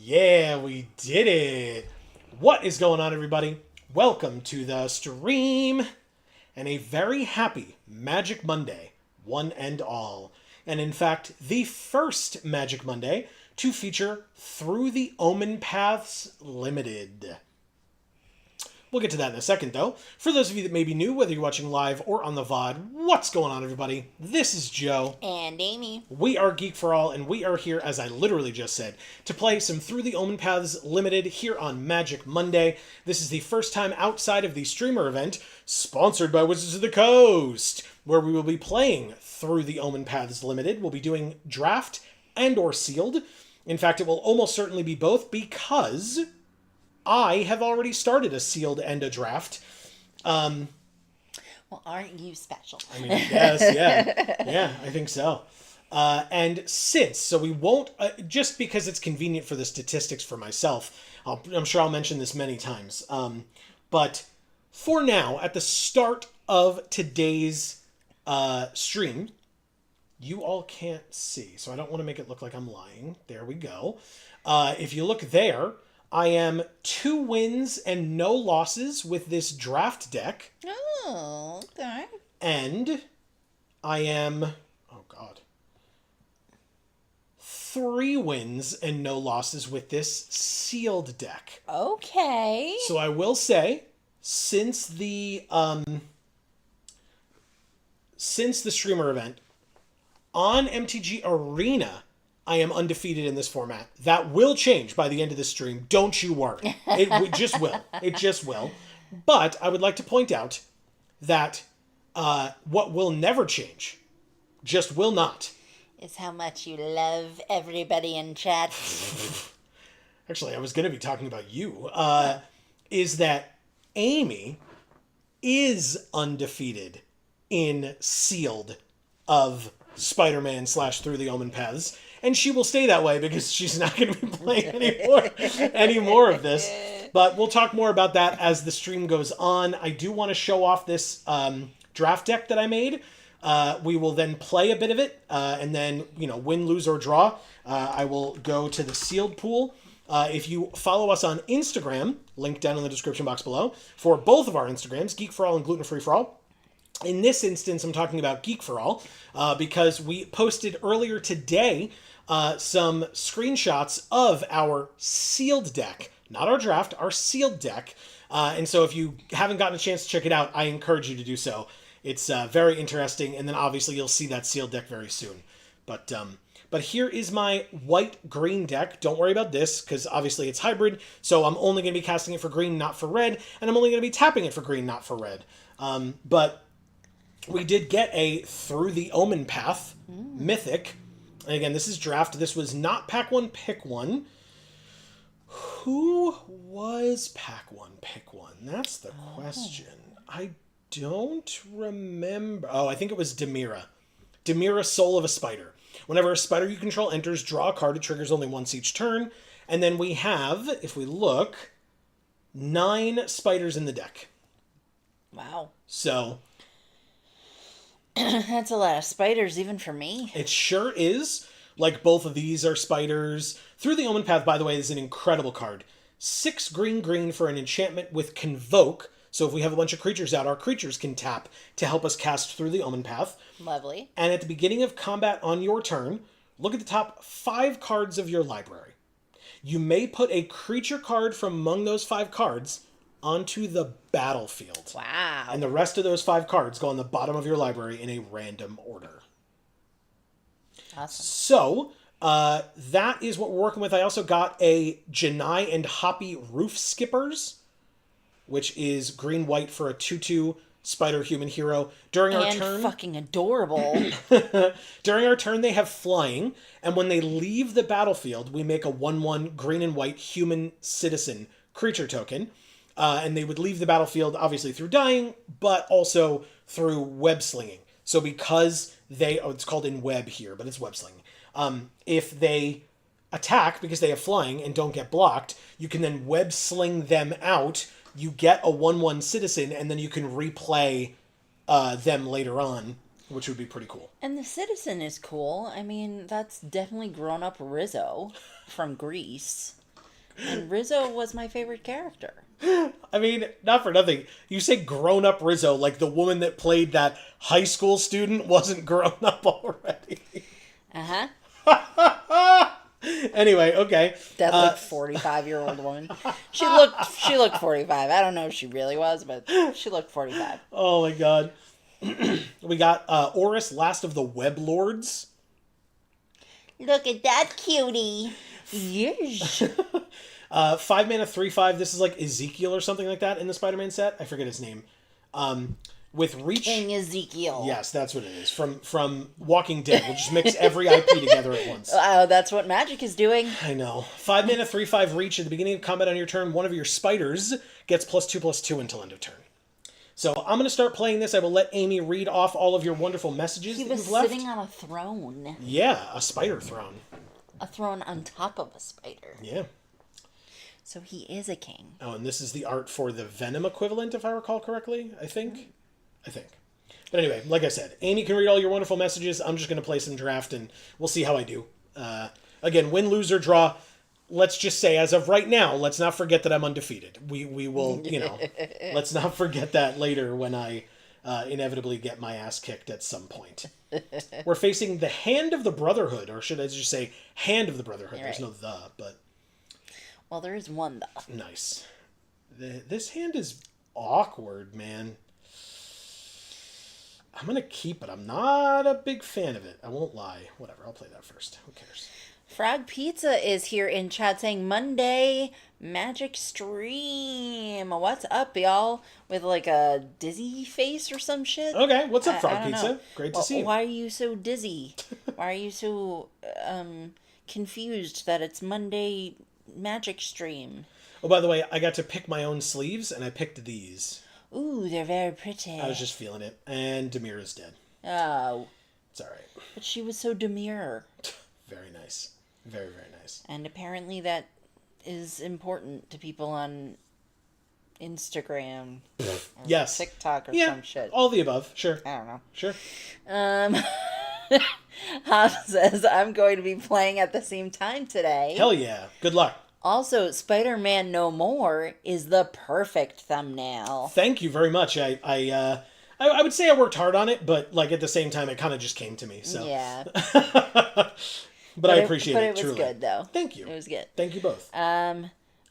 Yeah, we did it! What is going on, everybody? Welcome to the stream, and a very happy Magic Monday, one and all. And in fact, the first Magic Monday to feature Through the Omenpaths Limited. We'll get to that in a second, though. For those of you that may be new, whether you're watching live or on the VOD, what's going on, everybody? This is Joe. And Amy. We are Geek for All, and we are here, as I literally just said, to play some Through the Omenpaths Limited here on Magic Monday. This is the first time outside of the streamer event, sponsored by Wizards of the Coast, where we will be playing Through the Omenpaths Limited. We'll be doing draft and or sealed. In fact, it will almost certainly be both, because I have already started a sealed and a draft. Well, aren't you special? I mean, yes, yeah. Yeah, I think so. And so we won't, just because it's convenient for the statistics for myself, I'm sure I'll mention this many times. But for now, at the start of today's stream, you all can't see, so I don't want to make it look like I'm lying. There we go. If you look there, I am 2 wins and no losses with this draft deck. Oh, okay. And I am, 3 wins and no losses with this sealed deck. Okay. So I will say, since the streamer event, on MTG Arena, I am undefeated in this format. That will change by the end of this stream. Don't you worry. It just will. It just will. But I would like to point out that what will never change, just will not, is how much you love everybody in chat. Actually, I was going to be talking about you, is that Amy is undefeated in sealed of Spider-Man / Through the Omenpaths. And she will stay that way because she's not going to be playing any more of this. But we'll talk more about that as the stream goes on. I do want to show off this draft deck that I made. We will then play a bit of it, and then, win, lose, or draw. I will go to the sealed pool. If you follow us on Instagram, link down in the description box below, for both of our Instagrams, Geek for All and Gluten Free for All. In this instance, I'm talking about Geek for All, because we posted earlier today some screenshots of our sealed deck. Not our draft, our sealed deck. And so if you haven't gotten a chance to check it out, I encourage you to do so. It's very interesting, and then obviously you'll see that sealed deck very soon. But But here is my white-green deck. Don't worry about this, because obviously it's hybrid, so I'm only going to be casting it for green, not for red, and I'm only going to be tapping it for green, not for red. But we did get a Through the Omenpath Mythic. And again, this is draft. This was not pack 1, pick 1. Who was pack 1, pick 1? That's the question. I don't remember. Oh, I think it was Demira. Demira, Soul of a Spider. Whenever a spider you control enters, draw a card. It triggers only once each turn. And then we have, if we look, 9 spiders in the deck. Wow. So that's a lot of spiders, even for me. it sure is. Like, both of these are spiders. Through the Omenpath, by the way, is an incredible card. 6 green for an enchantment with Convoke. So if we have a bunch of creatures out, our creatures can tap to help us cast Through the Omenpath. Lovely. And at the beginning of combat on your turn, look at the top 5 cards of your library. You may put a creature card from among those 5 cards onto the battlefield. Wow. And the rest of those 5 cards go on the bottom of your library in a random order. Awesome. So, that is what we're working with. I also got a Janai and Hoppy Roof Skippers, which is green-white for a 2/2 spider human hero. During our turn... And fucking adorable. During our turn, they have flying, and when they leave the battlefield, we make a 1/1 green and white human citizen creature token. And they would leave the battlefield, obviously, through dying, but also through web slinging. So because they... Oh, it's called in web here, but it's web slinging. If they attack because they have flying and don't get blocked, you can then web sling them out. You get a 1/1 citizen, and then you can replay them later on, which would be pretty cool. And the citizen is cool. I mean, that's definitely grown up Rizzo from Greece. And Rizzo was my favorite character. I mean, not for nothing. You say grown-up Rizzo, like the woman that played that high school student wasn't grown up already. Uh-huh. Anyway, okay. That like 45-year-old woman. She looked 45. I don't know if she really was, but she looked 45. Oh my god. We got Oris, Last of the Web Lords. Look at that cutie. Yes. 5 mana, 3/5. This is like Ezekiel or something like that in the Spider-Man set. I forget his name. With reach. King Ezekiel. Yes, that's what it is. From Walking Dead. We'll just mix every IP together at once. Oh, that's what magic is doing. I know. 5 mana, 3/5 reach. At the beginning of combat on your turn, one of your spiders gets +2/+2 until end of turn. So I'm going to start playing this. I will let Amy read off all of your wonderful messages that you've left. He was sitting on a throne. Yeah, a spider throne. A throne on top of a spider. Yeah. So he is a king. Oh, and this is the art for the Venom equivalent, if I recall correctly, I think. But anyway, like I said, Amy can read all your wonderful messages. I'm just going to play some draft, and we'll see how I do. Again, win, lose, or draw. Let's just say, as of right now, let's not forget that I'm undefeated. We will, let's not forget that later when I inevitably get my ass kicked at some point. We're facing the Hand of the Brotherhood, or should I just say Hand of the Brotherhood? You're There's right. no the, but... Well, there is one, though. Nice. This hand is awkward, man. I'm going to keep it. I'm not a big fan of it. I won't lie. Whatever, I'll play that first. Who cares? Frog Pizza is here in chat saying Monday Magic Stream. What's up, y'all? With like a dizzy face or some shit? Okay, what's up, I Frog don't Pizza? know. Great to see you. Why are you so dizzy? Why are you so confused that it's Monday Magic Stream? Oh, by the way, I got to pick my own sleeves, and I picked these. Ooh, they're very pretty. I was just feeling it. And Demira's dead. Oh. It's all right. But she was so demure. Very nice. Very, very nice. And apparently that is important to people on Instagram. Or Yes. TikTok or Yeah, some shit. all the above. Sure. I don't know. Sure. Hob says, I'm going to be playing at the same time today. Hell yeah. Good luck. Also, Spider-Man No More is the perfect thumbnail. Thank you very much. I would say I worked hard on it, but like at the same time, it kind of just came to me. So Yeah. but I appreciate but it. it was truly. good, though. Thank you. It was good. Thank you both.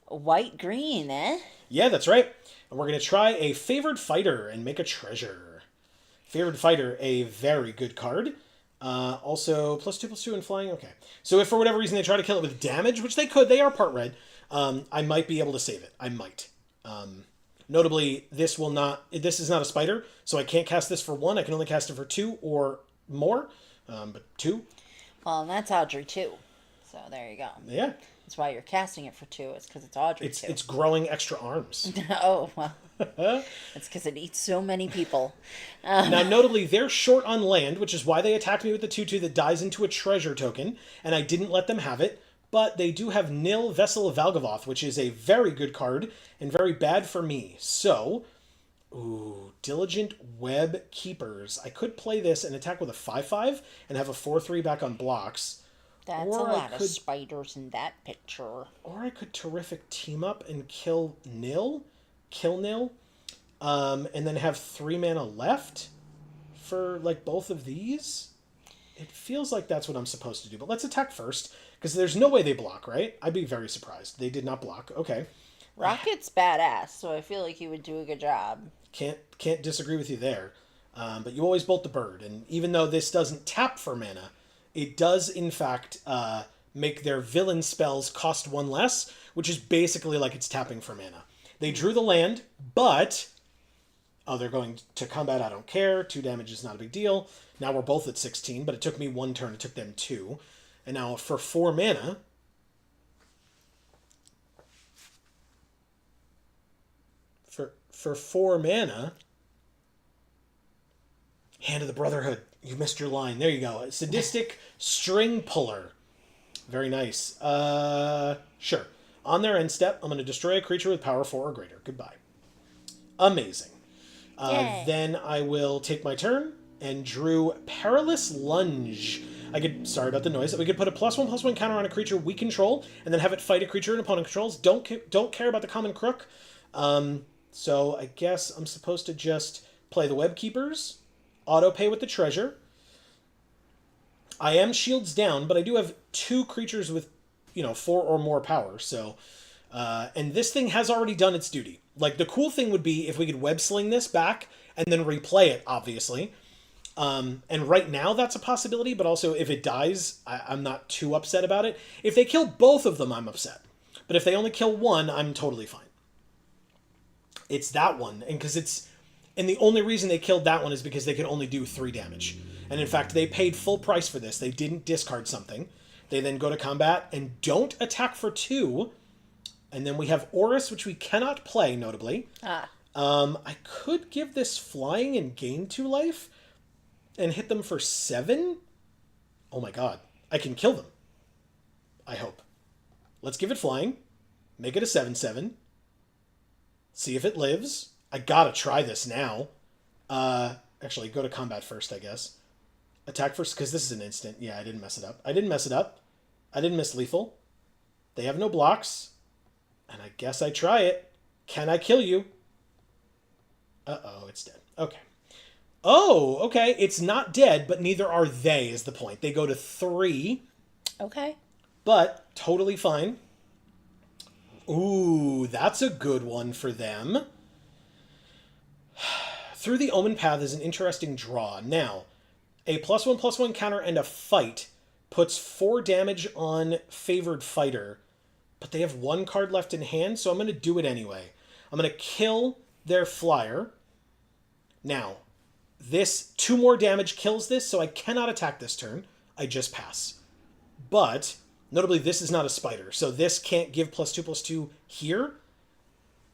White-green, eh? Yeah, that's right. And we're gonna try a Favored Fighter and make a treasure. Favored Fighter, a very good card. Also, +2/+2 and flying. Okay. So if for whatever reason they try to kill it with damage, which they could, they are part red, I might be able to save it. I might. Notably, this is not a spider, so I can't cast this for 1. I can only cast it for 2 or more, but 2. Well, and that's Audrey too. So there you go. Yeah. That's why you're casting it for 2. It's because it's Audrey too. It's growing extra arms. Oh, well. It's because it eats so many people. Now, notably, they're short on land, which is why they attacked me with the 2/2 that dies into a treasure token, and I didn't let them have it. But they do have Nil, Vessel of Valgavoth, which is a very good card and very bad for me. So, Diligent Web Keepers. I could play this and attack with a 5/5 and have a 4/3 back on blocks. That's a lot of spiders in that picture. Or I could Terrific Team Up and kill Nil, and then have 3 mana left for like both of these. It feels like that's what I'm supposed to do, but let's attack first, because there's no way they block, right? I'd be very surprised. They did not block. Okay. Rocket's badass, so I feel like he would do a good job. Can't disagree with you there. But you always bolt the bird, and even though this doesn't tap for mana, it does in fact make their villain spells cost 1 less, which is basically like it's tapping for mana. They drew the land, but they're going to combat. I don't care. 2 damage is not a big deal. Now we're both at 16, but it took me 1 turn. It took them 2. And now for 4 mana, for 4 mana, Hand of the Brotherhood. You missed your line. There you go. Sadistic String Puller. Very nice. Sure. On their end step, I'm going to destroy a creature with power 4 or greater. Goodbye. Amazing. Then I will take my turn and drew Perilous Lunge. Sorry about the noise. We could put a +1/+1 counter on a creature we control, and then have it fight a creature an opponent controls. Don't care about the common crook. So I guess I'm supposed to just play the Web Keepers, auto pay with the treasure. I am shields down, but I do have 2 creatures with 4 or more power. So, and this thing has already done its duty. Like, the cool thing would be if we could web sling this back and then replay it, obviously. And right now that's a possibility, but also if it dies, I'm not too upset about it. If they kill both of them, I'm upset. But if they only kill one, I'm totally fine. It's that one, and the only reason they killed that one is because they could only do 3 damage. And in fact, they paid full price for this. They didn't discard something. They then go to combat and don't attack for 2. And then we have Oris, which we cannot play, notably. I could give this flying and gain 2 life and hit them for 7. Oh my god. I can kill them. I hope. Let's give it flying. Make it a 7/7. See if it lives. I gotta try this now. Actually, go to combat first, I guess. Attack first, because this is an instant. Yeah, I didn't mess it up. I didn't miss lethal. They have no blocks. And I guess I try it. Can I kill you? Uh-oh, it's dead. Okay. Oh, okay. It's not dead, but neither are they, is the point. They go to 3. Okay. But totally fine. Ooh, that's a good one for them. Through the Omenpath is an interesting draw. Now, a +1/+1 counter and a fight puts 4 damage on favored fighter, but they have 1 card left in hand, so I'm going to do it anyway. I'm going to kill their flyer. Now, this 2 more damage kills this, so I cannot attack this turn. I just pass. But, notably, this is not a spider, so this can't give +2/+2 here.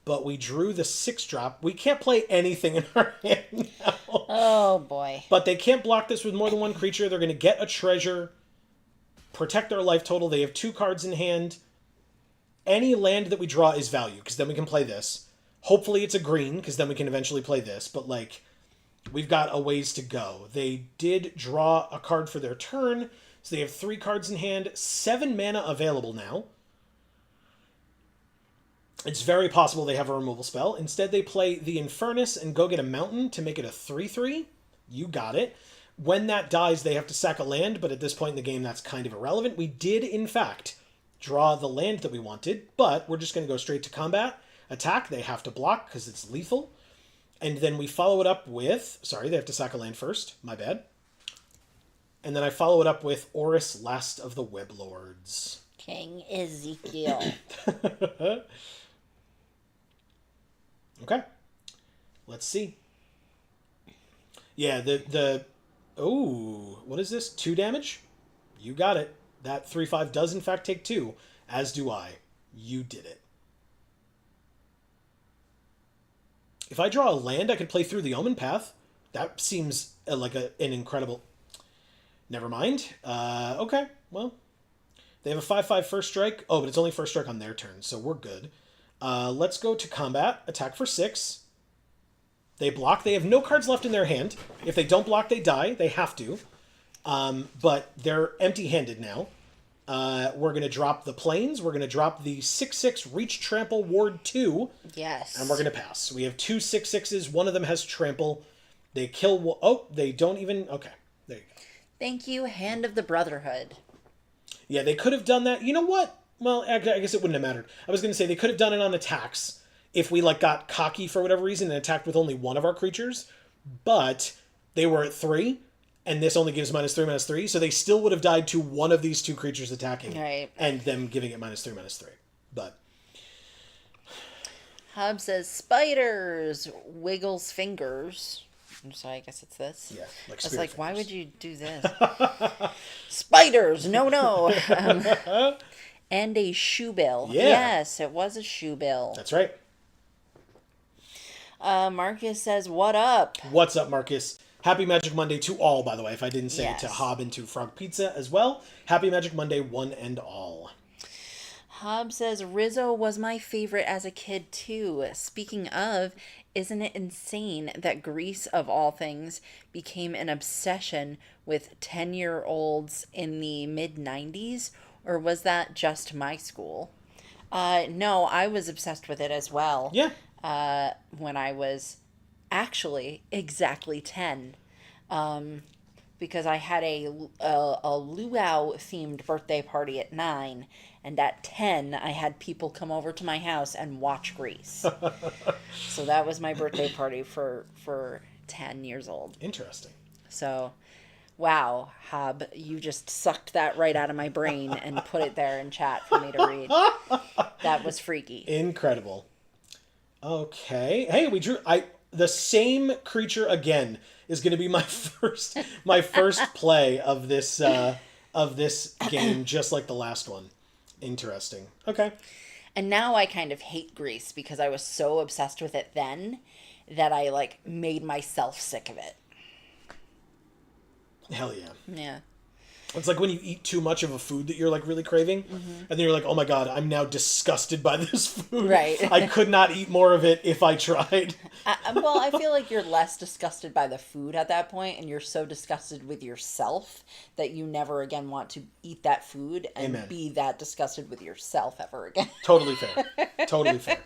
But we drew the 6-drop. We can't play anything in our hand now. Oh, boy. But they can't block this with more than 1 creature. They're going to get a treasure, protect their life total. They have 2 cards in hand. Any land that we draw is value, because then we can play this. Hopefully it's a green, because then we can eventually play this. But, we've got a ways to go. They did draw a card for their turn, so they have 3 cards in hand, 7 mana available now. It's very possible they have a removal spell. Instead, they play the Infernus and go get a mountain to make it a 3/3. You got it. When that dies, they have to sack a land, but at this point in the game, that's kind of irrelevant. We did, in fact, draw the land that we wanted, but we're just going to go straight to combat. Attack, they have to block because it's lethal. And then we follow it up with... Sorry, they have to sack a land first. My bad. And then I follow it up with Oris, Last of the Web Lords. King Ezekiel. Okay. Let's see. Yeah, oh, what is this? 2 damage? You got it. That 3/5 does in fact take 2, as do I. You did it. If I draw a land, I could play through the Omenpath. That seems like an incredible... Never mind. Okay, well. They have a 5/5 first strike. Oh, but it's only first strike on their turn, so we're good. Let's go to combat. Attack for 6. They block. They have no cards left in their hand. If they don't block, they die. They have to. But they're empty-handed now. We're going to drop the planes. We're going to drop the 6/6 Reach Trample Ward 2. Yes. And we're going to pass. We have 2 6/6s. One of them has Trample. They kill... Oh, they don't even... Okay, there you go. Thank you, Hand of the Brotherhood. Yeah, they could have done that. You know what? Well, I guess it wouldn't have mattered. I was going to say they could have done it on attacks if we got cocky for whatever reason and attacked with only one of our creatures. But they were at 3, and this only gives -3/-3, so they still would have died to one of these 2 creatures attacking. Right. And them giving it -3/-3. But Hub says, spiders, wiggles fingers. So I guess it's this. yeah, I was like, why would you do this? Spiders, no. And a shoe bill. Yeah. Yes, it was a shoe bill. That's right. Marcus says, what up? What's up, Marcus? Happy Magic Monday to all, by the way, if I didn't say Yes. it to Hob and to Frog Pizza as well. Happy Magic Monday, one and all. Hob says, Rizzo was my favorite as a kid, too. Speaking of, isn't it insane that Greece, of all things, became an obsession with 10-year-olds in the mid-90s? Or was that just my school? No, I was obsessed with it as well. Yeah. When I was actually exactly 10. Because I had a luau-themed birthday party at 9, and at 10, I had people come over to my house and watch Grease. So that was my birthday party for 10 years old. Interesting. So, wow, Hob, you just sucked that right out of my brain and put it there in chat for me to read. That was freaky. Incredible. Okay. Hey, we drew... The same creature again is going to be my first play of this game, just like the last one. Interesting. Okay. And now I kind of hate Grease because I was so obsessed with it then that I made myself sick of it. Hell yeah. Yeah. It's like when you eat too much of a food that you're really craving, and then you're like, oh my god, I'm now disgusted by this food. Right. I could not eat more of it if I tried. Well, I feel like you're less disgusted by the food at that point, and you're so disgusted with yourself that you never again want to eat that food and Amen. be that disgusted with yourself ever again. Totally fair. Totally fair.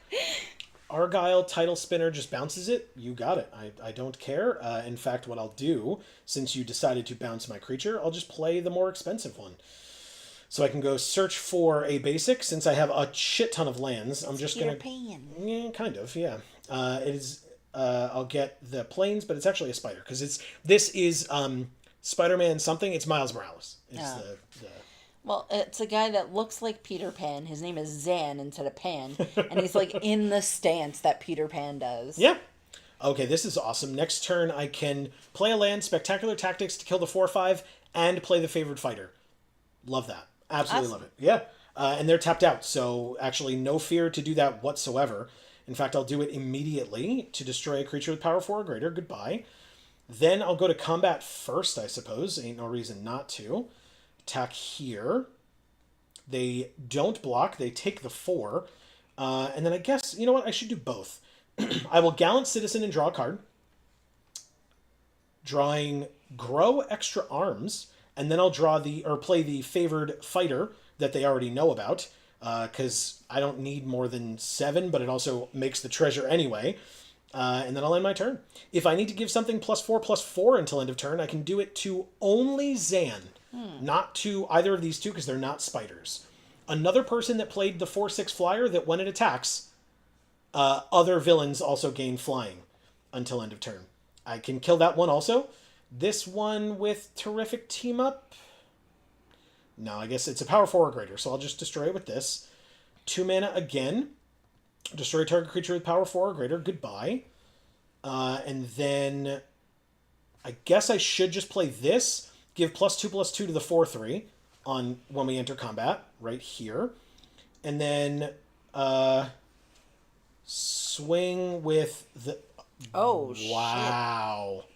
Argyle Title Spinner just bounces it. You got it. I don't care. In fact, what I'll do, since you decided to bounce my creature, I'll just play the more expensive one. So I can go search for a basic. Since I have a shit ton of lands, I'm just going to... Yeah, kind of, yeah. It is... I'll get the planes, but it's actually a spider. Because this is Spider-Man something. It's Miles Morales. It's the... Well, it's a guy that looks like Peter Pan. His name is Zan instead of Pan. And he's in the stance that Peter Pan does. Yeah. Okay, this is awesome. Next turn, I can play a land, Spectacular Tactics to kill the 4/5, and play the Favored Fighter. Love that. Absolutely Awesome. love it. Yeah. And they're tapped out, so actually no fear to do that whatsoever. In fact, I'll do it immediately to destroy a creature with power 4 or greater. Goodbye. Then I'll go to combat first, I suppose. Ain't no reason not to. Attack here. They don't block. They take the 4. And then I guess, you know what? I should do both. I will Gallant Citizen and draw a card. Drawing Grow Extra Arms. And then I'll play the Favored Fighter that they already know about. Because I don't need more than 7, but it also makes the treasure anyway. And then I'll end my turn. If I need to give something +4/+4 until end of turn, I can do it to only Zan. Not to either of these two, because they're not spiders. Another person that played the 4/6 flyer, that when it attacks, other villains also gain flying until end of turn. I can kill that one also. this one with Terrific Team Up. No, I guess it's a power 4 or greater, so I'll just destroy it with this. 2 mana again. Destroy target creature with power 4 or greater. Goodbye. And then I guess I should just play this. Give +2/+2 to the 4/3 on when we enter combat, right here. And then swing with the... Oh, wow. Shit.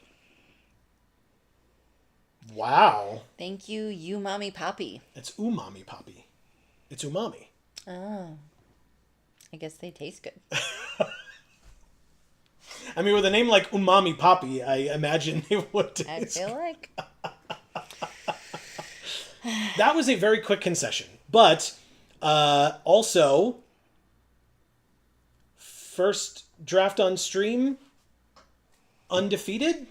Wow. Thank you, Umami Poppy. It's Umami Poppy. It's umami. Oh. I guess they taste good. I mean, with a name like Umami Poppy, I imagine they would taste I feel like... That was a very quick concession. But also, first draft on stream, undefeated.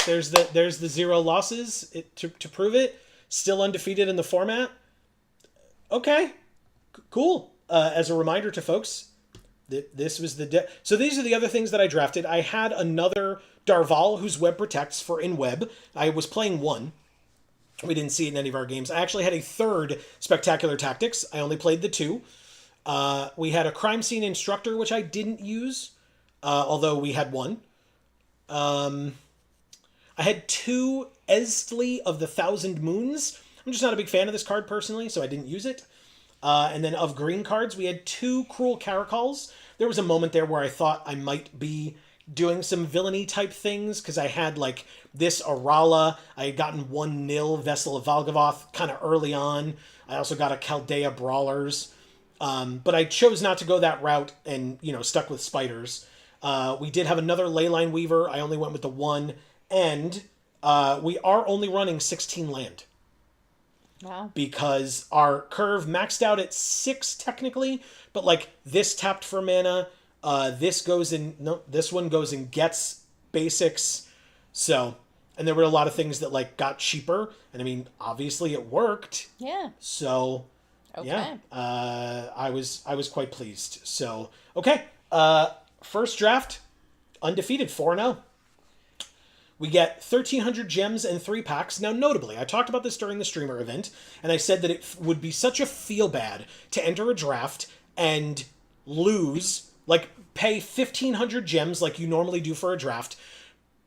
There's the 0 losses to prove it. Still undefeated in the format. Okay, cool. As a reminder to folks, this was so these are the other things that I drafted. I had another Darval who's Web Protects for in Web. I was playing one. We didn't see it in any of our games. I actually had a third Spectacular Tactics. I only played the 2. We had a Crime Scene Instructor, which I didn't use, although we had one. I had 2 Estley of the Thousand Moons. I'm just not a big fan of this card personally, so I didn't use it. And then of green cards, we had 2 Cruel Caracols. There was a moment there where I thought I might be doing some villainy type things, because I had like this Arala. I had gotten 1/0 Vessel of Valgavoth kind of early on. I also got a Chaldea Brawlers. But I chose not to go that route and, stuck with spiders. We did have another Leyline Weaver. I only went with the 1. And we are only running 16 land. Wow. Because our curve maxed out at 6 technically, but like this tapped for mana, this one goes in gets basics. So, and there were a lot of things that like got cheaper, and I mean obviously it worked. Yeah. So, okay. Yeah, I was quite pleased. So, okay, first draft, undefeated, 4-0. We get 1,300 gems and 3 packs. Now, notably, I talked about this during the streamer event, and I said that it would be such a feel-bad to enter a draft and lose, like, pay 1,500 gems like you normally do for a draft,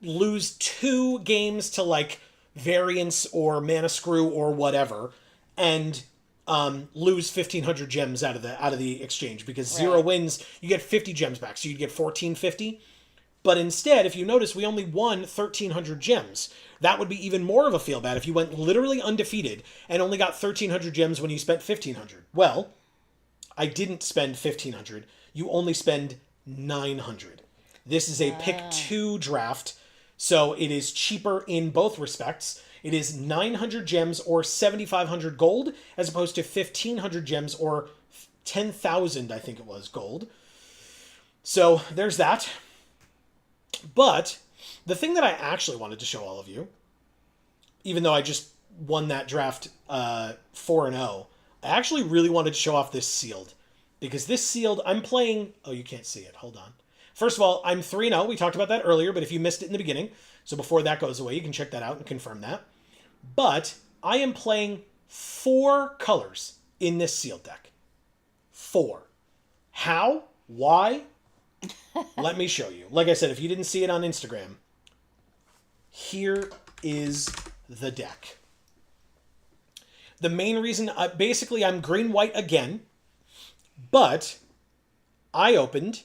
lose 2 games to, like, variance or mana screw or whatever, and lose 1,500 gems out of the exchange, because 0 wins, you get 50 gems back, so you'd get 1,450. But instead, if you notice, we only won 1,300 gems. That would be even more of a feel bad if you went literally undefeated and only got 1,300 gems when you spent 1,500. Well, I didn't spend 1,500. You only spend 900. This is a pick 2 draft, so it is cheaper in both respects. It is 900 gems or 7,500 gold, as opposed to 1,500 gems or 10,000, I think it was, gold. So there's that. But the thing that I actually wanted to show all of you, even though I just won that draft 4-0, I actually really wanted to show off this sealed. Because this sealed, I'm playing... Oh, you can't see it. Hold on. First of all, I'm 3-0. We talked about that earlier, but if you missed it in the beginning, so before that goes away, you can check that out and confirm that. But I am playing 4 colors in this sealed deck. 4. How? Why? Let me show you. Like I said, if you didn't see it on Instagram, here is the deck. The main reason, basically, I'm green-white again, but I opened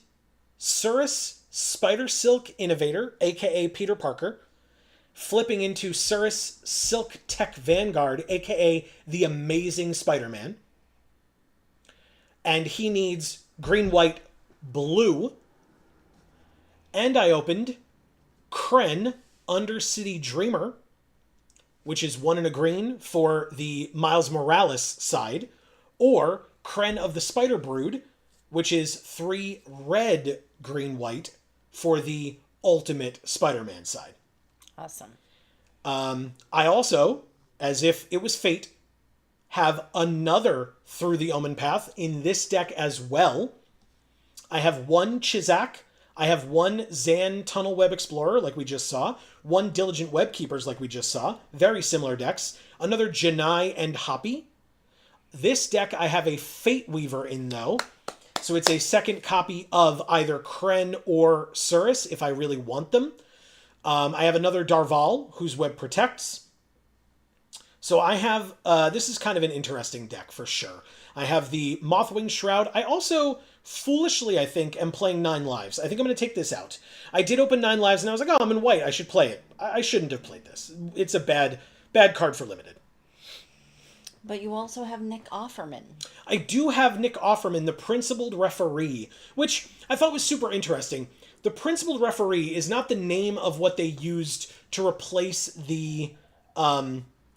Surus Spider Silk Innovator, aka Peter Parker, flipping into Surus Silk Tech Vanguard, aka the Amazing Spider-Man, and he needs green-white blue. And I opened Kren Undercity Dreamer, which is 1 and a green for the Miles Morales side, or Kren of the Spider Brood, which is 3 red, green, white for the Ultimate Spider-Man side. Awesome. I also, as if it was fate, have another Through the Omenpath in this deck as well. I have 1 Chizak. I have one Zan Tunnel Web Explorer, like we just saw. One Diligent Web Keepers, like we just saw. Very similar decks. Another Janai and Hoppy. This deck, I have a Fate Weaver in, though. So it's a second copy of either Kren or Surus, if I really want them. I have another Darval, whose Web protects. So I have, this is kind of an interesting deck for sure. I have the Mothwing Shroud. I also, foolishly, I think, am playing 9 lives. I think I'm going to take this out. I did open 9 lives and I was like, oh, I'm in white. I should play it. I shouldn't have played this. It's a bad card for limited. But you also have Nick Offerman. I do have Nick Offerman, the principled referee, which I thought was super interesting. The principled referee is not the name of what they used to replace the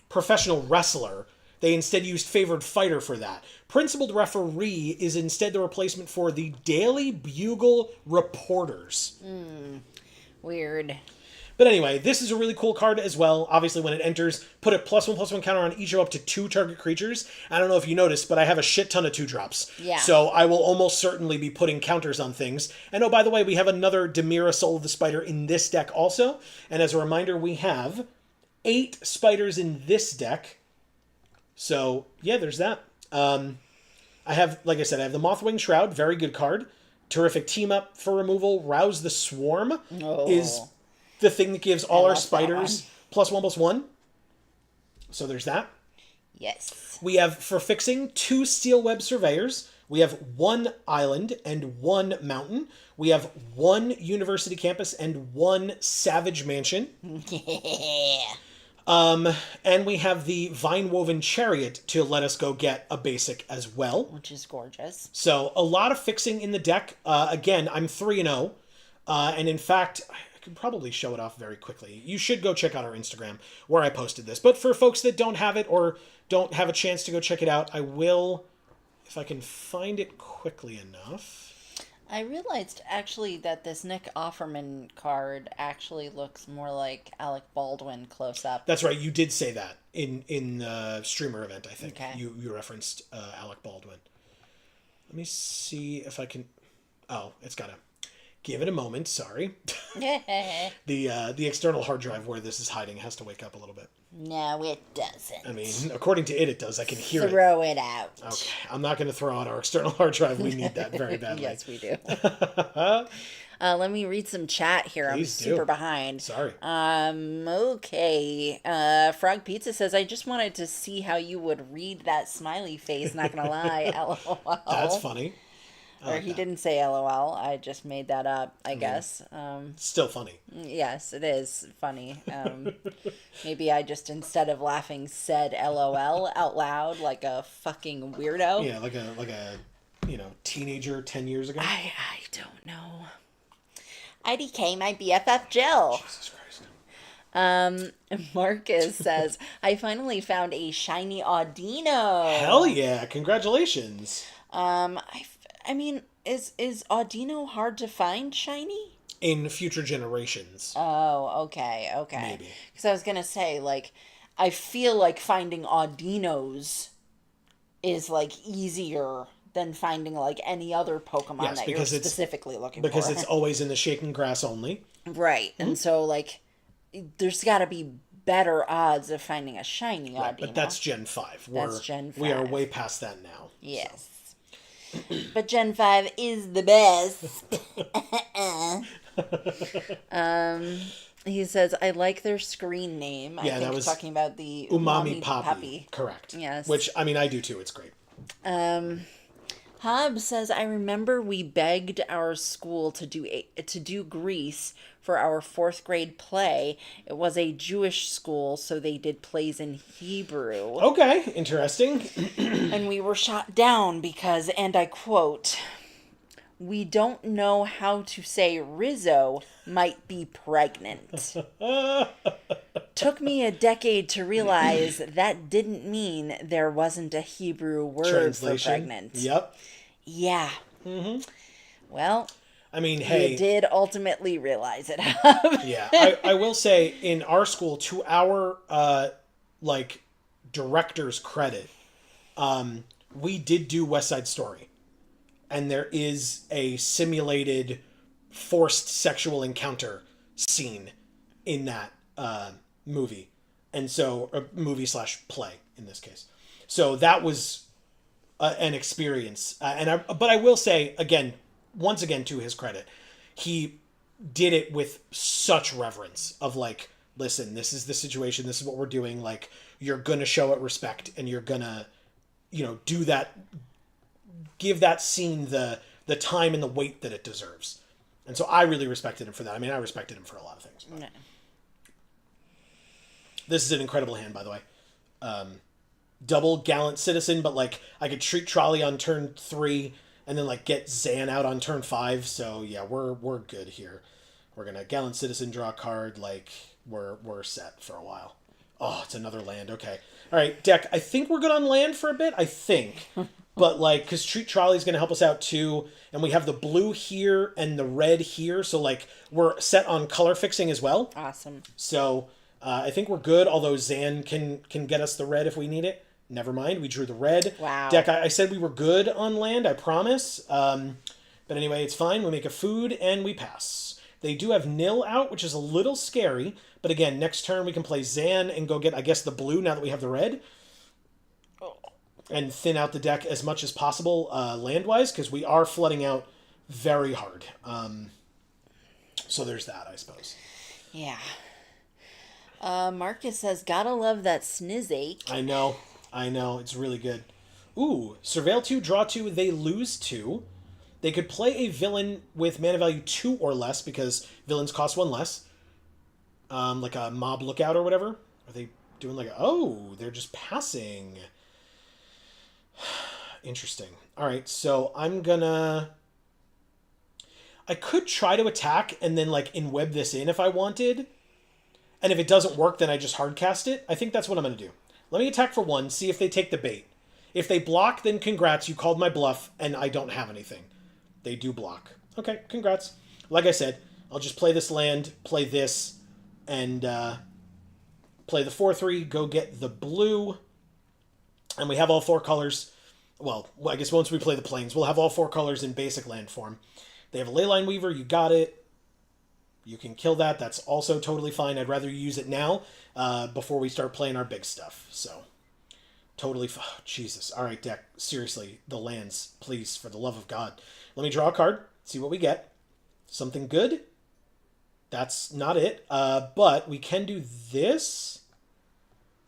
professional wrestler. They instead used favored fighter for that. Principled referee is instead the replacement for the Daily Bugle reporters. Weird. But anyway, this is a really cool card as well. Obviously, when it enters, put a +1/+1 counter on each of up to 2 target creatures. I don't know if you noticed, but I have a shit ton of 2-drops. Yeah. So I will almost certainly be putting counters on things. And oh, by the way, we have another Demira Soul of the Spider in this deck also. And as a reminder, we have 8 spiders in this deck. So, yeah, there's that. I have, like I said, I have the Mothwing Shroud. Very good card. Terrific team-up for removal. Rouse the Swarm is the thing that gives all our spiders +1/+1. So there's that. Yes. We have, for fixing, 2 Steel Web Surveyors. We have 1 island and 1 mountain. We have 1 university campus and 1 savage mansion. Yeah. And we have the Vine-Woven Chariot to let us go get a basic as well. Which is gorgeous. So a lot of fixing in the deck. Again, I'm 3-0. And in fact, I can probably show it off very quickly. You should go check out our Instagram where I posted this. But for folks that don't have it or don't have a chance to go check it out, I will, if I can find it quickly enough. I realized actually that this Nick Offerman card actually looks more like Alec Baldwin close up. That's right. You did say that in the streamer event, I think. Okay. You referenced Alec Baldwin. Let me see if I can... Oh, it's got to... Give it a moment, sorry. The external hard drive where this is hiding has to wake up a little bit. No, it doesn't. I mean, according to it does. I can hear it. Throw it out. Okay, I'm not going to throw out our external hard drive. We need that very badly. Yes, we do. Let me read some chat here. Please I'm super do. behind. Sorry. Okay. Frog Pizza says, I just wanted to see how you would read that smiley face. Not gonna lie. LOL. That's funny. Or he didn't say LOL. I just made that up, I guess. Still funny. Yes, it is funny. Maybe I just, instead of laughing, said LOL out loud like a fucking weirdo. Yeah, like a teenager 10 years ago. I don't know. IDK my BFF Jill. Jesus Christ. Marcus says, I finally found a shiny Audino. Hell yeah! Congratulations. I mean, is Audino hard to find shiny? In future generations. Oh, okay. Maybe. Because I was going to say, like, I feel like finding Audinos is, like, easier than finding, like, any other Pokemon that you're specifically looking for. Because it's always in the shaken grass only. Right. Mm-hmm. And so, like, there's got to be better odds of finding a shiny Audino. But that's Gen 5. That's Gen 5. We are way past that now. Yes. So. But Gen 5 is the best. He says, I like their screen name. Yeah, I think that was talking about the Umami Puppy. Correct. Yes. Which, I mean, I do too. It's great. Hobbs says, I remember we begged our school to do Grease for our 4th grade play. It was a Jewish school, so they did plays in Hebrew. Okay, interesting. And we were shot down because, and I quote, we don't know how to say Rizzo might be pregnant. Took me a decade to realize that didn't mean there wasn't a Hebrew word for pregnant. Yep. Yeah. Mm-hmm. Well, I mean, hey. You did ultimately realize it. Yeah. I will say, in our school, to our, director's credit, we did do West Side Story. And there is a simulated forced sexual encounter scene in that movie. And so, a movie slash play in this case. So that was an experience. But I will say, again, once again, to his credit, he did it with such reverence of like, listen, this is the situation. This is what we're doing. Like, you're going to show it respect and you're going to, do that, give that scene the time and the weight that it deserves. And so I really respected him for that. I mean, I respected him for a lot of things. No. This is an incredible hand, by the way. Double Gallant Citizen, but like I could treat Trolley on turn 3 and then like get Zan out on turn 5. So yeah, we're good here. We're gonna Gallant Citizen, draw a card, like we're set for a while. Oh, it's another land. Okay. All right, deck. I think we're good on land for a bit. I think. But like, because Treat Trolley's going to help us out too. And we have the blue here and the red here. So like, we're set on color fixing as well. Awesome. So I think we're good. Although Zan can get us the red if we need it. Never mind. We drew the red. Wow. Deck, I said we were good on land. I promise. But anyway, it's fine. We make a food and we pass. They do have nil out, which is a little scary. But again, next turn we can play Zan and go get, I guess, the blue now that we have the red. And thin out the deck as much as possible land-wise, because we are flooding out very hard. So there's that, I suppose. Yeah. Marcus says, gotta love that snizache. I know. It's really good. Ooh, Surveil 2, draw 2, they lose 2. They could play a villain with mana value 2 or less, because villains cost 1 less. Like a Mob Lookout or whatever. Are they doing like they're just passing. Interesting. All right, so I could try to attack and then like in-web this in if I wanted. And if it doesn't work, then I just hardcast it. I think that's what I'm going to do. Let me attack for 1, see if they take the bait. If they block, then congrats, you called my bluff, and I don't have anything. They do block. Okay, congrats. Like I said, I'll just play this land, play this, and play the 4/3, go get the blue. And we have all 4 colors. Well, I guess once we play the plains, we'll have all 4 colors in basic land form. They have a Leyline Weaver. You got it. You can kill that. That's also totally fine. I'd rather you use it now before we start playing our big stuff. So, totally Jesus. All right, deck. Seriously, the lands. Please, for the love of God. Let me draw a card. See what we get. Something good. That's not it. But we can do this.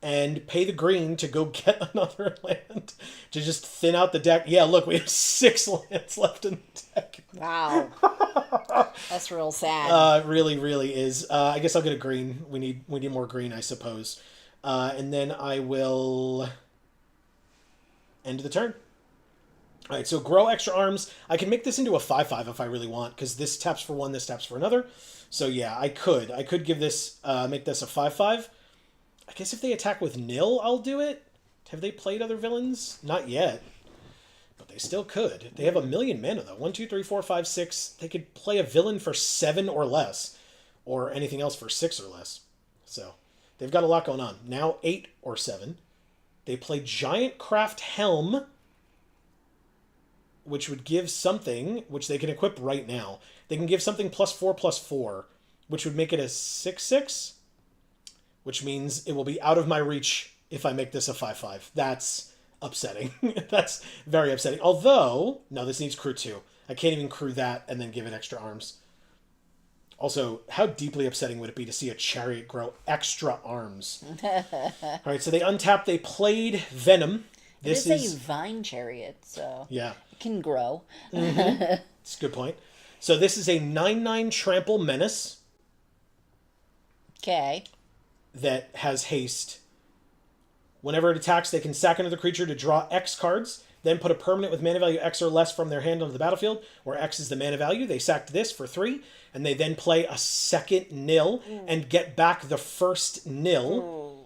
And pay the green to go get another land to just thin out the deck. Yeah, look, we have 6 lands left in the deck. Wow. That's real sad. It really, really is. I guess I'll get a green. We need more green, I suppose. And then I will end the turn. All right, so grow extra arms. I can make this into a 5/5 if I really want, because this taps for 1, this taps for another. So yeah, I could give this, make this a 5/5. I guess if they attack with nil, I'll do it. Have they played other villains? Not yet. But they still could. They have 1,000,000 mana, though. 1, 2, 3, 4, 5, 6. They could play a villain for 7 or less. Or anything else for 6 or less. So, they've got a lot going on. Now 8 or 7. They play Giant Craft Helm, which would give something, which they can equip right now. They can give something +4/+4, which would make it a 6/6. Which means it will be out of my reach if I make this a 5/5. That's upsetting. That's very upsetting. Although, no, this needs crew 2. I can't even crew that and then give it extra arms. Also, how deeply upsetting would it be to see a chariot grow extra arms? All right, so they untap. They played Venom. This is a vine chariot, so yeah, it can grow. Mm-hmm. It's a good point. So this is a 9/9 Trample Menace. Okay. That has haste. Whenever it attacks, they can sack another creature to draw X cards, then put a permanent with mana value X or less from their hand onto the battlefield, where X is the mana value. They sacked this for 3, and they then play a second nil and get back the first nil. Ooh.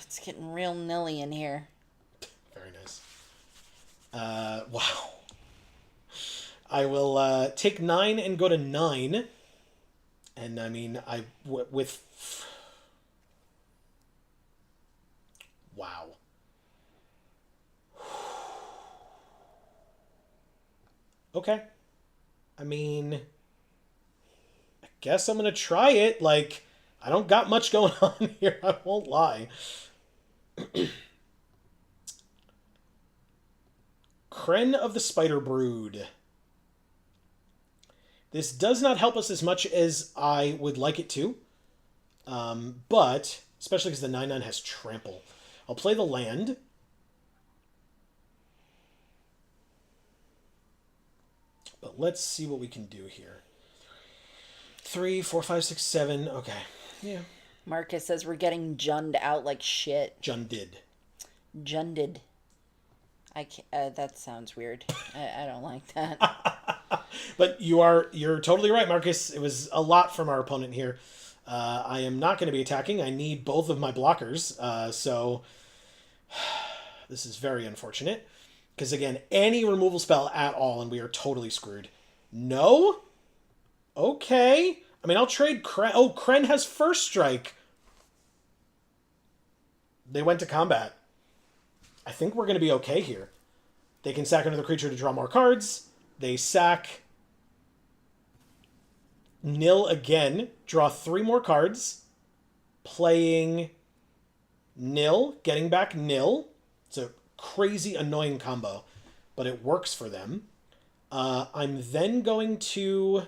It's getting real nilly in here. Very nice. Wow. I will take 9 and go to 9. And I mean, with... Wow. Okay. I mean, guess I'm going to try it. Like, I don't got much going on here, I won't lie. Kren of the Spider Brood. This does not help us as much as I would like it to. But, especially because the 9/9 has trample. I'll play the land. But let's see what we can do here. 3, 4, 5, 6, 7. Okay. Yeah. Marcus says we're getting junned out like shit. Jundid. Junded. I can't, that sounds weird. I don't like that. But you're totally right, Marcus. It was a lot from our opponent here. I am not going to be attacking. I need both of my blockers. So this is very unfortunate. Because, again, any removal spell at all, and we are totally screwed. No? Okay. I mean, I'll trade Kren. Oh, Kren has first strike. They went to combat. I think we're going to be okay here. They can sack another creature to draw more cards. They sack Nil again. Draw 3 more cards. Playing Nil. Getting back Nil. It's a crazy annoying combo, but it works for them. I'm then going to...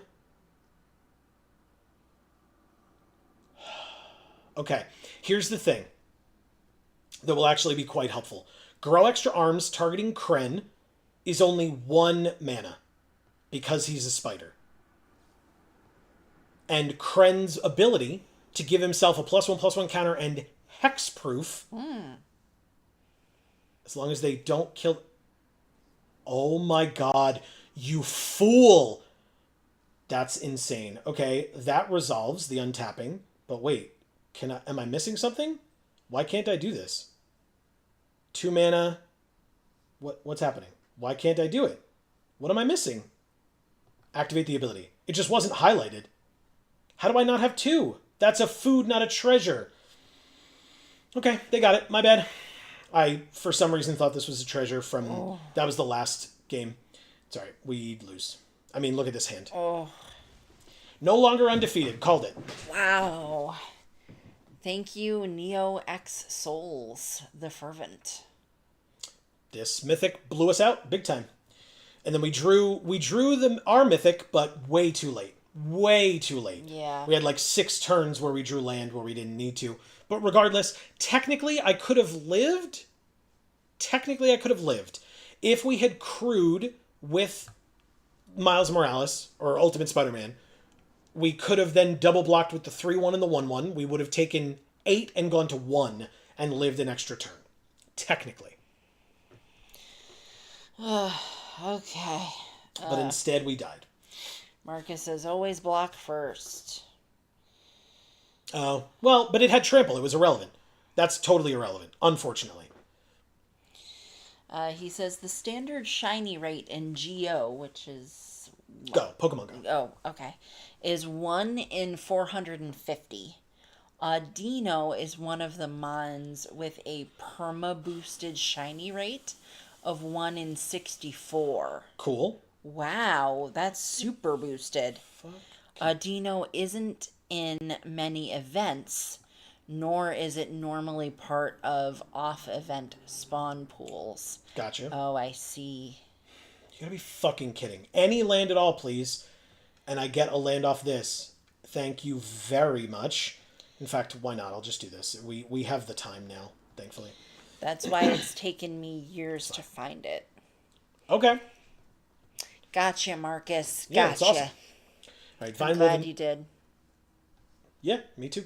Okay, here's the thing that will actually be quite helpful. Grow Extra Arms targeting Kren is only 1 mana because he's a spider. And Kren's ability to give himself a +1/+1 counter and hexproof, as long as they don't kill... Oh my god, you fool! That's insane. Okay, that resolves the untapping. But wait, am I missing something? Why can't I do this? 2 mana. What's happening? Why can't I do it? What am I missing? Activate the ability. It just wasn't highlighted. How do I not have 2? That's a food, not a treasure. Okay, they got it. My bad. I, for some reason, thought this was a treasure from... Oh. That was the last game. It's alright. We lose. I mean, look at this hand. Oh. No longer undefeated. Called it. Wow. Thank you, Neo X Souls, the Fervent. This mythic blew us out big time. And then we drew our mythic, but way too late. Way too late. Yeah. We had like 6 turns where we drew land where we didn't need to. But regardless, technically I could have lived. If we had crewed with Miles Morales, or Ultimate Spider-Man, we could have then double blocked with the 3/1 and the 1/1. We would have taken 8 and gone to 1 and lived an extra turn. Technically. Okay. But instead we died. Marcus says, always block first. Oh, well, but it had trample. It was irrelevant. That's totally irrelevant, unfortunately. He says the standard shiny rate in GO, which is... Go, Pokemon Go. Oh, okay. Is 1 in 450. Dino is one of the mons with a perma-boosted shiny rate of 1 in 64. Cool. Wow, that's super boosted. Fuck. Dino isn't in many events, nor is it normally part of off-event spawn pools. Gotcha. Oh, I see. You gotta be fucking kidding. Any land at all, please. And I get a land off this. Thank you very much. In fact, why not? I'll just do this. We have the time now, thankfully. That's why it's taken me years to find it. Okay. Gotcha, Marcus. Gotcha. Yeah, that's awesome. All right, I'm glad you did. Yeah, me too.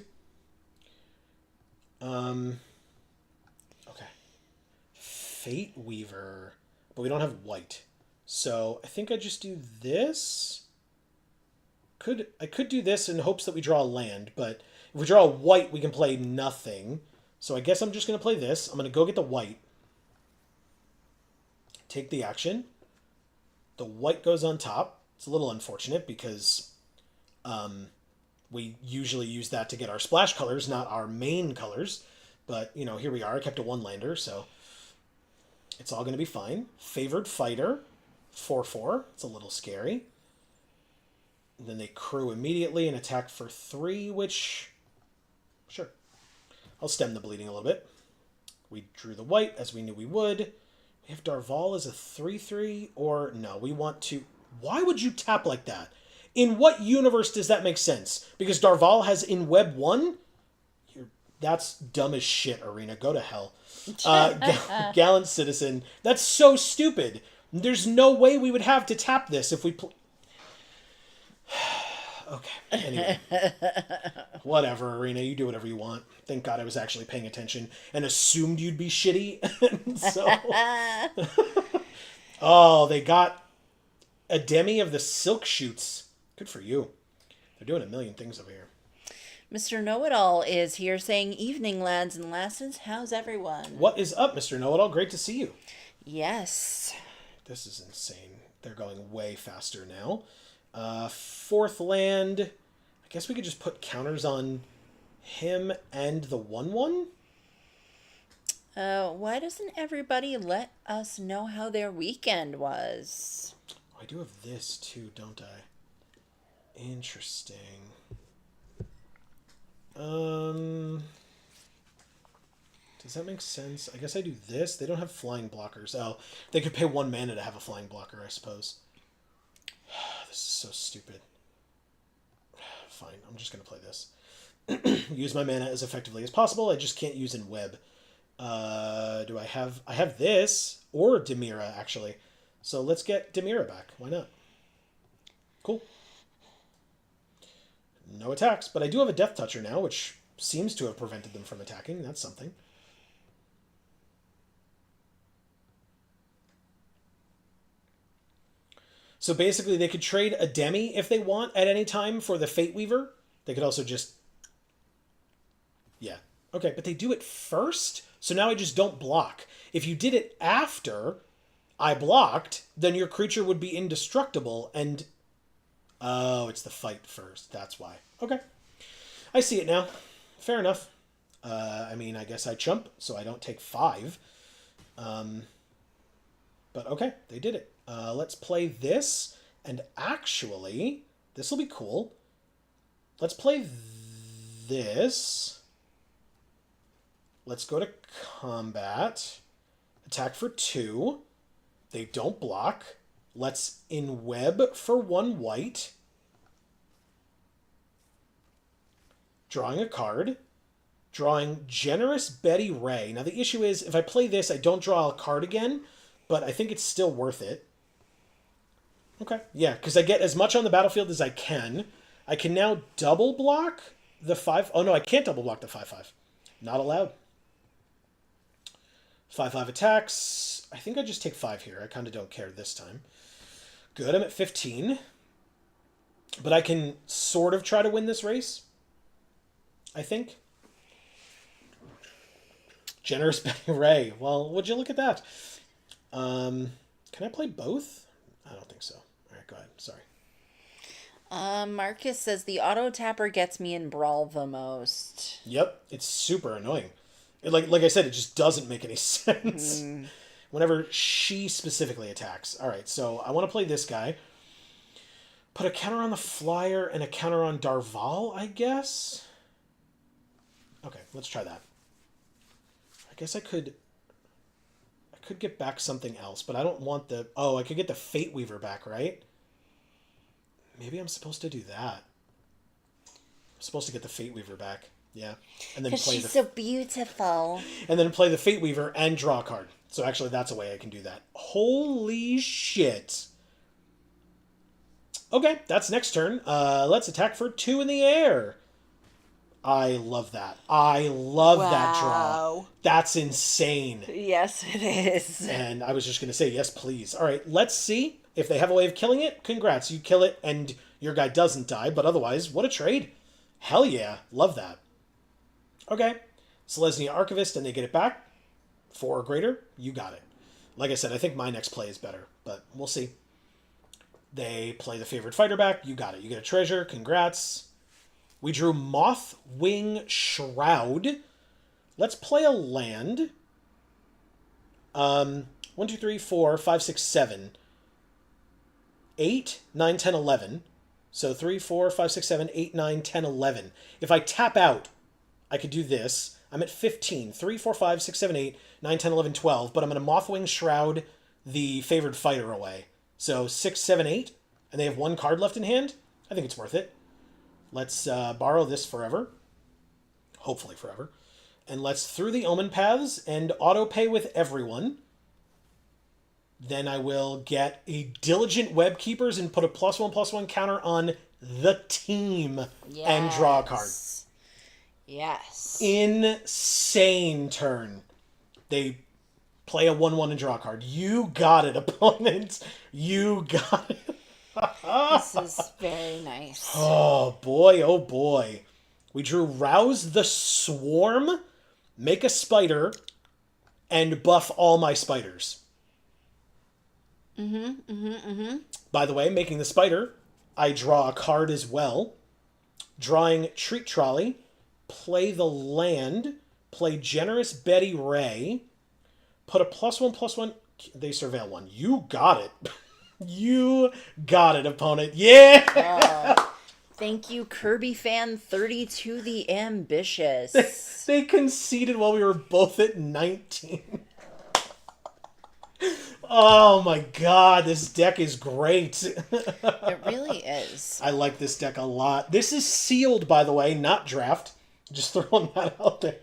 Okay. Fate Weaver. But we don't have white. So I think I just do this. I could do this in hopes that we draw a land, but if we draw a white, we can play nothing. So I guess I'm just going to play this. I'm going to go get the white. Take the action. The white goes on top. It's a little unfortunate because we usually use that to get our splash colors, not our main colors. But, you know, here we are. I kept a 1-lander, so it's all going to be fine. Favored Fighter, 4/4. It's a little scary. And then they crew immediately and attack for 3, which... Sure. I'll stem the bleeding a little bit. We drew the white, as we knew we would. We have Darval as a 3/3, or... No, we want to... Why would you tap like that? In what universe does that make sense? Because Darval has in Web 1? That's dumb as shit, Arena. Go to hell. Gallant Citizen. That's so stupid. There's no way we would have to tap this if we... Okay, anyway. Whatever, Arena. You do whatever you want. Thank God I was actually paying attention and assumed you'd be shitty. So... Oh, they got a demi of the Silk Shoots. Good for you. They're doing a million things over here. Mr. Know-It-All is here saying, "Evening, lads and lasses. How's everyone?" What is up, Mr. Know-It-All? Great to see you. Yes. This is insane. They're going way faster now. 4th land. I guess we could just put counters on him and the 1/1. Why doesn't everybody let us know how their weekend was? I do have this too, don't I? Interesting. Does that make sense? I guess I do this. They don't have flying blockers. Oh, they could pay 1 mana to have a flying blocker, I suppose. This is so stupid. Fine, I'm just going to play this. Use my mana as effectively as possible. I just can't use in web. Do I have... I have this, or Demira, actually. So let's get Demira back. Why not? Cool. No attacks, but I do have a Death Toucher now, which seems to have prevented them from attacking. That's something. So basically, they could trade a Demi if they want at any time for the Fate Weaver. They could also just... Yeah. Okay, but they do it first, so now I just don't block. If you did it after I blocked, then your creature would be indestructible, and... Oh, it's the fight first. That's why. Okay. I see it now. Fair enough. I mean, I guess I chump, so I don't take 5. But okay, they did it. Let's play this, and actually, this will be cool. Let's play this. Let's go to combat. Attack for 2. They don't block. Let's in-web for 1 white. Drawing a card. Drawing Generous Betty Ray. Now the issue is, if I play this, I don't draw a card again, but I think it's still worth it. Okay, yeah, because I get as much on the battlefield as I can. I can now double block the 5... Oh no, I can't double block the 5/5. Not allowed. 5/5 attacks. I think I just take 5 here. I kind of don't care this time. Good, I'm at 15. But I can sort of try to win this race. I think. Generous Betty Ray. Well, would you look at that? Can I play both? I don't think so. All right, go ahead. Sorry. Marcus says the auto tapper gets me in Brawl the most. Yep, it's super annoying. Like I said, it just doesn't make any sense. Whenever she specifically attacks. All right, so I want to play this guy. Put a counter on the flyer and a counter on Darval, I guess. Okay, let's try that. I guess I could get back something else, but I don't want the... Oh, I could get the Fate Weaver back, right? Maybe I'm supposed to do that. I'm supposed to get the Fate Weaver back. Yeah. And then play she's so beautiful. And then play the Fate Weaver and draw a card. So actually, that's a way I can do that. Holy shit. Okay, that's next turn. Let's attack for 2 in the air. I love that. I love that draw. That's insane. Yes, it is. And I was just going to say, yes, please. All right, let's see. If they have a way of killing it, congrats. You kill it and your guy doesn't die. But otherwise, what a trade. Hell yeah. Love that. Okay. Selesnya Archivist, and they get it back. 4 or greater. You got it. Like I said, I think my next play is better. But we'll see. They play the favorite fighter back. You got it. You get a treasure. Congrats. We drew Mothwing Shroud. Let's play a land. 1, 2, 3, 4, 5, 6, 7. 8, 9, 10, 11. So 3, 4, 5, 6, 7, 8, 9, 10, 11. If I tap out, I could do this. I'm at 15. 3, 4, 5, 6, 7, 8, 9, 10, 11, 12. But I'm going to Mothwing Shroud the favored fighter away. So 6, 7, 8. And they have one card left in hand. I think it's worth it. Let's borrow this forever. Hopefully forever. And let's through the Omenpaths and auto pay with everyone. Then I will get a Diligent Web Keepers and put a +1/+1 counter on the team and draw a card. Yes. Insane turn. They play a 1/1 and draw a card. You got it, opponent. You got it. This is very nice. Oh boy, oh boy. We drew Rouse the Swarm, make a spider, and buff all my spiders. By the way, making the spider, I draw a card as well. Drawing Treat Trolley, play the land, play Generous Betty Ray, put a +1/+1. They surveil one. You got it. You got it, opponent. Yeah! Thank you, Kirby fan 32 the Ambitious. They conceded while we were both at 19. Oh my god, this deck is great. It really is. I like this deck a lot. This is sealed, by the way, not draft. Just throwing that out there.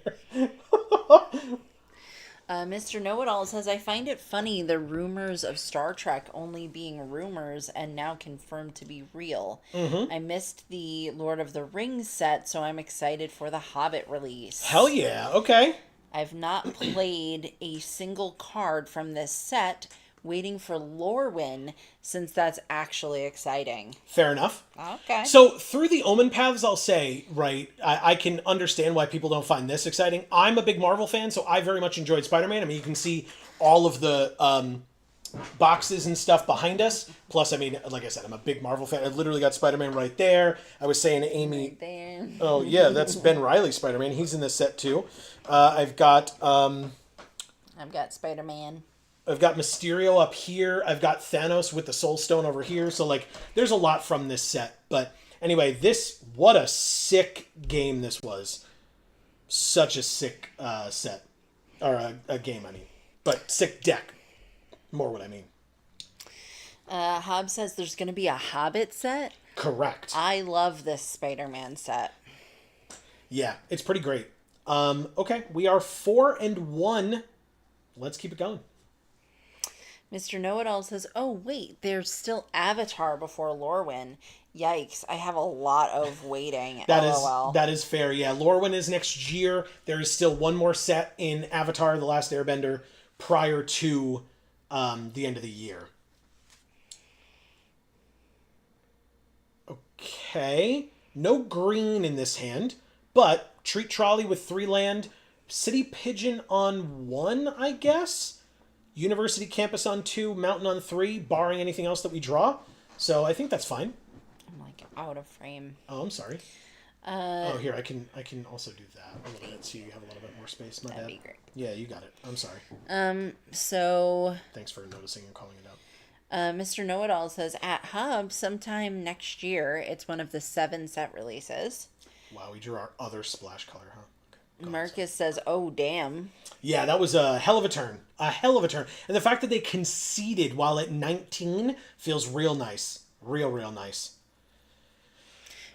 Mr. Know-It-All says, I find it funny the rumors of Star Trek only being rumors and now confirmed to be real. I missed the Lord of the Rings set, so I'm excited for the Hobbit release. Hell yeah, okay. I've not played a single card from this set, waiting for Lorwyn, since that's actually exciting. Fair enough. Okay. So through the Omenpaths, I'll say, right, I can understand why people don't find this exciting. I'm a big Marvel fan, so I very much enjoyed Spider-Man. I mean, you can see all of the boxes and stuff behind us. Plus, I mean, like I said, I'm a big Marvel fan. I literally got Spider-Man right there. I was saying to Amy... Right there. Oh, yeah, that's Ben Reilly Spider-Man. He's in this set, too. I've got Spider-Man. I've got Mysterio up here. I've got Thanos with the Soul Stone over here. So, like, there's a lot from this set. But anyway, what a sick game this was. Such a sick set. Or a game, I mean. But sick deck. More what I mean. Hobbs says there's going to be a Hobbit set. Correct. I love this Spider-Man set. Yeah, it's pretty great. Okay, we are 4-1. Let's keep it going. Mr. Know-It-All says, oh, wait, there's still Avatar before Lorwyn. Yikes, I have a lot of waiting. That is fair, yeah. Lorwyn is next year. There is still one more set in Avatar: The Last Airbender prior to the end of the year. Okay. No green in this hand, but Treat Trolley with 3 land, City Pigeon on 1, I guess? University Campus on 2, Mountain on 3, barring anything else that we draw. So I think that's fine. I'm like out of frame. Oh, I'm sorry. Oh, here, I can also do that a little bit so you have a little bit more space. My bad. That'd be great. Yeah, you got it. I'm sorry. So... Thanks for noticing and calling it out. Mr. Know-It-All says, at Hub, sometime next year, it's one of the 7 set releases. Wow, we drew our other splash color, huh? Okay, Marcus says, oh, damn. Yeah, that was a hell of a turn. A hell of a turn. And the fact that they conceded while at 19 feels real nice. Real nice.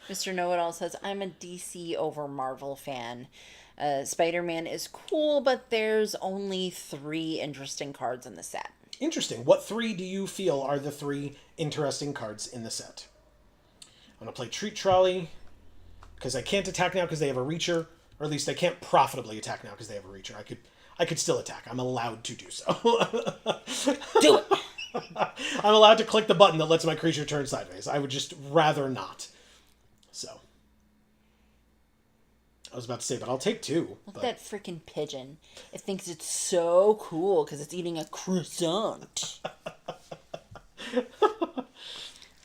Mr. Know-It-All says, I'm a DC over Marvel fan. Spider-Man is cool, but there's only 3 interesting cards in the set. Interesting. What 3 do you feel are the 3 interesting cards in the set? I'm going to play Treat Trolley, because I can't attack now because they have a Reacher. Or at least I can't profitably attack now because they have a Reacher. I could still attack. I'm allowed to do so. Do it! I'm allowed to click the button that lets my creature turn sideways. I would just rather not. So. I was about to say, but I'll take 2. Look at that freaking pigeon. It thinks it's so cool because it's eating a croissant.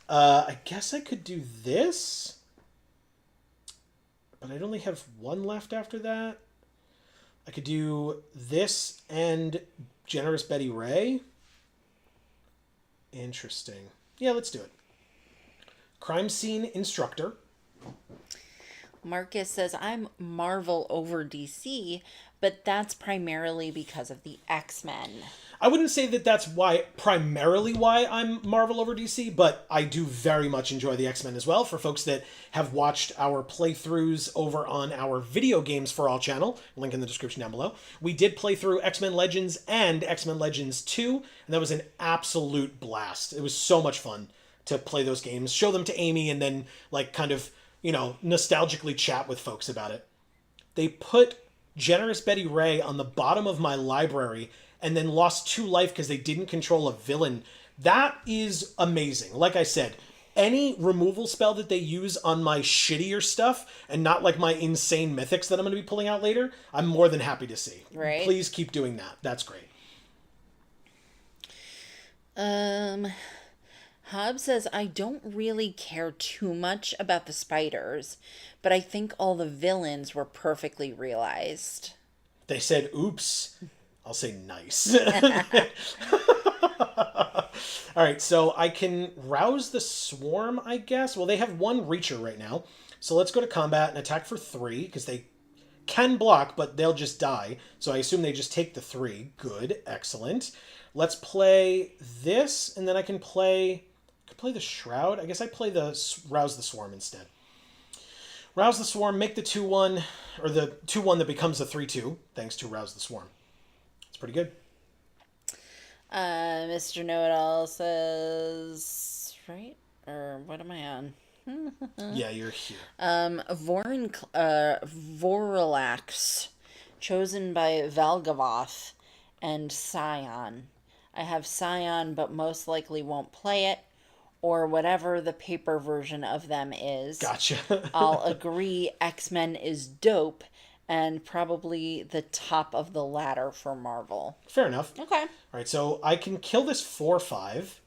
I guess I could do this. But I'd only have 1 left after that. I could do this and Generous Betty Ray. Interesting. Yeah, let's do it. Crime scene instructor. Marcus says, I'm Marvel over DC, but that's primarily because of the X-Men. I wouldn't say that that's primarily why I'm Marvel over DC, but I do very much enjoy the X-Men as well. For folks that have watched our playthroughs over on our Video Games for All channel, link in the description down below, we did play through X-Men Legends and X-Men Legends 2, and that was an absolute blast. It was so much fun to play those games, show them to Amy, and then like kind of, nostalgically chat with folks about it. They put Generous Betty Ray on the bottom of my library and then lost 2 life because they didn't control a villain. That is amazing. Like I said, any removal spell that they use on my shittier stuff and not like my insane mythics that I'm going to be pulling out later, I'm more than happy to see. Right. Please keep doing that. That's great. Hobbs says, I don't really care too much about the spiders, but I think all the villains were perfectly realized. They said, oops. I'll say nice. All right, so I can rouse the swarm, I guess. Well, they have 1 Reacher right now. So let's go to combat and attack for 3, because they can block, but they'll just die. So I assume they just take the 3. Good, excellent. Let's play this, and then I can play the Shroud. I guess I play the Rouse the Swarm instead. Rouse the Swarm, make the 2-1, or the 2-1 that becomes a 3-2, thanks to Rouse the Swarm. It's pretty good. Mr. Know-It-All says, right? Or what am I on? Yeah, you're here. Voralax, chosen by Valgavoth and Scion. I have Scion, but most likely won't play it, or whatever the paper version of them is. Gotcha. I'll agree X-Men is dope, and probably the top of the ladder for Marvel. Fair enough. Okay. All right, so I can kill this 4/5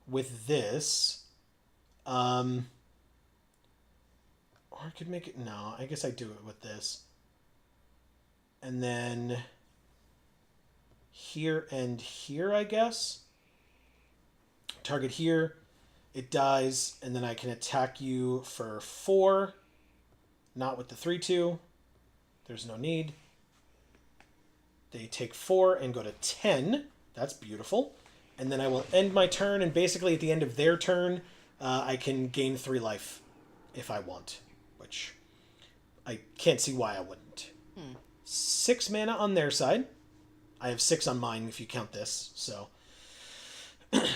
with this. Or I could make it... No, I guess I do it with this. And then here and here, I guess. Target here. It dies, and then I can attack you for 4. Not with the 3-2. There's no need. They take 4 and go to 10. That's beautiful. And then I will end my turn, and basically at the end of their turn, I can gain 3 life if I want, which I can't see why I wouldn't. 6 mana on their side. I have 6 on mine if you count this, so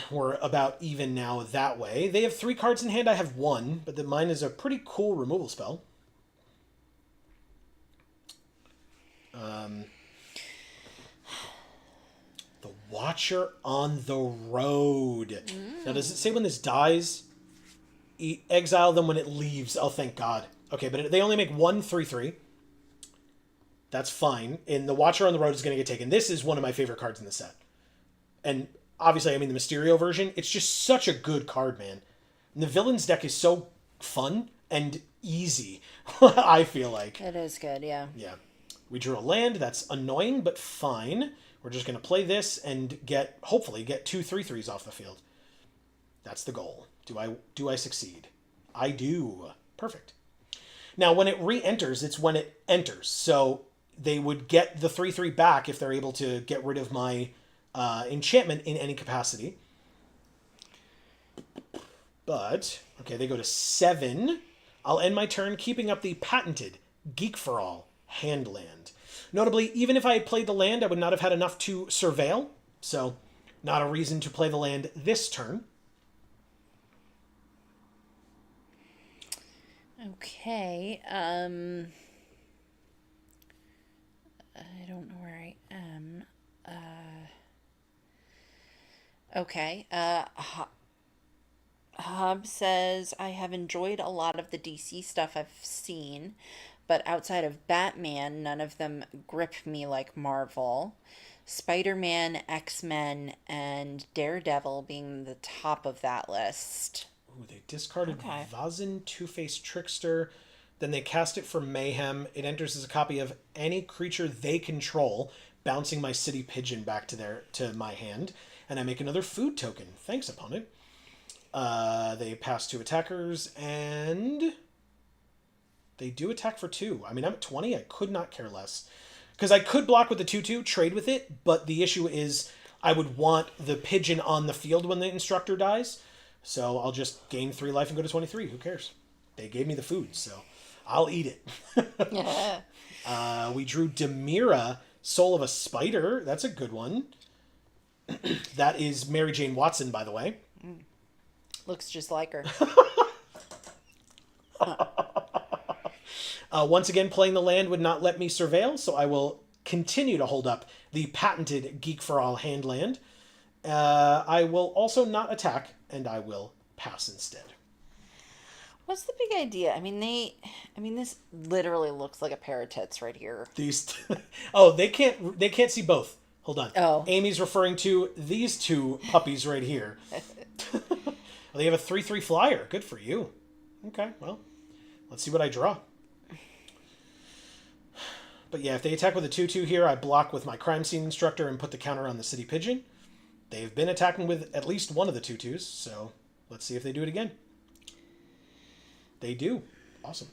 we're about even now that way. They have 3 cards in hand. I have 1, but mine is a pretty cool removal spell. The Watcher on the Road. Now, does it say when this dies? Exile them when it leaves. Oh, thank God. Okay, but they only make 1 3/3. That's fine. And the Watcher on the Road is going to get taken. This is one of my favorite cards in the set. And obviously, I mean the Mysterio version. It's just such a good card, man. And the Villains deck is so fun and easy, I feel like. It is good, yeah. Yeah. We drew a land. That's annoying, but fine. We're just going to play this and hopefully get 2 3/3s off the field. That's the goal. Do I succeed? I do. Perfect. Now, when it re-enters, it's when it enters. So they would get the 3/3 back if they're able to get rid of my enchantment in any capacity. But, okay, they go to 7. I'll end my turn keeping up the patented Geek for All hand land. Notably, even if I had played the land, I would not have had enough to surveil. So, not a reason to play the land this turn. Okay, I don't know where I am. Okay, Hobbs says, I have enjoyed a lot of the DC stuff I've seen, but outside of Batman, none of them grip me like Marvel. Spider-Man, X-Men, and Daredevil being the top of that list. Ooh, they discarded Vazin, Two-Faced Trickster. Then they cast it for Mayhem. It enters as a copy of any creature they control, bouncing my City Pigeon back to my hand. And I make another food token. Thanks, opponent. They pass 2 attackers, and they do attack for 2. I mean, I'm at 20. I could not care less. Because I could block with the 2/2, trade with it, but the issue is I would want the pigeon on the field when the instructor dies. So I'll just gain 3 life and go to 23. Who cares? They gave me the food, so I'll eat it. Yeah. We drew Demira, Soul of a Spider. That's a good one. That is Mary Jane Watson, by the way. Looks just like her. Once again, playing the land would not let me surveil, so I will continue to hold up the patented Geek for All hand land. I will also not attack, and I will pass instead. What's the big idea? I mean, this literally looks like a pair of tits right here. These, oh, they can't see both. Hold on. Oh. Amy's referring to these 2 puppies right here. Well, they have a 3/3 flyer. Good for you. Okay, well, let's see what I draw. But yeah, if they attack with a 2/2 here, I block with my crime scene instructor and put the counter on the city pigeon. They've been attacking with at least one of the 2/2s, so let's see if they do it again. They do. Awesome.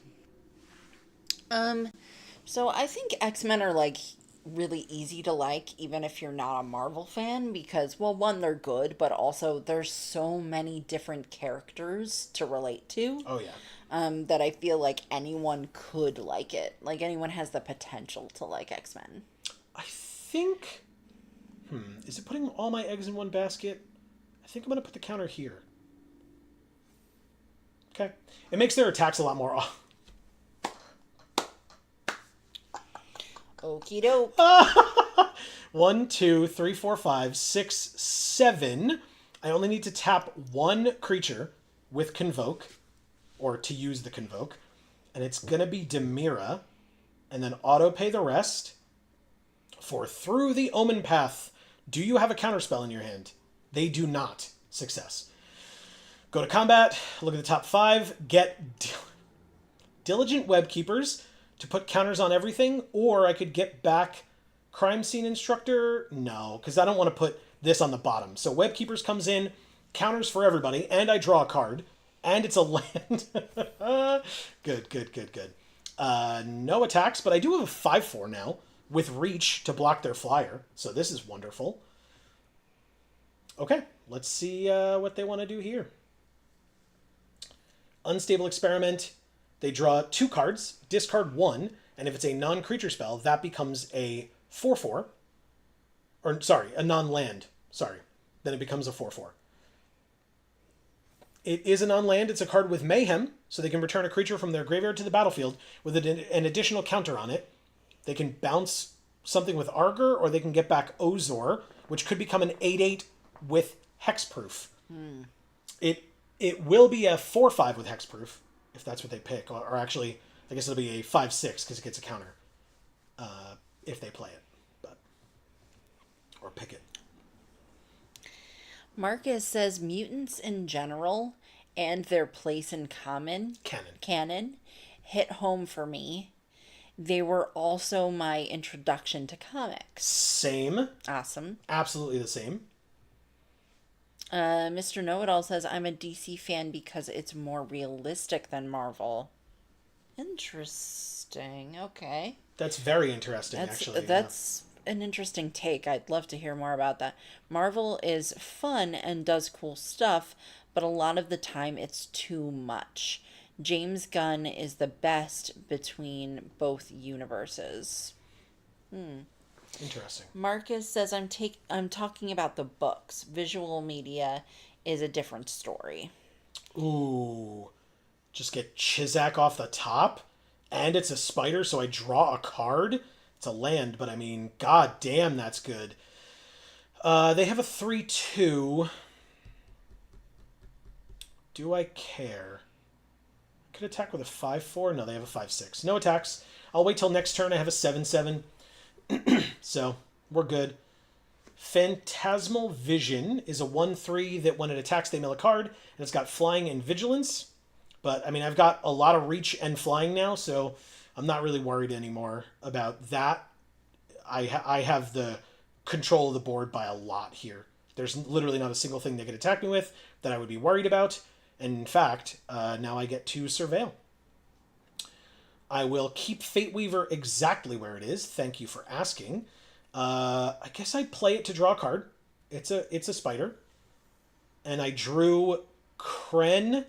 So I think X-Men are like really easy to like, even if you're not a Marvel fan, because, well, one, they're good, but also there's so many different characters to relate to. Oh, yeah. That I feel like anyone could like it. Like, anyone has the potential to like X-Men. I think... is it putting all my eggs in one basket? I think I'm going to put the counter here. Okay. It makes their attacks a lot more... Okie doke. 1, 2, 3, 4, 5, 6, 7. I only need to tap 1 creature with Convoke, or to use the Convoke, and it's going to be Demira, and then auto-pay the rest for Through the Omenpath. Do you have a counterspell in your hand? They do not. Success. Go to combat, look at the top 5, get Diligent Webkeepers to put counters on everything, or I could get back Crime Scene Instructor. No, because I don't want to put this on the bottom. So Webkeepers comes in, counters for everybody, and I draw a card, and it's a land. Good. No attacks, but I do have a 5/4 now with Reach to block their flyer, so this is wonderful. Okay, let's see what they want to do here. Unstable Experiment. They draw 2 cards, discard 1, and if it's a non-creature spell, that becomes a 4/4. Or, sorry, a non-land. Sorry. Then it becomes a 4/4. It is a non-land. It's a card with Mayhem, so they can return a creature from their graveyard to the battlefield with an additional counter on it. They can bounce something with Argur, or they can get back Ozor, which could become an 8/8 with Hexproof. It will be a 4/5 with Hexproof, if that's what they pick. Or actually, I guess it'll be a 5/6 because it gets a counter if they play it. Or pick it. Marcus says mutants in general and their place in canon hit home for me. They were also my introduction to comics. Same. Awesome. Absolutely the same. Mr. Know-It-All says, I'm a DC fan because it's more realistic than Marvel. Interesting. Okay. That's very interesting, actually. That's an interesting take. I'd love to hear more about that. Marvel is fun and does cool stuff, but a lot of the time it's too much. James Gunn is the best between both universes. Interesting. Marcus says, I'm talking about the books. Visual media is a different story. Ooh. Just get Chizak off the top, and it's a spider, so I draw a card. It's a land, but I mean, god damn, that's good. They have a 3/2. Do I care? I could attack with a 5/4. No, they have a 5/6. No attacks. I'll wait till next turn. I have a 7/7. So, we're good. Phantasmal Vision is a 1/3 that when it attacks, they mill a card, and it's got flying and vigilance. But, I mean, I've got a lot of reach and flying now, so I'm not really worried anymore about that. I have the control of the board by a lot here. There's literally not a single thing they could attack me with that I would be worried about. And in fact, now I get to Surveil. I will keep Fate Weaver exactly where it is. Thank you for asking. I guess I play it to draw a card. It's a spider. And I drew Kren.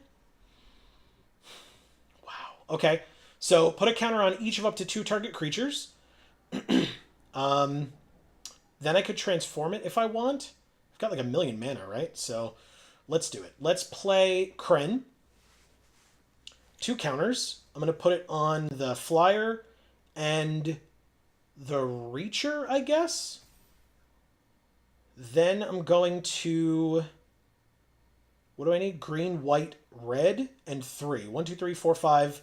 Wow. Okay. So put a counter on each of up to 2 target creatures. Then I could transform it if I want. I've got like 1,000,000 mana, right? So let's do it. Let's play Kren. 2 counters. I'm going to put it on the flyer and the Reacher, I guess. Then I'm going to... What do I need? Green, white, red, and 3. 1, 2, 3, 4, 5,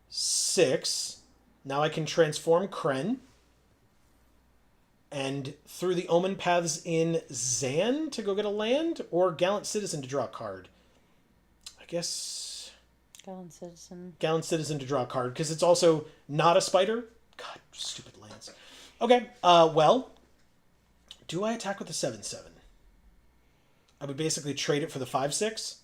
6. Now I can transform Kren. And through the Omenpaths in Zan to go get a land, or Gallant Citizen to draw a card. I guess... Gallant Citizen. Gallant Citizen to draw a card, because it's also not a spider. God, stupid lands. Okay, well, do I attack with the 7/7? I would basically trade it for the 5/6.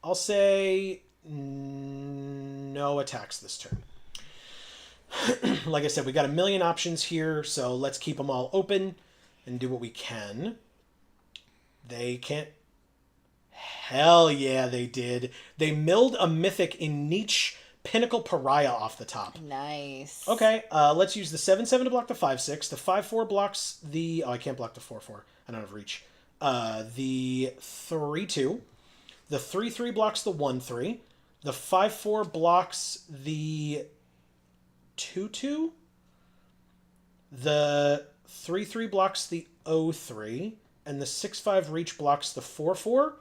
I'll say no attacks this turn. Like I said, we got 1,000,000 options here, so let's keep them all open and do what we can. They can't... Hell yeah, they did. They milled a mythic in Niche Pinnacle Pariah off the top. Nice. Okay, let's use the 7/7 to block the 5/6. The 5/4 blocks the... Oh, I can't block the 4/4. I don't have reach. The 3/2. The 3/3 blocks the 1/3. The 5/4 blocks the 2/2. The 3/3 blocks the 0/3. And the 6/5 reach blocks the 4/4.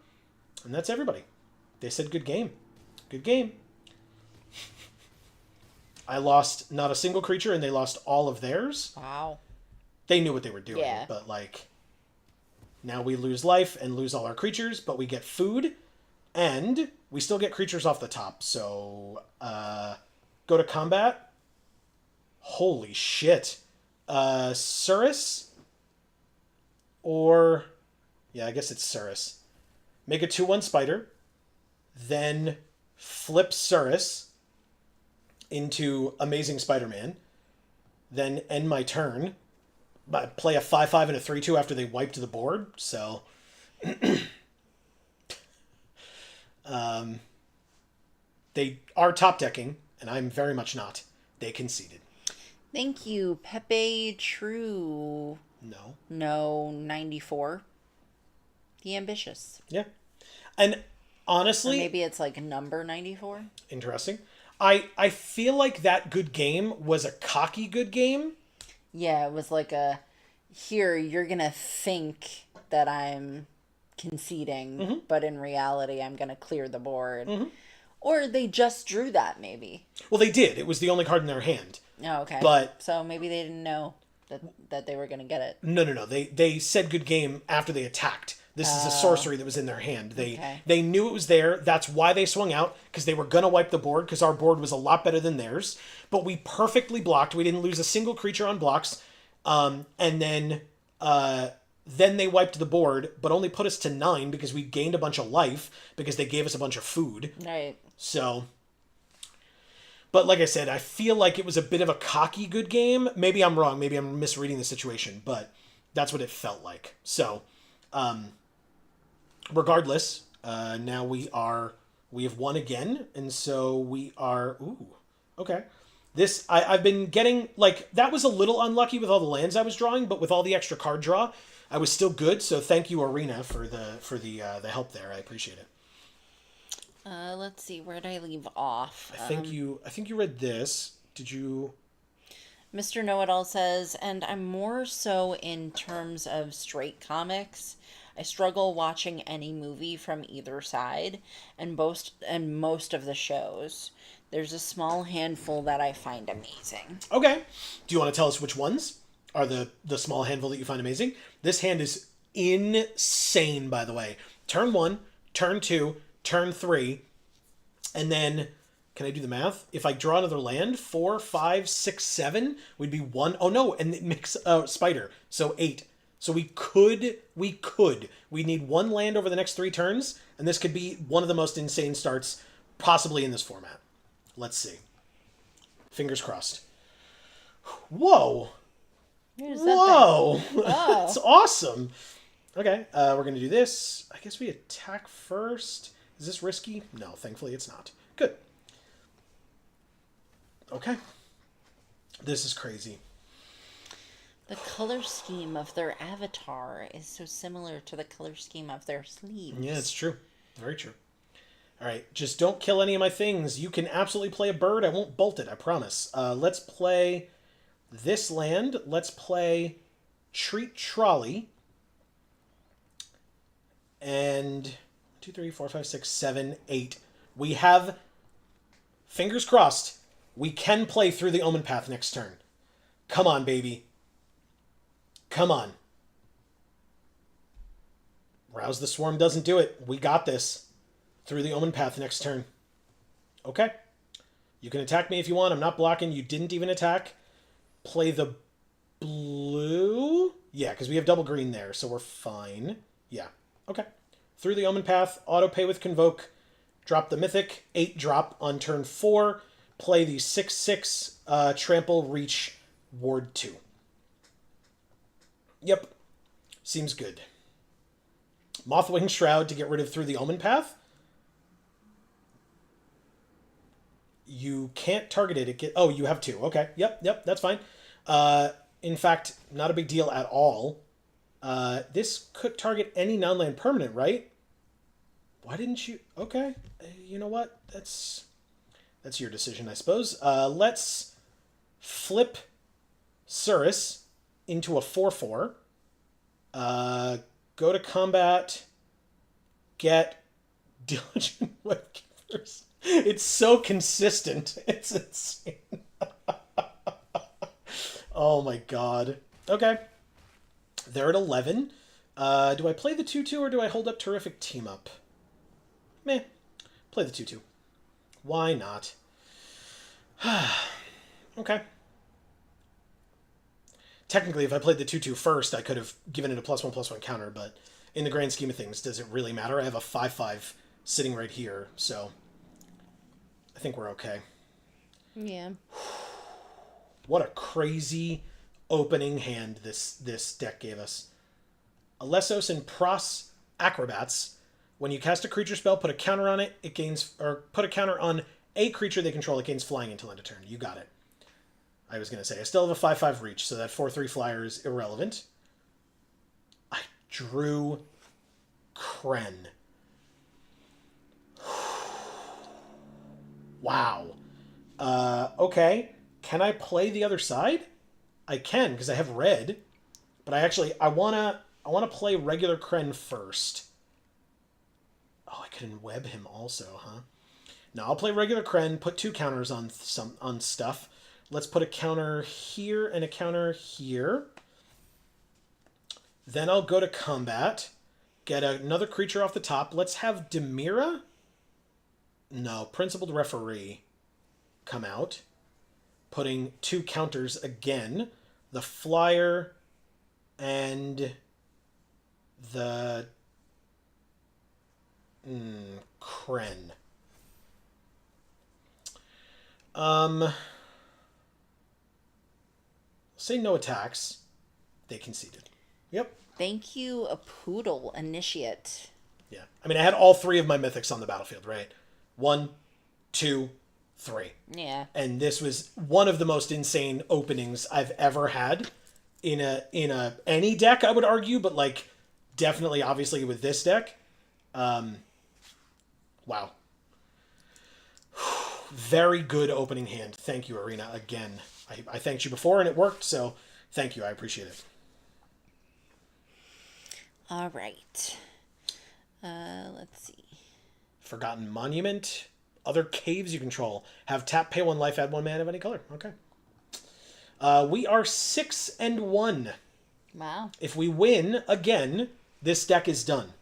And that's everybody. They said good game. Good game. I lost not a single creature, and they lost all of theirs. Wow. They knew what they were doing, Yeah. but like... Now we lose life and lose all our creatures, but we get food, and we still get creatures off the top. So, go to combat. Holy shit. Surus? Or... Yeah, I guess it's Surus. Make a 2/1 spider. Then flip Surus into Amazing Spider-Man. Then end my turn. But play a 5/5 and a 3/2 after they wiped the board. So... they are top decking, and I'm very much not. They conceded. Thank you, Pepe True. No, 94. The Ambitious. Yeah. And Or honestly... maybe it's like number 94. Interesting. I feel like that good game was a cocky good game. Yeah, it was like a, here, you're going to think that I'm conceding, but in reality, I'm going to clear the board. Or they just drew that, maybe. Well, they did. It was the only card in their hand. Oh, okay. But... So maybe they didn't know that they were going to get it. No. They said good game after they attacked. This is a sorcery that was in their hand. They knew it was there. That's why they swung out, because they were going to wipe the board, because our board was a lot better than theirs. But we perfectly blocked. We didn't lose a single creature on blocks. And then they wiped the board, but only put us to 9 because we gained a bunch of life, because they gave us a bunch of food. Right. So... But like I said, I feel like it was a bit of a cocky good game. Maybe I'm wrong. Maybe I'm misreading the situation, but that's what it felt like. So... regardless, now we have won again, and so we are... Ooh, okay. This, I've been getting, like, that was a little unlucky with all the lands I was drawing, but with all the extra card draw, I was still good, so thank you, Arena, for the help there. I appreciate it. Let's see, where did I leave off? I think you read this. Did you... Mr. Know-It-All says, and I'm more so in terms of straight comics. I struggle watching any movie from either side, and most of the shows. There's a small handful that I find amazing. Okay. Do you want to tell us which ones are the small handful that you find amazing? This hand is insane, by the way. Turn 1, turn 2, turn 3, and then... Can I do the math? If I draw another land, 4, 5, 6, 7 would be 1. Oh no, and it makes a spider, so 8. So we need one land over the next 3 turns, and this could be one of the most insane starts possibly in this format. Let's see. Fingers crossed. Whoa. Whoa. That's awesome. Okay, we're going to do this. I guess we attack first. Is this risky? No, thankfully it's not. Good. Okay. This is crazy. The color scheme of their avatar is so similar to the color scheme of their sleeves. Yeah, it's true. Very true. All right, just don't kill any of my things. You can absolutely play a bird. I won't bolt it, I promise. Let's play this land. Let's play Treat Trolley. And 2, 3, 4, 5, 6, 7, 8. We have, fingers crossed, we can play through the Omenpath next turn. Come on, baby. Come on. Rouse the Swarm doesn't do it. We got this. Through the Omenpath next turn. Okay. You can attack me if you want. I'm not blocking. You didn't even attack. Play the blue. Yeah, because we have double green there, so we're fine. Yeah. Okay. Through the Omenpath. Auto pay with Convoke. Drop the Mythic. 8 drop on turn 4. Play the 6/6 Trample Reach Ward 2. Yep. Seems good. Mothwing Shroud to get rid of Through the Omenpath. You can't target it. Oh, you have 2. Okay. Yep. That's fine. In fact, not a big deal at all. This could target any non-land permanent, right? Why didn't you? Okay. You know what? That's your decision, I suppose. Let's flip Surus into a 4/4. Go to combat. Get Diligent Webkeepers. It's so consistent. It's insane. Oh my god. Okay. They're at 11. Do I play the 2/2 or do I hold up Terrific Team Up? Meh. Play the 2/2. Why not? Okay. Technically, if I played the 2/2 first, I could have given it a +1/+1 counter, but in the grand scheme of things, does it really matter? I have a 5/5 sitting right here, so I think we're okay. Yeah. What a crazy opening hand this deck gave us. Alessos and Pros Acrobats. When you cast a creature spell, put a counter on it, it gains, or put a counter on a creature they control, it gains flying until end of turn. You got it. I was going to say, I still have a 5/5 reach, so that 4/3 flyer is irrelevant. I drew Kren. Wow. Okay. Can I play the other side? I can, because I have red. But I wanna play regular Kren first. Oh, I couldn't web him also, huh? No, I'll play regular Kren, put 2 counters on stuff. Let's put a counter here and a counter here. Then I'll go to combat. Get another creature off the top. Let's have Demira. No, Principled Referee come out. Putting 2 counters again. The Flyer and the Kren. Say no attacks. They conceded. Yep. Thank you, a Poodle Initiate. Yeah. I mean, I had all 3 of my mythics on the battlefield, right? 1, 2, 3. Yeah. And this was one of the most insane openings I've ever had in any deck, I would argue, but like definitely obviously with this deck. Wow. Very good opening hand. Thank you, Arena, again. I thanked you before and it worked, so thank you. I appreciate it. All right. Let's see. Forgotten Monument. Other caves you control. Have tap, pay 1 life, add 1 mana of any color. Okay. We are 6-1. Wow. If we win again, this deck is done.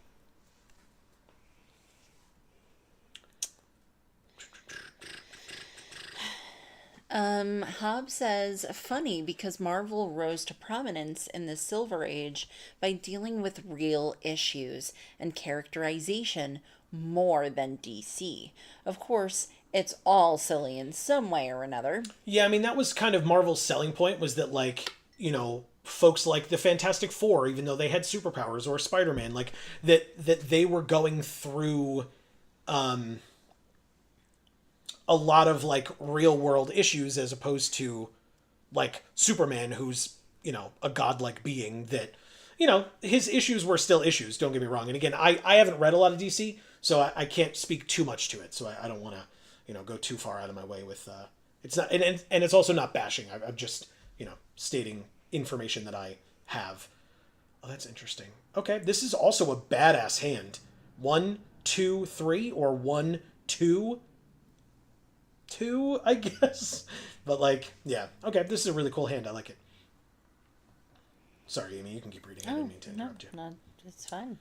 Hobbs says, funny because Marvel rose to prominence in the Silver Age by dealing with real issues and characterization more than DC. Of course, it's all silly in some way or another. Yeah, I mean, that was kind of Marvel's selling point, was that, like, folks like the Fantastic Four, even though they had superpowers, or Spider-Man, like, that they were going through a lot of, like, real world issues, as opposed to, like, Superman, who's, a godlike being that, his issues were still issues, don't get me wrong. And again, I haven't read a lot of DC, so I can't speak too much to it. So I don't want to, go too far out of my way with, it's not, and it's also not bashing. I'm just, stating information that I have. Oh, that's interesting. Okay, this is also a badass hand. 1, 2, 3, or 1, 2, 2, I guess. But, like, yeah. Okay, this is a really cool hand. I like it. Sorry, Amy, you can keep reading. I didn't mean to interrupt you. No, it's fine.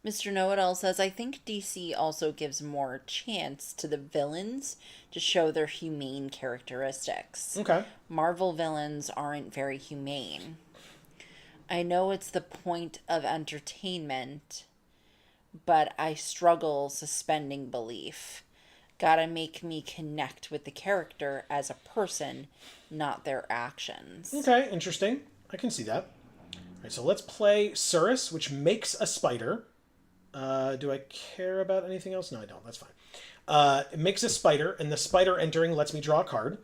Mr. Know-It-All says, I think DC also gives more chance to the villains to show their humane characteristics. Okay. Marvel villains aren't very humane. I know it's the point of entertainment, but I struggle suspending belief. Gotta make me connect with the character as a person, not their actions. Okay, interesting. I can see that. All right, so let's play Surus, which makes a spider. Do I care about anything else? No, I don't. That's fine. It makes a spider, and the spider entering lets me draw a card.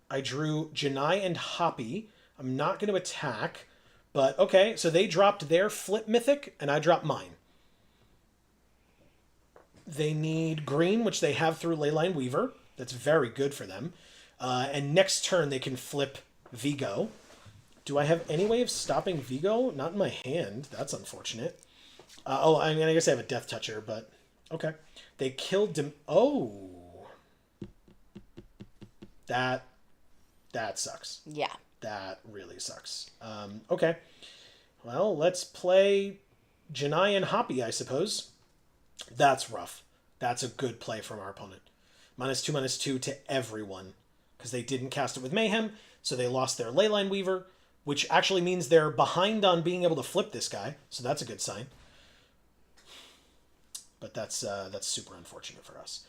I drew Janai and Hoppy. I'm not going to attack, but okay, so they dropped their flip mythic, and I dropped mine. They need green, which they have through Leyline Weaver. That's very good for them. And next turn, they can flip Vigo. Do I have any way of stopping Vigo? Not in my hand. That's unfortunate. I mean, I guess I have a Death Toucher, but okay. They killed him. Oh. That sucks. Yeah. That really sucks. Okay. Well, let's play Janai and Hoppy, I suppose. That's rough. That's a good play from our opponent. -2/-2 to everyone. Because they didn't cast it with Mayhem, so they lost their Leyline Weaver, which actually means they're behind on being able to flip this guy, so that's a good sign. But that's super unfortunate for us.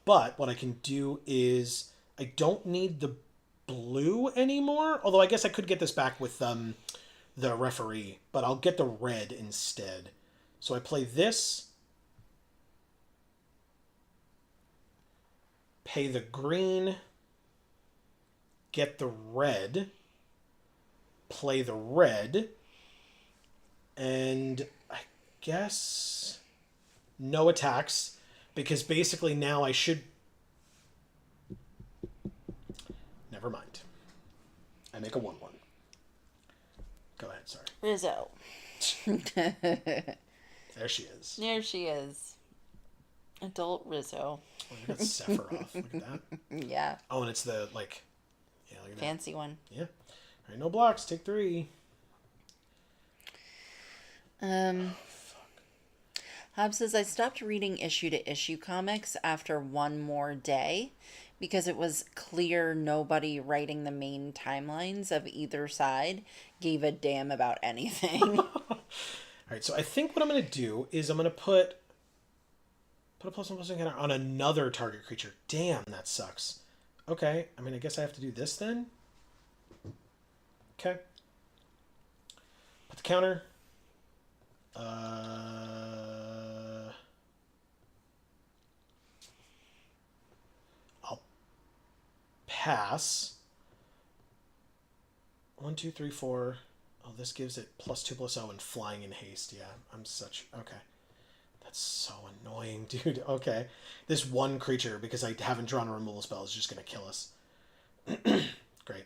But what I can do is, I don't need the blue anymore, although I guess I could get this back with the referee, but I'll get the red instead. So I play this, pay the green, get the red, play the red, and I guess no attacks, because basically now I should... Never mind. I make a 1/1. Go ahead, sorry. Rizzo. There she is. There she is. Adult Rizzo. Oh, I got Sephiroth. Look at that. Yeah. Oh, and it's the, like... Yeah, look at Fancy one. that. Yeah. All right, no blocks. Take 3. Hobbs says, I stopped reading issue-to-issue comics after one more day because it was clear nobody writing the main timelines of either side gave a damn about anything. All right, so I think what I'm going to do is I'm going to put a +1/+1 counter on another target creature. Damn, that sucks. Okay, I mean, I guess I have to do this then. Okay. Put the counter. I'll pass. 1, 2, 3, 4. Oh, this gives it +2/+0 and flying in haste. Yeah, I'm such... Okay. That's so annoying, dude. Okay. This one creature, because I haven't drawn a removal spell, is just going to kill us. Great.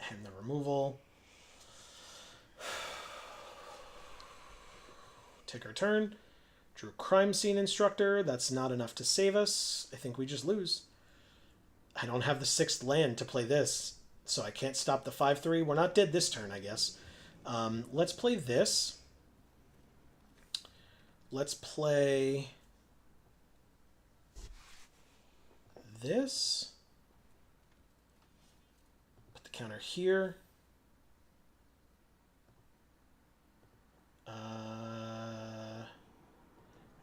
And the removal. Take our turn. Drew Crime Scene Instructor. That's not enough to save us. I think we just lose. I don't have the 6th land to play this, so I can't stop the 5/3. We're not dead this turn, I guess. Let's play this. let's play this. Put the counter here.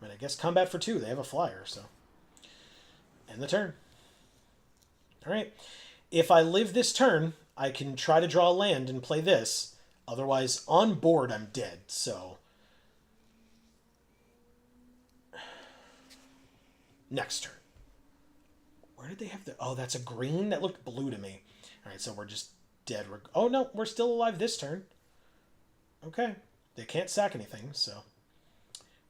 I guess combat for 2. They have a flyer, so. End the turn. All right. If I live this turn, I can try to draw a land and play this. Otherwise, on board, I'm dead, so. Next turn. Where did they have the... Oh, that's a green? That looked blue to me. All right, so we're just dead. Oh, no, we're still alive this turn. Okay. They can't sack anything, so...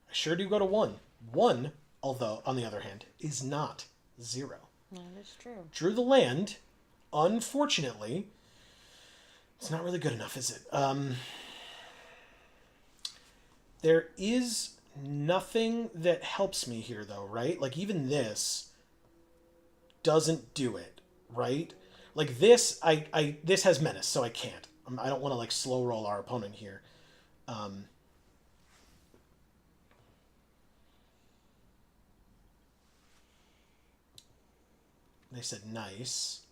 I sure do go to 1. 1, although, on the other hand, is not 0. That is true. Drew the land. Unfortunately, it's not really good enough, is it? There is nothing that helps me here, though, right? Like, even this doesn't do it, right? Like, this, this has menace, so I can't. I don't want to, like, slow roll our opponent here. They said nice.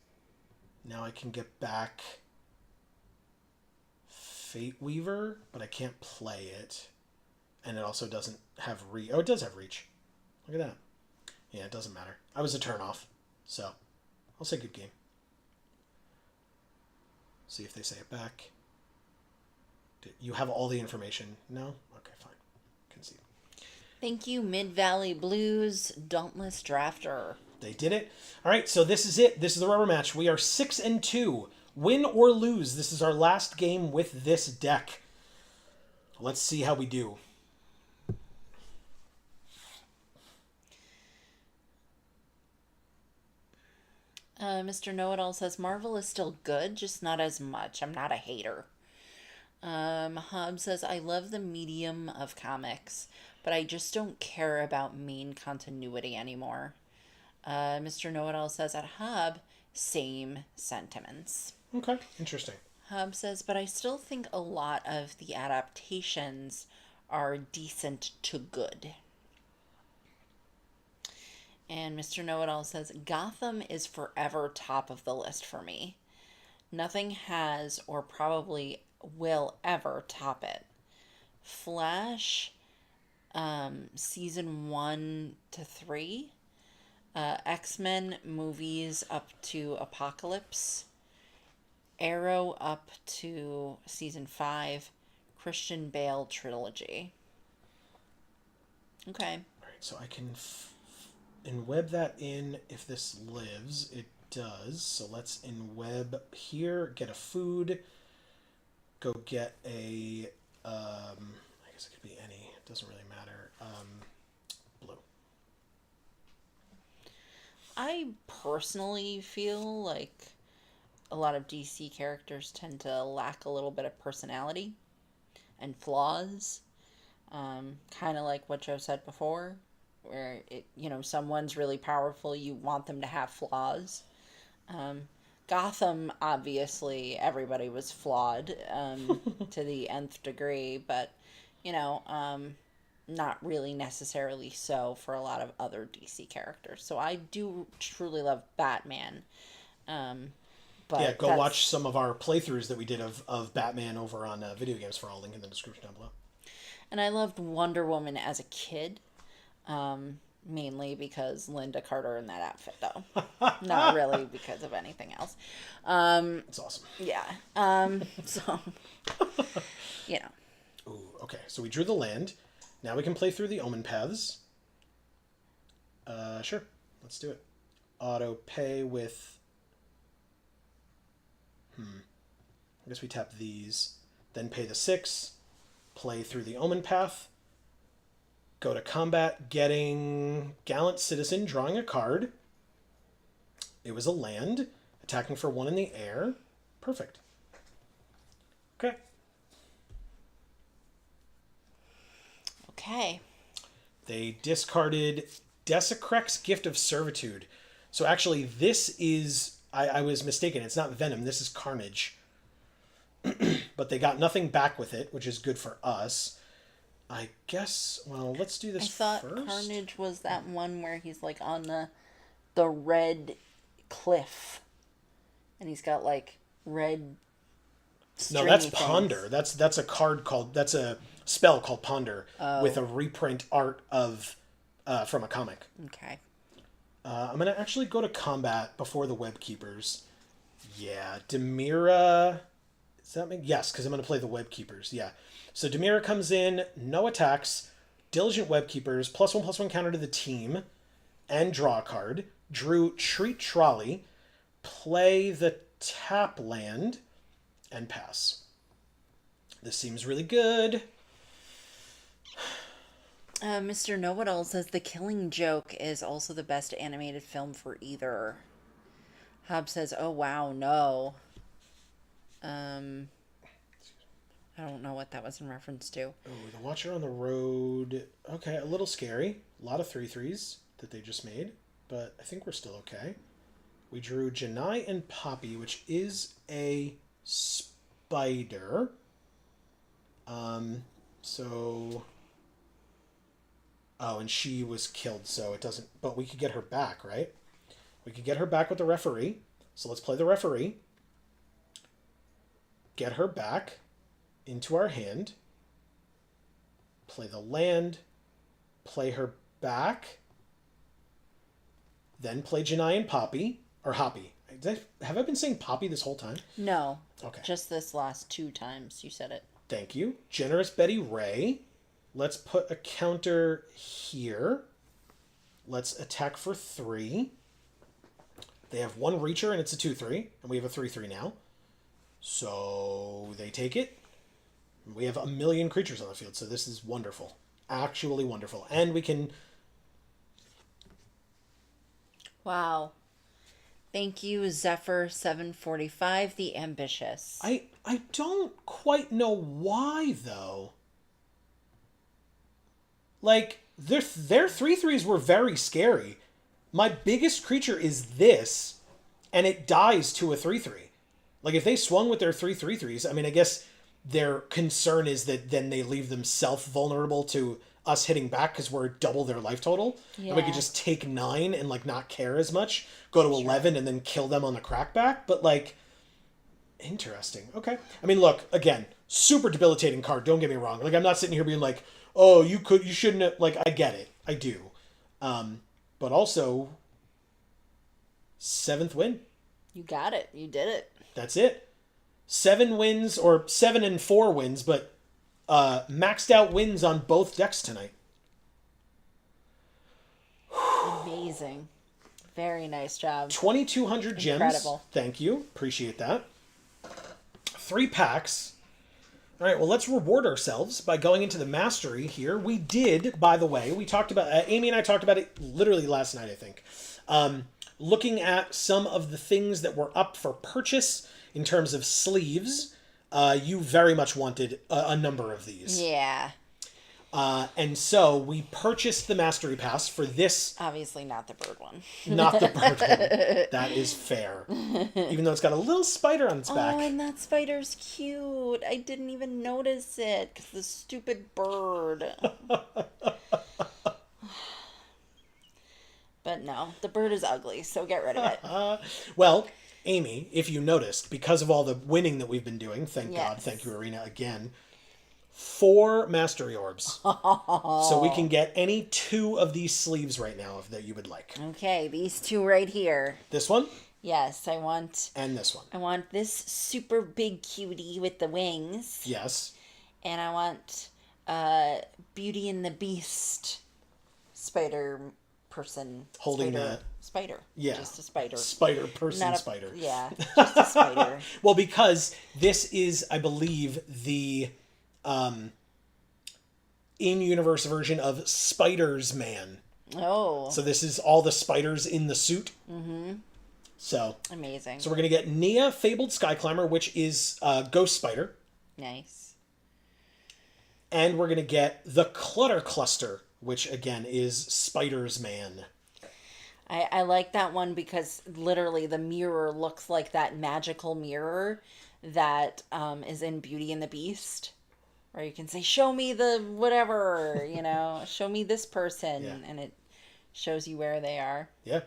Now I can get back Fate Weaver, but I can't play it. And it also doesn't have reach. Oh, it does have reach. Look at that. Yeah, it doesn't matter. I was a turn off. So, I'll say good game. See if they say it back. You have all the information? No? Okay, fine. Concede. Thank you, Mid-Valley Blues, Dauntless Drafter. They did it. All right, so this is it. This is the rubber match. We are 6-2. Win or lose, this is our last game with this deck. Let's see how we do. Mr. Know-It-All says, Marvel is still good, just not as much. I'm not a hater. Hobb says, I love the medium of comics, but I just don't care about main continuity anymore. Mr. Know-It-All says, at Hobb, same sentiments. Okay, interesting. Hobb says, but I still think a lot of the adaptations are decent to good. And Mr. Know-It-All says, Gotham is forever top of the list for me. Nothing has or probably will ever top it. Flash, season 1 to 3. X-Men movies up to Apocalypse. Arrow up to season 5. Christian Bale trilogy. Okay. All right, so I can enweb that in if this lives. It does. So let's enweb here, get a food, go get a, I guess it could be any. It doesn't really matter. Blue. I personally feel like a lot of DC characters tend to lack a little bit of personality and flaws. Kind of like what Joe said before, where someone's really powerful, you want them to have flaws. Gotham, obviously, everybody was flawed to the nth degree, but not really necessarily so for a lot of other DC characters. So I do truly love Batman. But yeah, go watch some of our playthroughs that we did of Batman over on Video Games for All, link in the description down below. And I loved Wonder Woman as a kid, mainly because Linda Carter in that outfit, though. Not really because of anything else. That's awesome. Yeah. So, Ooh, okay, so we drew the land. Now we can play through the Omenpaths. Sure, let's do it. Auto pay with... I guess we tap these, then pay the 6, play through the Omenpath, go to combat, getting Gallant Citizen, drawing a card. It was a land, attacking for 1 in the air. Perfect. Okay. Okay. They discarded Desecrex Gift of Servitude. So actually, this is... I was mistaken. It's not Venom. This is Carnage. But they got nothing back with it, which is good for us. I guess, well, let's do I this thought first. Carnage was that one where he's like on the red cliff, and he's got like red No, that's stringy Ponder. things. That's a card called, that's a spell called Ponder with Oh, a reprint art of from a comic. okay. I'm gonna actually go to combat before the Web Keepers. Yeah, Demira. Does that make yes? Because I'm gonna play the Web Keepers. Yeah. So Demira comes in, no attacks, Diligent Web Keepers, +1/+1 counter to the team, and draw a card. Drew Treat Trolley, play the tap land, and pass. This seems really good. Mr. Know-It-All says The Killing Joke is also the best animated film for either. Hob says, "Oh wow, no." Um, I don't know what that was in reference to. Oh, the Watcher on the Road. Okay, a little scary. A lot of 3/3s that they just made, but I think we're still okay. We drew Janai and Poppy, which is a spider. So. Oh, and she was killed, so it doesn't. But we could get her back, right? We could get her back with the referee. So let's play the referee. Get her back into our hand. Play the land. Play her back. Then play Janai and Poppy. Or Hoppy. Have I been saying Poppy this whole time? No. Okay. Just this last 2 times you said it. Thank you. Generous Betty Ray. Let's put a counter here. Let's attack for 3. They have 1 Reacher and it's a 2/3. And we have a 3/3 now. So they take it. We have 1,000,000 creatures on the field. So this is wonderful. Actually wonderful. And we can... Wow. Thank you, Zephyr745, the ambitious. I don't quite know why, though. Like, their 3/3s were very scary. My biggest creature is this, and it dies to a 3/3. Like, if they swung with their 3/3s, I mean, I guess their concern is that then they leave themselves vulnerable to us hitting back because we're double their life total. Yeah. And we could just take 9 and, like, not care as much, go to 11 and then kill them on the crackback. But, like, interesting. Okay. I mean, look, again, super debilitating card. Don't get me wrong. Like, I'm not sitting here being like, oh, you shouldn't have, like, I get it. I do. But also, 7th win. You got it. You did it. That's it. 7 wins, or 7 and 4 wins, but maxed out wins on both decks tonight. Amazing. Very nice job. 2,200 gems. Incredible. Thank you. Appreciate that. 3 packs. All right, well, let's reward ourselves by going into the mastery here. We did, by the way, we talked about, Amy and I talked about it literally last night, I think. Looking at some of the things that were up for purchase in terms of sleeves. You very much wanted a number of these. Yeah. And so we purchased the Mastery Pass for this. Obviously not the bird one. Not the bird one. That is fair. Even though it's got a little spider on its back. Oh, and that spider's cute. I didn't even notice it because the stupid bird. But no, the bird is ugly, so get rid of it. Well, Amy, if you noticed, because of all the winning that we've been doing, thank Yes. God, thank you, Arena, again, 4 Mastery Orbs. So we can get any 2 of these sleeves right now that you would like. Okay, these 2 right here. This one? Yes, I want... And this one. I want this super big cutie with the wings. Yes. And I want Beauty and the Beast spider person. Holding spider. Yeah. Just a spider. Spider person Not a, spider. Yeah, just a spider. Well, because this is, I believe, the in-universe version of Spider's Man. Oh. So this is all the spiders in the suit. Mm-hmm. So. Amazing. So we're going to get Nia, Fabled Sky Climber, which is Ghost Spider. Nice. And we're going to get the Clutter Cluster, which, again, is Spider's Man. I like that one because literally the mirror looks like that magical mirror that is in Beauty and the Beast. Or you can say, show me the whatever, show me this Yeah. person, and it shows you where they are. Yeah.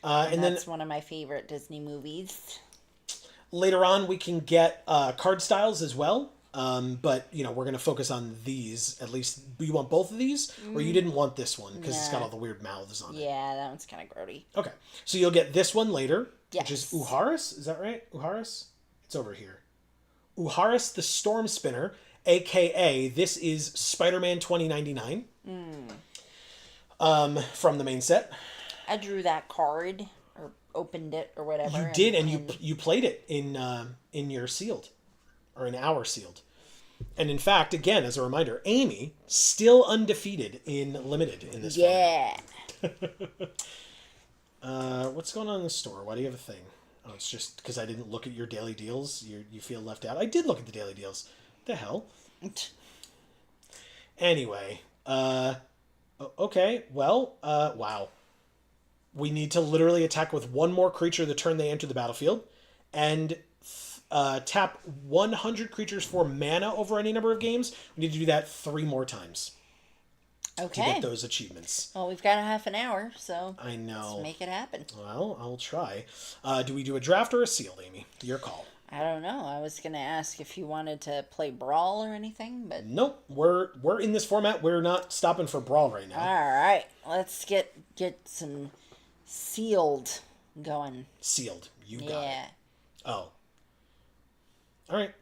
And And then that's one of my favorite Disney movies. later on, we can get card styles as well. But we're going to focus on these. At least, you want both of these, or you didn't want this one because it's got all the weird mouths on it. Yeah, that one's kind of grody. Okay, so you'll get this one later, which is Yes. Uharis. Is that right? Uharis? It's over here. Uharis the Storm Spinner, aka this is Spider-Man 2099. From the main set. I drew that card or opened it or whatever. You did, and you played it in your sealed, or in our sealed. And in fact, again, as a reminder, Amy still undefeated in limited in this one. Yeah. What's going on in the store? Why do you have a thing? Oh, it's just because I didn't look at your daily deals. You feel left out. I did look at the daily deals. The hell. Anyway, okay. Well, wow. We need to literally attack with one more creature the turn they enter the battlefield, and tap 100 creatures for mana over any number of games. We need to do that 3 more times. Okay. To get those achievements. Well, we've got a half an hour, so I know. let's make it happen. Well, I'll try. Do we do a draft or a sealed, Amy? Your call. I don't know. I was gonna ask if you wanted to play Brawl or anything, but Nope. We're in this format. We're not stopping for Brawl right now. all right. Let's get some sealed going. Sealed. You got it. Yeah. Oh. All right.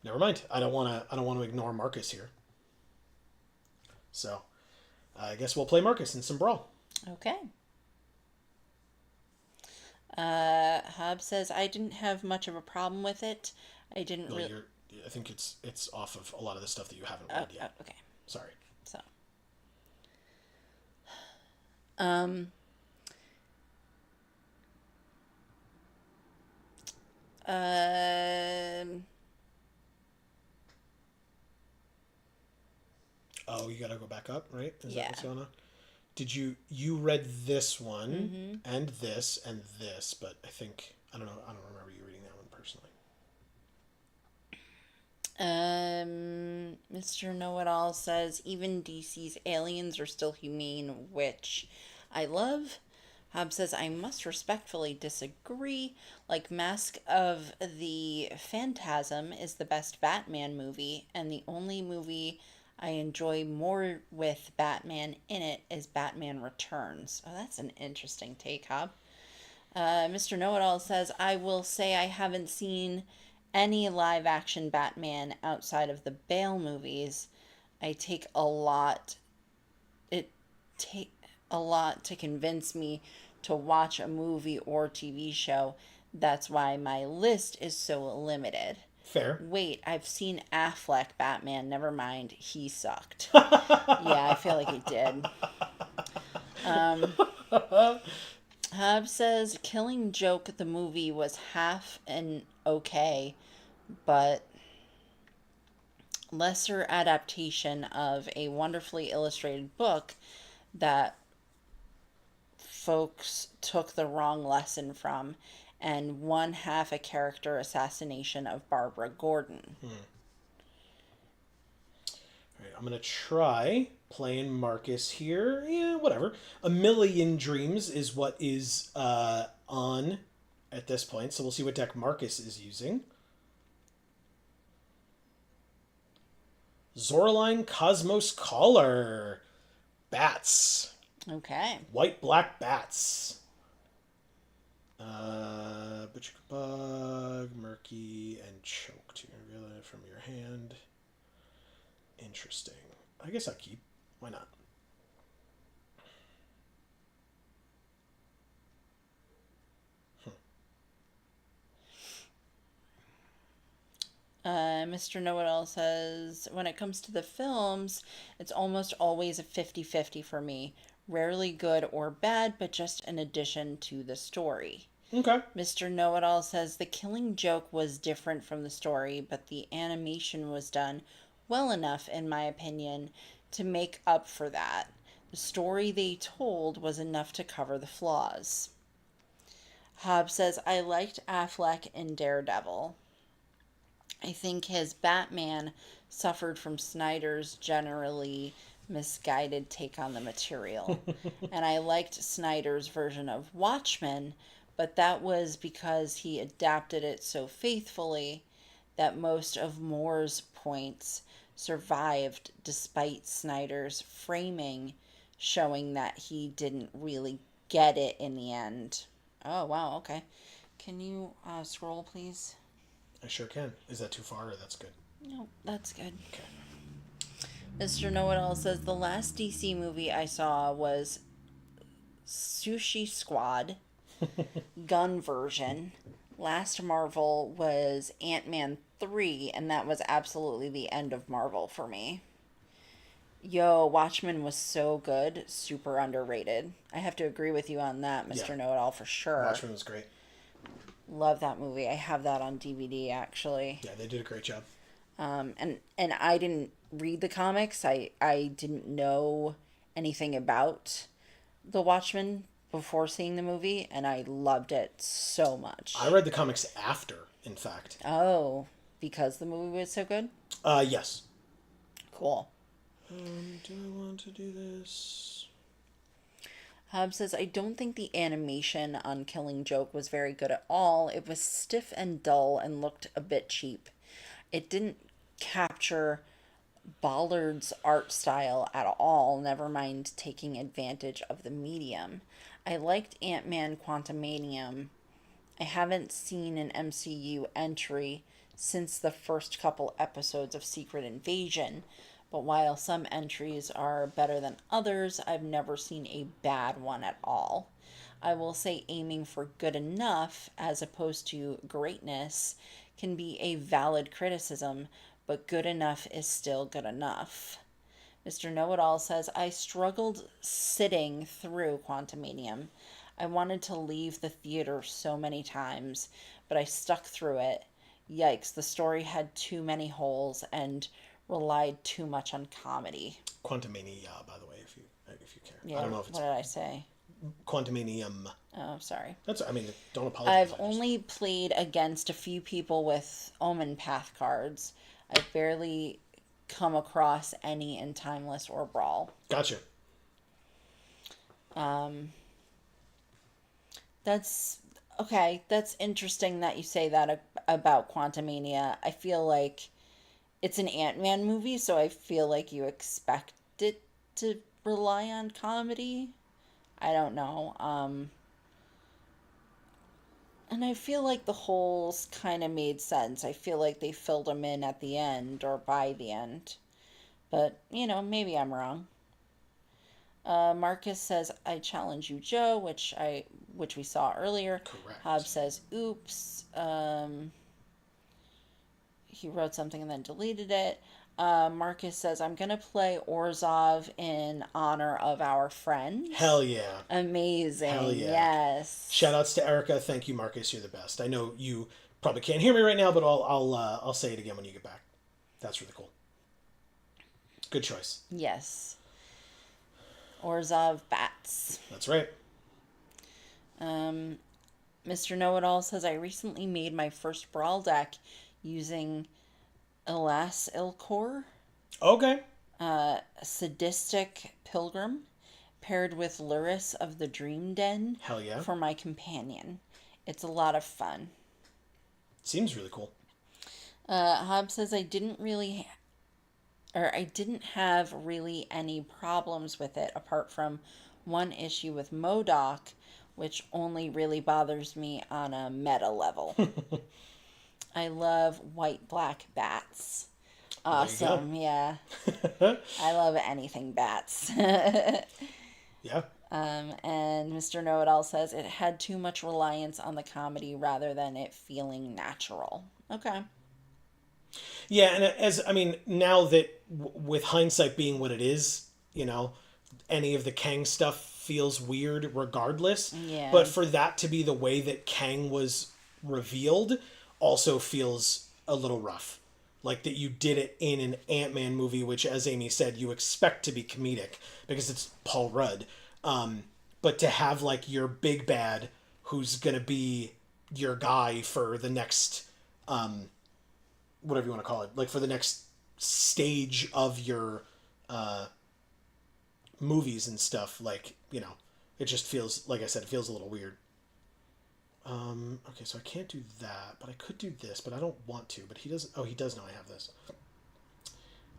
Never mind. I don't want to ignore Marcus here. So, I guess we'll play Marcus in some Brawl. Okay. Hob says I didn't have much of a problem with it. I didn't really. I think it's off of a lot of the stuff that you haven't read yet. Okay. Sorry. So. Oh, you gotta go back up, right? Is Yeah. that what's going on? Did you read this one and this, but I don't know. I don't remember you reading that one personally. Mr. Know-It-All says even DC's aliens are still humane, which I love. Hob says I must respectfully disagree. Like Mask of the Phantasm is the best Batman movie, and the only movie I enjoy more with Batman in it is Batman Returns. Oh, that's an interesting take, Hob. Mr. Know-It-All says, I will say I haven't seen any live-action Batman outside of the Bale movies. It take a lot to convince me to watch a movie or TV show. That's why my list is so limited. Fair. Wait, I've seen Affleck Batman. Never mind. He sucked. Yeah, I feel like he did. Hub says Killing Joke the movie was half an okay, but lesser adaptation of a wonderfully illustrated book that folks took the wrong lesson from, and one half a character assassination of Barbara Gordon. All right, I'm gonna try playing Marcus here. Yeah, whatever. A Million Dreams is what is on at this point, so we'll see what deck Marcus is using. Zoraline Cosmos Caller. Bats. Okay. White black bats. Butcher Bug, Murky, and Choked. You reveal it from your hand. Interesting. I guess I'll keep. Why not? Mr. Know-It-All says, when it comes to the films, it's almost always a 50-50 for me. Rarely good or bad, but just an addition to the story. Okay. Mr. Know-It-All says, the Killing Joke was different from the story, but the animation was done well enough, in my opinion, to make up for that. The story they told was enough to cover the flaws. Hobbs says, I liked Affleck in Daredevil. I think his Batman suffered from Snyder's generally misguided take on the material. And I liked Snyder's version of Watchmen, but that was because he adapted it so faithfully that most of Moore's points survived despite Snyder's framing showing that he didn't really get it in the end. Oh, wow, okay. Can you scroll, please? I sure can. Is that too far or that's good? No, that's good. Okay. Mr. Know-It-All says the last DC movie I saw was Sushi Squad, gun version. Last Marvel was Ant-Man 3, and that was absolutely the end of Marvel for me. Yo, Watchmen was so good, super underrated. I have to agree with you on that, Mr. Yeah. Know-It-All, for sure. Watchmen was great. Love that movie. I have that on DVD, actually. Yeah, they did a great job. And I didn't read the comics. I didn't know anything about the Watchmen before seeing the movie, and I loved it so much. I read the comics after, in fact. Oh, because the movie was so good? Yes. Cool. Do I want to do this? Hub says, I don't think the animation on Killing Joke was very good at all. It was stiff and dull and looked a bit cheap. It didn't capture Ballard's art style at all, never mind taking advantage of the medium. I liked Ant-Man Quantumanium. I haven't seen an MCU entry since the first couple episodes of Secret Invasion, but while some entries are better than others, I've never seen a bad one at all. I will say aiming for good enough as opposed to greatness can be a valid criticism, but good enough is still good enough. Mr. Know-It-All says, I struggled sitting through Quantumanium. I wanted to leave the theater so many times, but I stuck through it. Yikes, the story had too many holes and relied too much on comedy. Quantumania, by the way, if you care. Yeah, I don't know if it's what did I say? Quantumanium. Oh, sorry. Don't apologize. I've only played against a few people with Omenpath cards. I've barely come across any in Timeless or Brawl. Gotcha. That's okay. That's interesting that you say that about Quantumania. I feel like it's an Ant-Man movie, so I feel like you expect it to rely on comedy. I don't know. And I feel like the holes kind of made sense. I feel like they filled them in at the end or by the end. But, maybe I'm wrong. Marcus says, I challenge you, Joe, which we saw earlier. Correct. Hobbs says, oops. He wrote something and then deleted it. Marcus says, I'm going to play Orzhov in honor of our friend. Hell yeah. Amazing. Hell yeah. Yes. Shout outs to Erica. Thank you, Marcus. You're the best. I know you probably can't hear me right now, but I'll say it again when you get back. That's really cool. Good choice. Yes. Orzhov Bats. That's right. Mr. Know-It-All says, I recently made my first Brawl deck using Elas Ilkor, Okay. Sadistic Pilgrim, paired with Luris of the Dream Den. Hell yeah. For my companion. It's a lot of fun. Seems really cool. Hobbs says, I didn't have really any problems with it apart from one issue with MODOK, which only really bothers me on a meta level. I love white-black bats. Awesome, yeah. I love anything bats. Yeah. And Mr. Know-It-All says it had too much reliance on the comedy rather than it feeling natural. Okay. Yeah, and now that with hindsight being what it is, any of the Kang stuff feels weird regardless. Yeah. But for that to be the way that Kang was revealed also feels a little rough. Like that you did it in an Ant-Man movie, which, as Amy said, you expect to be comedic because it's Paul Rudd. But to have like your big bad who's going to be your guy for the next, whatever you want to call it, like for the next stage of your movies and stuff. Like, it just feels, like I said, it feels a little weird. Okay, so I can't do that, but I could do this, but I don't want to. But he doesn't. Oh, he does know I have this.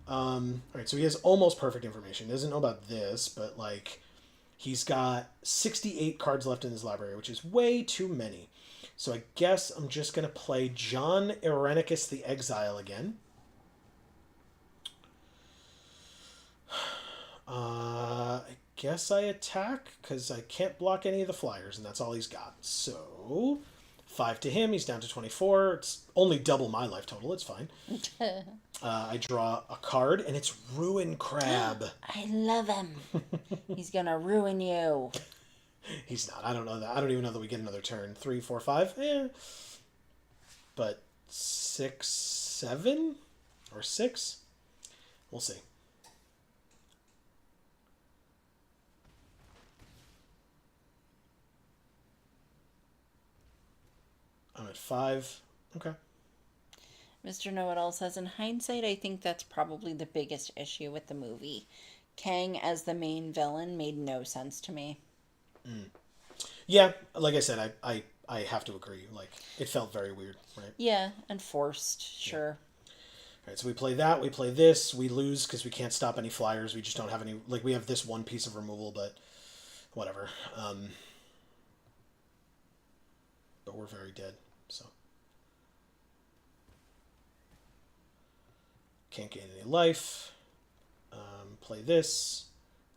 All right, so he has almost perfect information. He doesn't know about this, but like, he's got 68 cards left in his library, which is way too many. So I guess I'm just gonna play John Irenicus the Exile again. I guess I attack because I can't block any of the flyers, and that's all he's got. So 5 to him. He's down to 24. It's only double my life total. It's fine. I draw a card, and it's Ruin Crab. I love him. He's gonna ruin you. He's not. I don't know that. I don't even know that we get another turn. 3, 4, 5. Eh. But 6, 7? Or 6? We'll see. I'm at 5. Okay. Mr. Know-It-All says, in hindsight, I think that's probably the biggest issue with the movie. Kang as the main villain made no sense to me. Yeah, like I said, I have to agree. Like, it felt very weird, right? Yeah, and forced, sure. Yeah. All right, so we play that, we play this, we lose because we can't stop any flyers. We just don't have any, like, we have this one piece of removal, but whatever. But we're very dead, so. Can't gain any life. Play this.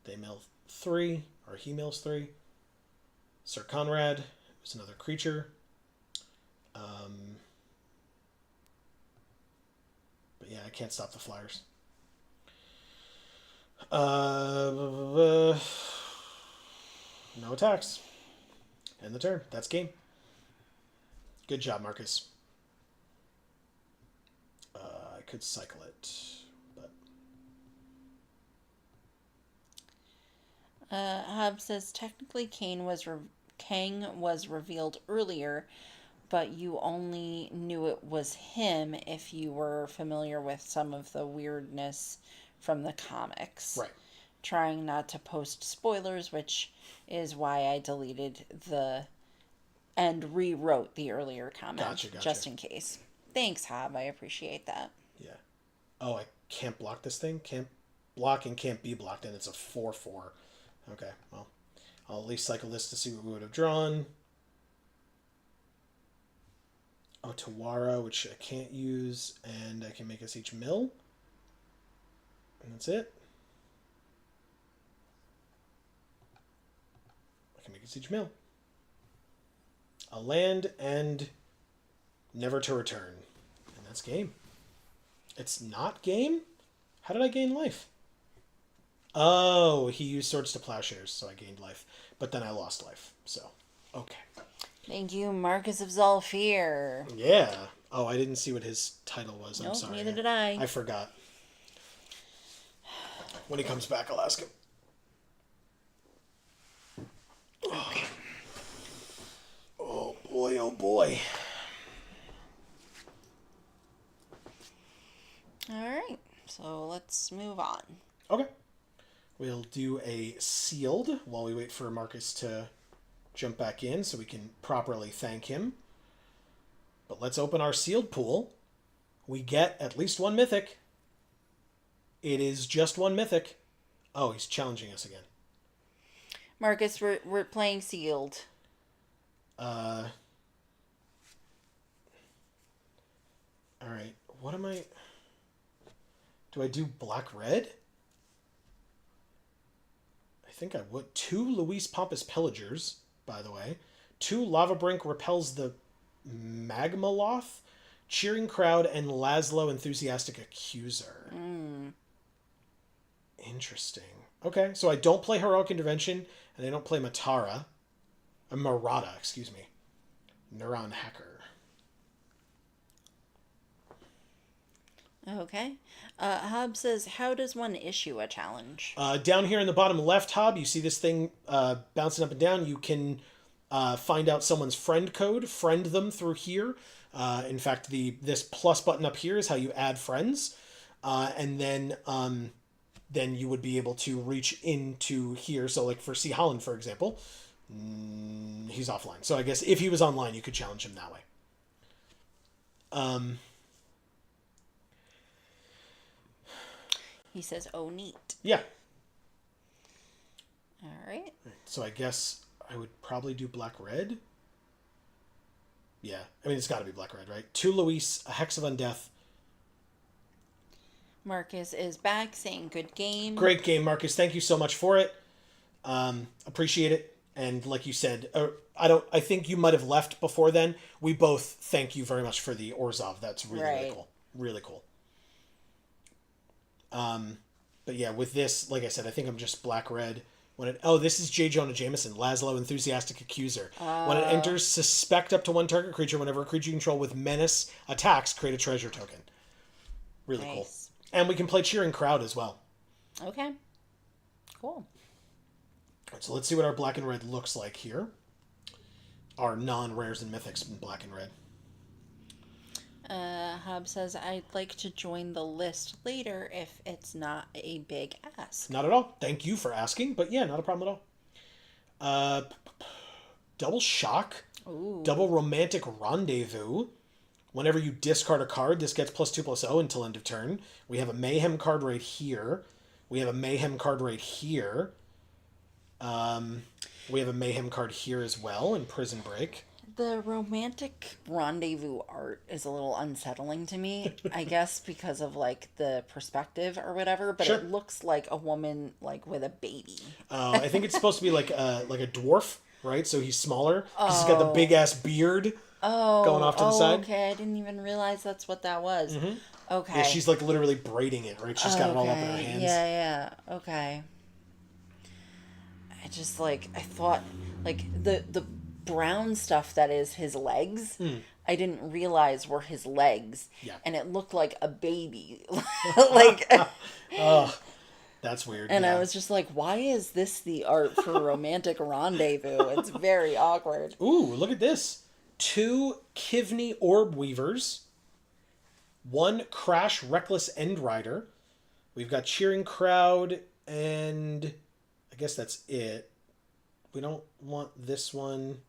They mill 3, or he mills 3. Sir Conrad is another creature. But yeah, I can't stop the flyers. No attacks. End the turn. That's game. Good job, Marcus. I could cycle it, but... Hub says, technically Kang was revealed earlier, but you only knew it was him if you were familiar with some of the weirdness from the comics. Right. Trying not to post spoilers, which is why I deleted and rewrote the earlier comment. Gotcha. Just in case. Thanks, Hob. I appreciate that. Yeah. Oh, I can't block this thing? Can't block and can't be blocked, and it's a 4/4. Okay, well, I'll at least cycle this to see what we would have drawn. Oh, Tawara, which I can't use, and I can make us each mill. And that's it. I can make us each mill. A land and never to return. And that's game. It's not game? How did I gain life? Oh, he used Swords to Plowshares, so I gained life. But then I lost life, so, okay. Thank you, Marcus of Zalfir. Yeah. Oh, I didn't see what his title was. I'm Nope, sorry. neither did I. I forgot. When he comes back, I'll ask him. Okay. Oh, boy, oh, boy. All right, so let's move on. Okay. We'll do a sealed while we wait for Marcus to jump back in so we can properly thank him. But let's open our sealed pool. We get at least one mythic. It is just one mythic. Oh, he's challenging us again. Marcus, we're playing sealed. All right. What am I... Do I do black-red? I think I would. 2 Luis Pompous Pillagers, by the way. 2 Lava Brink repels the Magmaloth, Cheering Crowd, and Laszlo Enthusiastic Accuser. Interesting. Okay, so I don't play Heroic Intervention, and I don't play Matara. Marada, excuse me. Neuron Hacker. Okay. Hob says, how does one issue a challenge? Down here in the bottom left, Hob, you see this thing bouncing up and down. You can find out someone's friend code, friend them through here. In fact, this plus button up here is how you add friends. And then you would be able to reach into here. So like for C. Holland, for example, he's offline. So I guess if he was online, you could challenge him that way. He says, "Oh, neat." Yeah. All right. So I guess I would probably do black-red. Yeah. I mean, it's got to be black-red, right? 2 Luis, a Hex of Undeath. Marcus is back saying, "Good game." Great game, Marcus. Thank you so much for it. Appreciate it. And like you said, I think you might have left before then. We both thank you very much for the Orzhov. That's really, really cool. Really cool. But yeah, with this, like I said, I think I'm just black-red. This is J. Jonah Jameson, Laszlo, Enthusiastic Accuser. When it enters, suspect up to 1 target creature. Whenever a creature you control with Menace attacks, create a treasure token. Really cool. And we can play Cheering Crowd as well. Okay. Cool. Right, so let's see what our black and red looks like here. Our non-rares and mythics in black and red. Hub says, "I'd like to join the list later if it's not a big ask." Not at all. Thank you for asking, but yeah, not a problem at all. Double Shock. Ooh. Double Romantic Rendezvous. Whenever you discard a card, this gets +2/+0 until end of turn. We have a Mayhem card right here. We have a Mayhem card right here. We have a Mayhem card here as well in Prison Break. The Romantic Rendezvous art is a little unsettling to me, I guess because of like the perspective or whatever, but it looks like a woman like with a baby. I think it's supposed to be like a dwarf, right? So he's smaller because he's got the big ass beard going off to the side. Okay, I didn't even realize that's what that was. Mm-hmm. Okay. Yeah, she's like literally braiding it, right? She's got it all up in her hands. Yeah, okay. I thought like the brown stuff that is his legs, I didn't realize were his legs. Yeah. And it looked like a baby. Like oh, that's weird. And I was just like, why is this the art for Romantic Rendezvous? It's very awkward. Ooh, look at this. 2 Kivney Orb Weavers. 1 Crash Reckless End Rider. We've got Cheering Crowd, and I guess that's it. We don't want this one.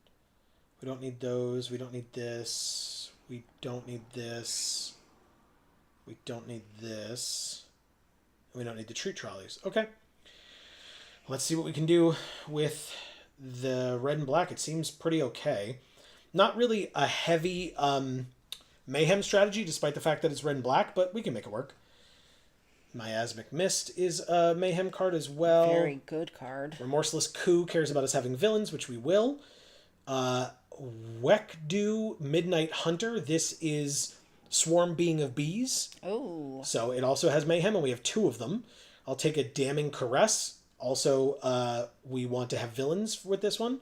We don't need those. We don't need this. We don't need this. We don't need this. We don't need the treat trolleys. Okay. Let's see what we can do with the red and black. It seems pretty okay. Not really a heavy Mayhem strategy, despite the fact that it's red and black, but we can make it work. Miasmic Mist is a Mayhem card as well. Very good card. Remorseless Coup cares about us having villains, which we will. Wekdu Midnight Hunter. This is Swarm Being of Bees. Oh. So it also has Mayhem, and we have 2 of them. I'll take a Damning Caress. Also, we want to have villains with this one.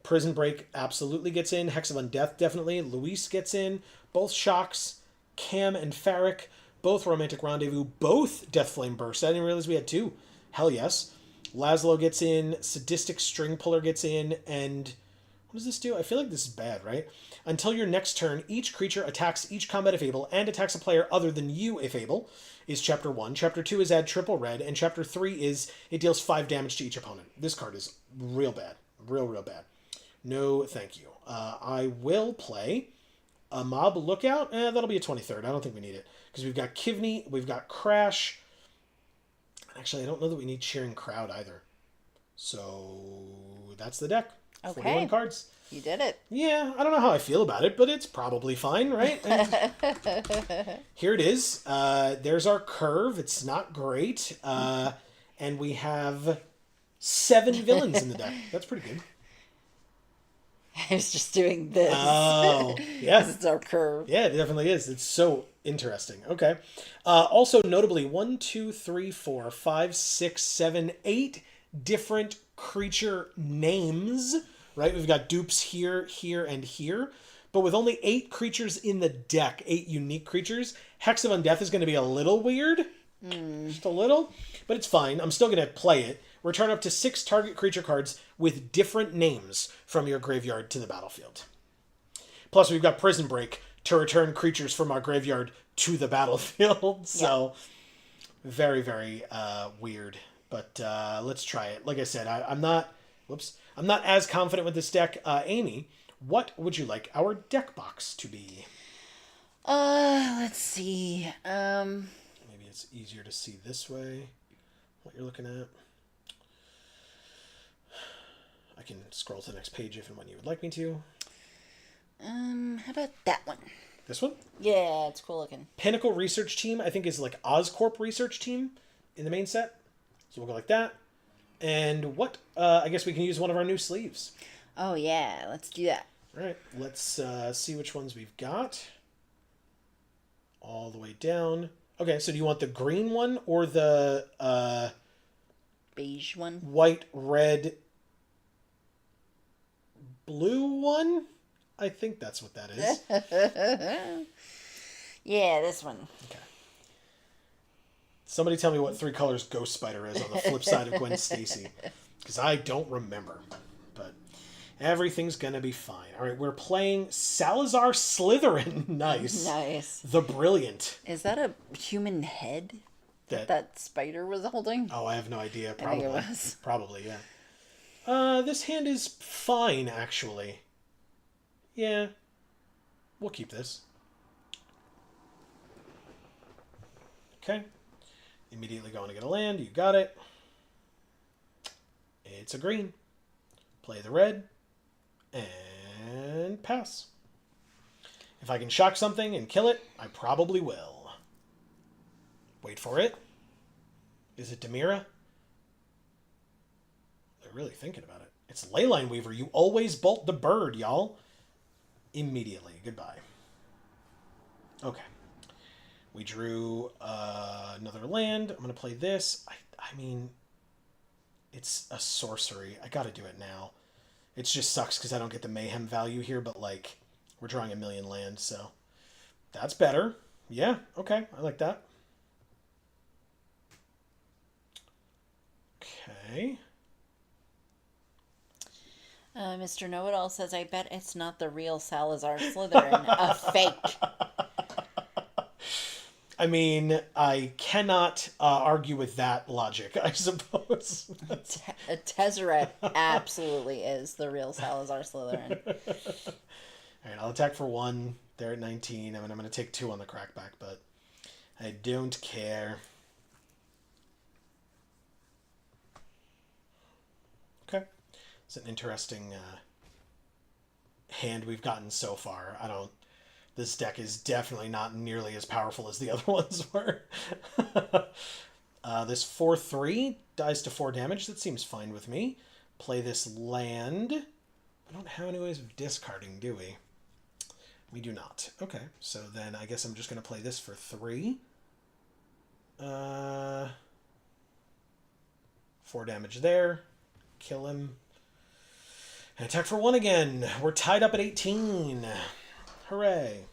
Prison Break absolutely gets in. Hex of Undeath definitely. Luis gets in. Both Shocks. Cam and Farrick. Both Romantic Rendezvous. Both Deathflame Burst. I didn't realize we had 2. Hell yes. Laszlo gets in. Sadistic String Puller gets in. And what does this do? I feel like this is bad, right? Until your next turn, each creature attacks each combat if able and attacks a player other than you if able, is Chapter 1. Chapter 2 is add triple red. And Chapter 3 is it deals 5 damage to each opponent. This card is real bad. Real bad. No, thank you. I will play a Mob Lookout. That'll be a 23rd. I don't think we need it. Because we've got Kivney, we've got Crash. Actually, I don't know that we need Cheering Crowd either. So, that's the deck. Okay. 41 cards. You did it. Yeah, I don't know how I feel about it, but it's probably fine, right? Here it is. There's our curve. It's not great. And we have 7 villains in the deck. That's pretty good. I was just doing this. Oh, yeah. It's our curve. Yeah, it definitely is. It's so interesting. Okay. Also, notably, 1, 2, 3, 4, 5, 6, 7, 8 different creature names, right? We've got dupes here, here, and here. But with only 8 creatures in the deck, 8 unique creatures, Hex of Undeath is going to be a little weird. Just a little. But it's fine. I'm still going to play it. return up to 6 target creature cards with different names from your graveyard to the battlefield. Plus, we've got Prison Break to return creatures from our graveyard to the battlefield. So, very, very weird. But let's try it. Like I said, I'm not as confident with this deck. Amy, what would you like our deck box to be? Let's see. Maybe it's easier to see this way, what you're looking at. I can scroll to the next page if and when you would like me to. How about that one? This one? Yeah, it's cool looking. Pinnacle Research Team, I think, is like Oscorp Research Team in the main set. So we'll go like that. And what? I guess we can use one of our new sleeves. Oh, yeah. Let's do that. All right. Let's see which ones we've got. All the way down. Okay, so do you want the green one or the beige one? White, red, blue one? I think that's what that is. Yeah, this one. Okay. Somebody tell me what 3 colors Ghost Spider is on the flip side of Gwen Stacy. Because I don't remember. But everything's going to be fine. All right, we're playing Salazar Slytherin. Nice. Nice. The Brilliant. Is that a human head that spider was holding? Oh, I have no idea. Probably. I think it was. Probably, yeah. This hand is fine, actually. Yeah. We'll keep this. Okay. Immediately going to get a land. You got it. It's a green. Play the red. And pass. If I can shock something and kill it, I probably will. Wait for it. Is it Demira? They're really thinking about it. It's Leyline Weaver. You always bolt the bird, y'all. Immediately. Goodbye. Okay. We drew another land. I'm going to play this. I mean, it's a sorcery. I got to do it now. It just sucks because I don't get the mayhem value here, but, like, we're drawing a million lands, so that's better. Yeah, okay. I like that. Okay. Mr. Know-It-All says, I bet it's not the real Salazar Slytherin. A fake. I mean, I cannot argue with that logic, I suppose. Tezzeret absolutely is the real Salazar Slytherin. All right, I'll attack for 1. They're at 19. I mean, I'm going to take 2 on the crackback, but I don't care. Okay. It's an interesting hand we've gotten so far. This deck is definitely not nearly as powerful as the other ones were. This 4/3 dies to 4 damage. That seems fine with me. Play this land. We don't have any ways of discarding, do we? We do not. Okay, so then I guess I'm just going to play this for 3. 4 damage there. Kill him. And attack for 1 again. We're tied up at 18. Hooray.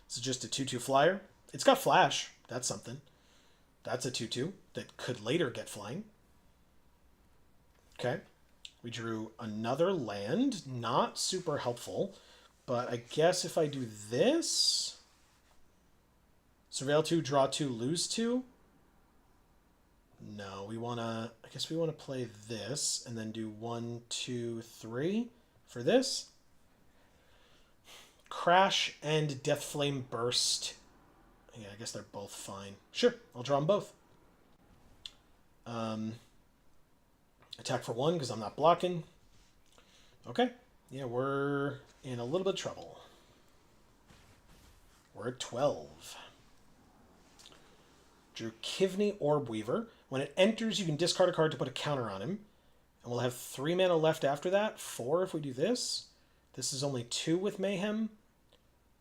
This is just a 2/2 flyer. It's got flash. That's something. That's a 2/2 that could later get flying. Okay. We drew another land. Not super helpful. But I guess if I do this... Surveil 2, draw 2, lose 2. No, we want to... I guess we want to play this and then do 1, 2, 3 for this. Crash and Deathflame Burst. Yeah, I guess they're both fine. Sure, I'll draw them both. Attack for 1 because I'm not blocking. Okay. Yeah, we're in a little bit of trouble. We're at 12. Drew Kivney Orb Weaver. When it enters, you can discard a card to put a counter on him. And we'll have 3 mana left after that. 4 if we do this. This is only 2 with Mayhem.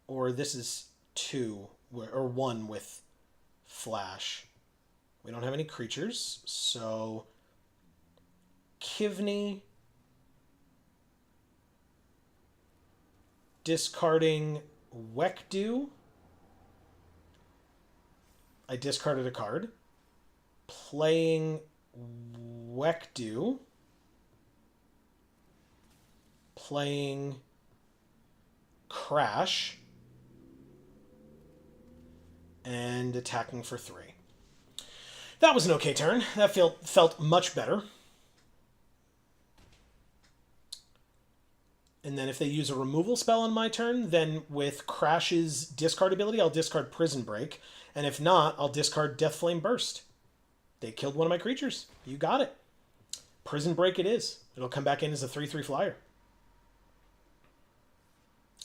Or this is 2, or 1 with Flash. We don't have any creatures, so Kivney, discarding Wekdu. I discarded a card. Playing Wekdu playing Crash and attacking for 3. That was an okay turn. That felt much better. And then if they use a removal spell on my turn, then with Crash's discard ability, I'll discard Prison Break. And if not, I'll discard Deathflame Burst. They killed one of my creatures. You got it. Prison Break it is. It'll come back in as a 3/3 flyer.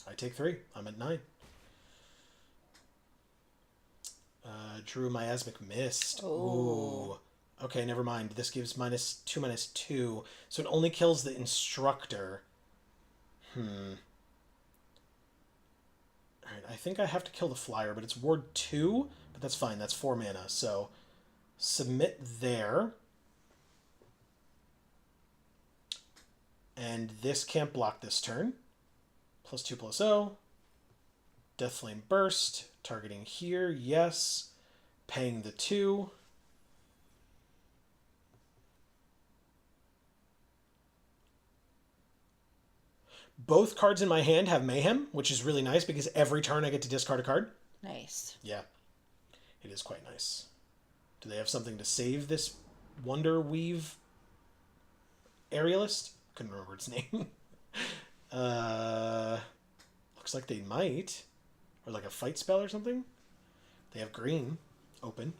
I take 3. I'm at 9. Drew Miasmic Mist. Ooh. Okay, never mind. This gives -2/-2. So it only kills the Instructor. Alright, I think I have to kill the flyer, but it's Ward 2, but that's fine. That's 4 mana, so submit there. And this can't block this turn. +2/+0. Deathflame Burst. Targeting here, yes. Paying the 2. Both cards in my hand have Mayhem, which is really nice because every turn I get to discard a card. Nice. Yeah, it is quite nice. Do they have something to save this Wonder Weave aerialist? Couldn't remember its name. Looks like they might. Or like a fight spell or something. They have green open.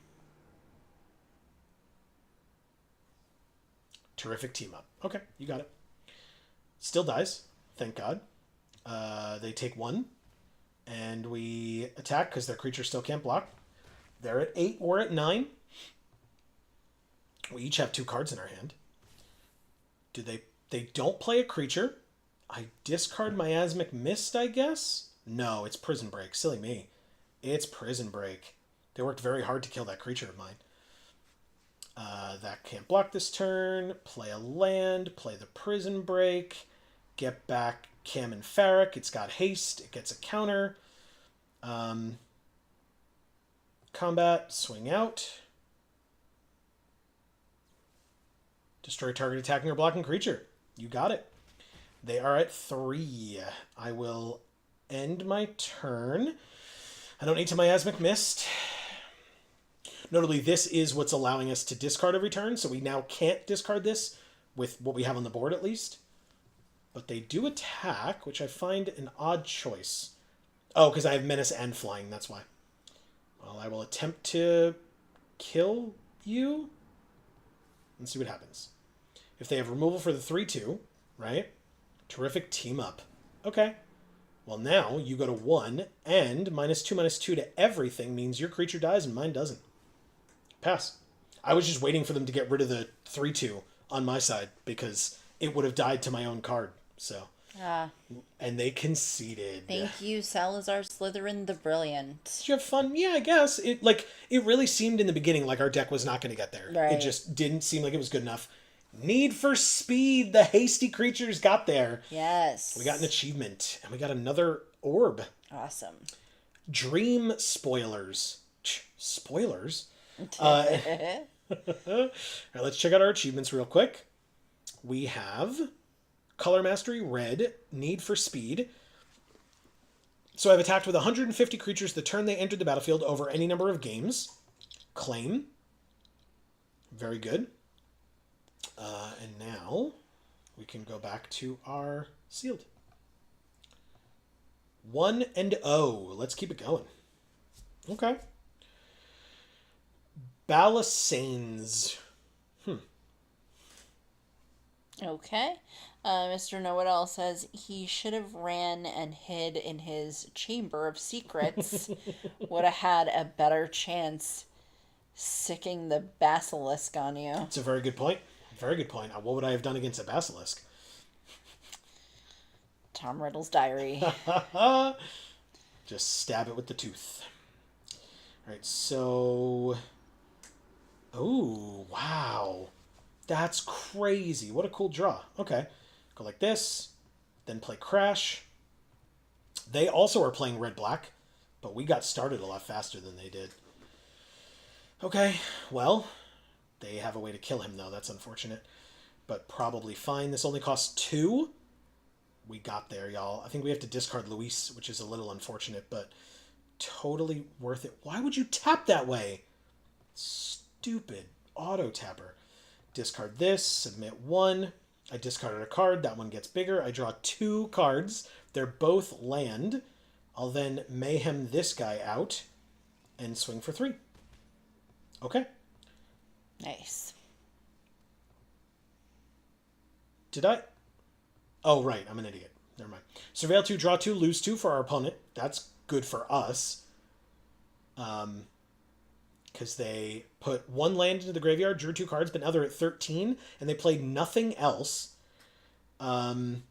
Terrific team up. Okay, you got it. Still dies. Thank God. They take 1. And we attack because their creature still can't block. They're at 8. We're at 9. We each have 2 cards in our hand. They don't play a creature. I discard Miasmic Mist, I guess? No, it's Prison Break. Silly me. It's Prison Break. They worked very hard to kill that creature of mine. That can't block this turn. Play a land. Play the Prison Break. Get back Cam and Farrick. It's got haste. It gets a counter. Combat. Swing out. Destroy target attacking or blocking creature. You got it. They are at 3. I will end my turn. I don't need to Miasmic Mist. Notably, this is what's allowing us to discard every turn, so we now can't discard this with what we have on the board at least. But they do attack, which I find an odd choice. Oh, because I have Menace and Flying, that's why. Well, I will attempt to kill you. Let's see what happens. If they have removal for the 3/2, right? Terrific team up. Okay. Well, now you go to 1, and -2/-2 to everything means your creature dies and mine doesn't. Pass. I was just waiting for them to get rid of the 3/2 on my side because it would have died to my own card. So. And they conceded. Thank you, Salazar Slytherin the Brilliant. Did you have fun? Yeah, I guess. It really seemed in the beginning like our deck was not going to get there. Right. It just didn't seem like it was good enough. Need for Speed. The hasty creatures got there. Yes. We got an achievement. And we got another orb. Awesome. Dream Spoilers. Spoilers? All right, let's check out our achievements real quick. We have Color Mastery, Red, Need for Speed. So I've attacked with 150 creatures the turn they entered the battlefield over any number of games. Claim. Very good. And now we can go back to our sealed. 1-0. Let's keep it going. Okay. Balisanes. Okay. Mr. Know-It-All says he should have ran and hid in his chamber of secrets. Would have had a better chance sicking the basilisk on you. That's a very good point. Very good point. What would I have done against a basilisk? Tom Riddle's diary. Just stab it with the tooth. All right, so... Oh, wow. That's crazy. What a cool draw. Okay. Go like this. Then play Crash. They also are playing red-black, but we got started a lot faster than they did. Okay, well, They have a way to kill him, though. That's unfortunate. But probably fine. This only costs 2. We got there, y'all. I think we have to discard Luis, which is a little unfortunate, but totally worth it. Why would you tap that way? Stupid auto tapper. Discard this, submit 1. I discarded a card. That one gets bigger. I draw 2 cards. They're both land. I'll then mayhem this guy out and swing for 3. Okay. Nice. Did I? Oh, right. I'm an idiot. Never mind. Surveil 2, draw 2, lose 2 for our opponent. That's good for us. Because they put 1 land into the graveyard, drew 2 cards, but now they're at 13, and they played nothing else. I mean,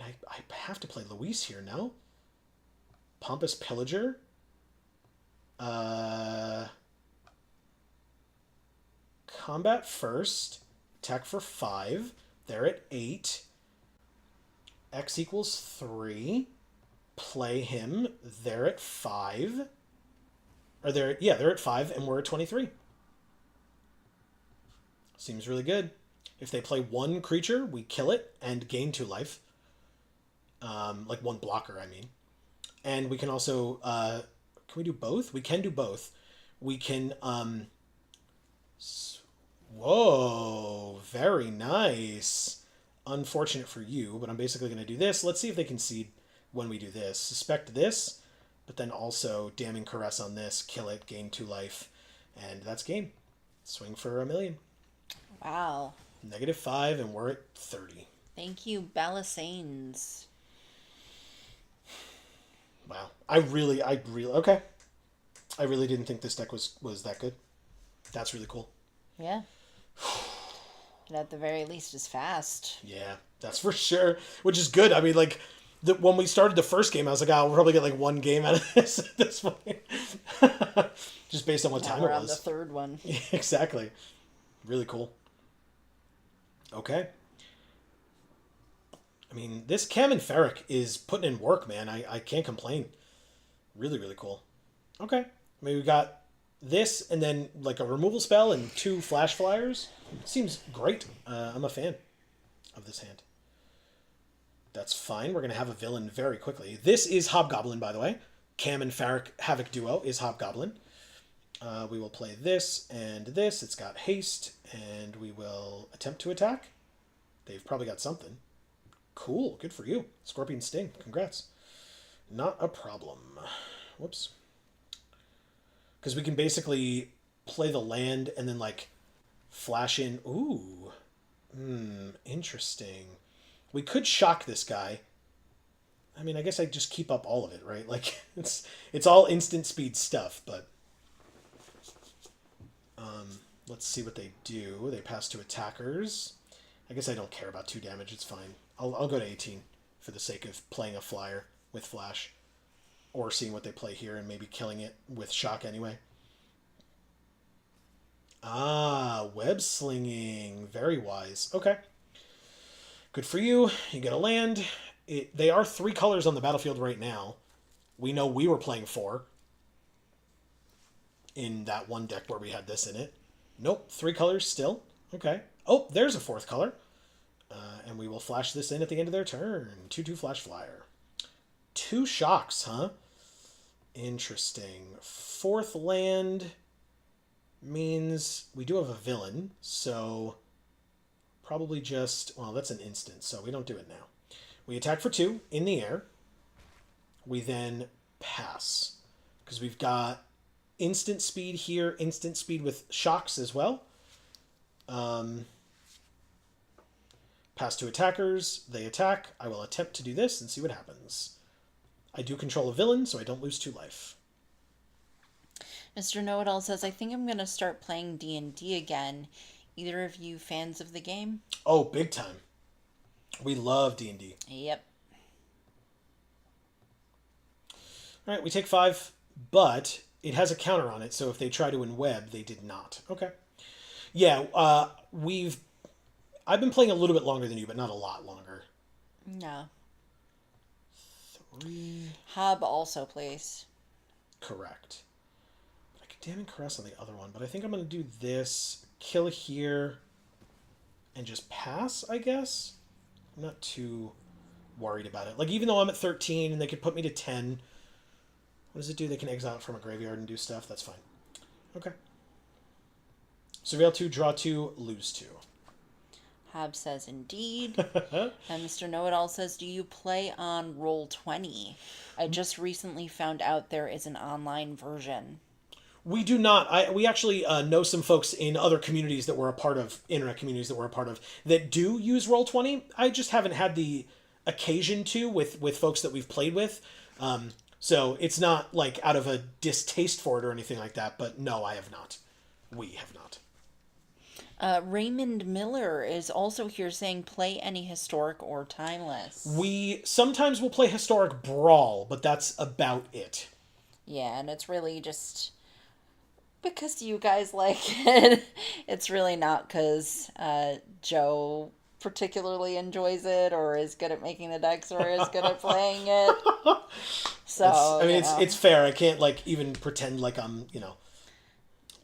I have to play Luis here, no? Pompous Pillager. Combat first. Attack for 5. They're at 8. X equals 3. Play him. They're at 5. Or they're at 5 and we're at 23. Seems really good. If they play 1 creature, we kill it and gain 2 life. Like 1 blocker, I mean. And we can also can we do both? We can do both. We can whoa, very nice. Unfortunate for you, but I'm basically going to do this. Let's see if they concede when we do this. Suspect this, but then also Damning Caress on this, kill it, gain 2 life, and that's game. Swing for $1 million. Wow. -5, and we're at 30. Thank you, Balasanes. Wow. I really, okay. I really didn't think this deck was that good. That's really cool. Yeah. And at the very least, is fast. Yeah, that's for sure. Which is good. I mean, like, when we started the first game, I was like, oh, we'll probably get like 1 game out of this at this point. Just based on what time it was. We're on the 3rd one. Yeah, exactly. Really cool. Okay. I mean, this Cam and Ferric is putting in work, man. I can't complain. Really, really cool. Okay. I mean, we got this and then like a removal spell and 2 flash flyers. Seems great. I'm a fan of this hand. That's fine. We're going to have a villain very quickly. This is Hobgoblin, by the way. Cam and Ferric Havoc duo is Hobgoblin. We will play this and this. It's got haste, and we will attempt to attack. They've probably got something. Cool. Good for you. Scorpion Sting. Congrats. Not a problem. Whoops. Because we can basically play the land and then, like, flash in. Ooh. Interesting. We could shock this guy. I mean, I guess I just keep up all of it, right? Like, it's all instant speed stuff, but... let's see what they do. They pass to attackers. I guess I don't care about 2 damage. It's fine. I'll go to 18 for the sake of playing a flyer with flash. Or seeing what they play here and maybe killing it with shock anyway. Ah, web slinging. Very wise. Okay. Good for you. You get a land. They are 3 colors on the battlefield right now. We know we were playing 4. In that one deck where we had this in it. Nope, 3 colors still. Okay. Oh, there's a 4th color. And we will flash this in at the end of their turn. 2/2 flash flyer. 2 shocks, huh? Interesting. 4th land means we do have a villain, so probably just... Well, that's an instant, so we don't do it now. We attack for 2 in the air. We then pass. Because we've got instant speed here, instant speed with shocks as well. Pass to attackers. They attack. I will attempt to do this and see what happens. I do control a villain, so I don't lose 2 life. Mr. Know-It-All says, I think I'm going to start playing D&D again. Either of you fans of the game? Oh, big time. We love D&D. Yep. All right, we take 5, but it has a counter on it, so if they try to web, they did not. Okay. Yeah, I've been playing a little bit longer than you, but not a lot longer. No. 3. Hob also plays. Correct. I could damn caress on the other one, but I think I'm going to do this, kill here and just pass, I guess. I'm not too worried about it. Like, even though I'm at 13 and they could put me to 10, what does it do? They can exile it from a graveyard and do stuff. That's fine. Okay. Surveil 2, draw 2, lose 2. Hab says, indeed. And Mr. Know-It-All says, do you play on Roll20? I just recently found out there is an online version. We do not. We actually know some folks in other communities that we're a part of, internet communities that we're a part of, that do use Roll20. I just haven't had the occasion to with folks that we've played with. So it's not like out of a distaste for it or anything like that. But no, I have not. We have not. Raymond Miller is also here saying, play any historic or timeless. We sometimes will play Historic Brawl, but that's about it. Yeah, and it's really just because you guys like it. It's really not because Joe particularly enjoys it or is good at making the decks or is good at playing it. So it's fair. I can't like even pretend like I'm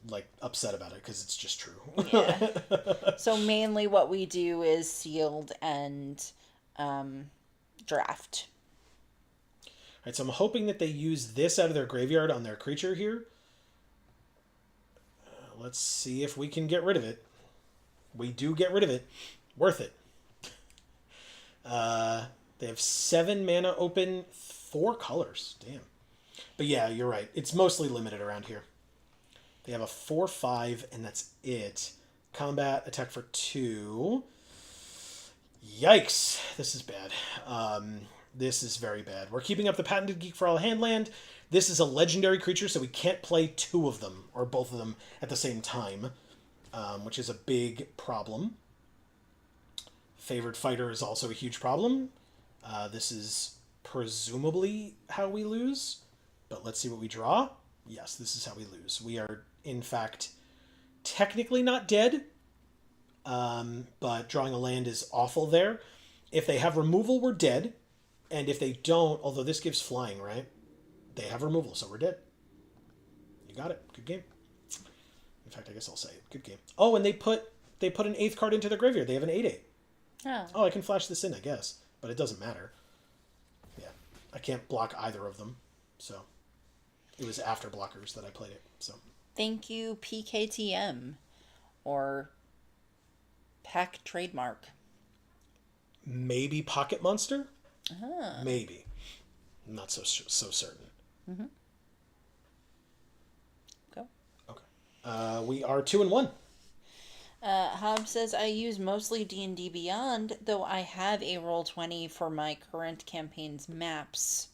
like upset about it because it's just true. Yeah. So mainly what we do is sealed and draft. All right, so I'm hoping that they use this out of their graveyard on their creature here. Let's see if we can get rid of it. We do get rid of it. Worth it. They have 7 mana open, 4 colors. Damn. But yeah, you're right. It's mostly limited around here. They have a 4/5, and that's it. Combat, attack for 2. Yikes. This is bad. This is very bad. We're keeping up the patented Geek for All Handland. This is a legendary creature, so we can't play 2 of them, or both of them, at the same time, which is a big problem. Favored Fighter is also a huge problem. This is presumably how we lose, but let's see what we draw. Yes, this is how we lose. We are, in fact, technically not dead, but drawing a land is awful there. If they have removal, we're dead, and if they don't, although this gives flying, right? They have removal, so we're dead. You got it. Good game. In fact, I guess I'll say it. Good game. Oh, and they put an 8th card into their graveyard. They have an 8/8. Oh, I can flash this in, I guess, but it doesn't matter. Yeah, I can't block either of them, so it was after blockers that I played it. So thank you, PKTM, or Pack Trademark. Maybe Pocket Monster. Maybe. I'm not so certain. Mm-hmm. Go. Okay. We are 2-1. Hobbs says, I use mostly D&D Beyond, though I have a Roll20 for my current campaign's maps.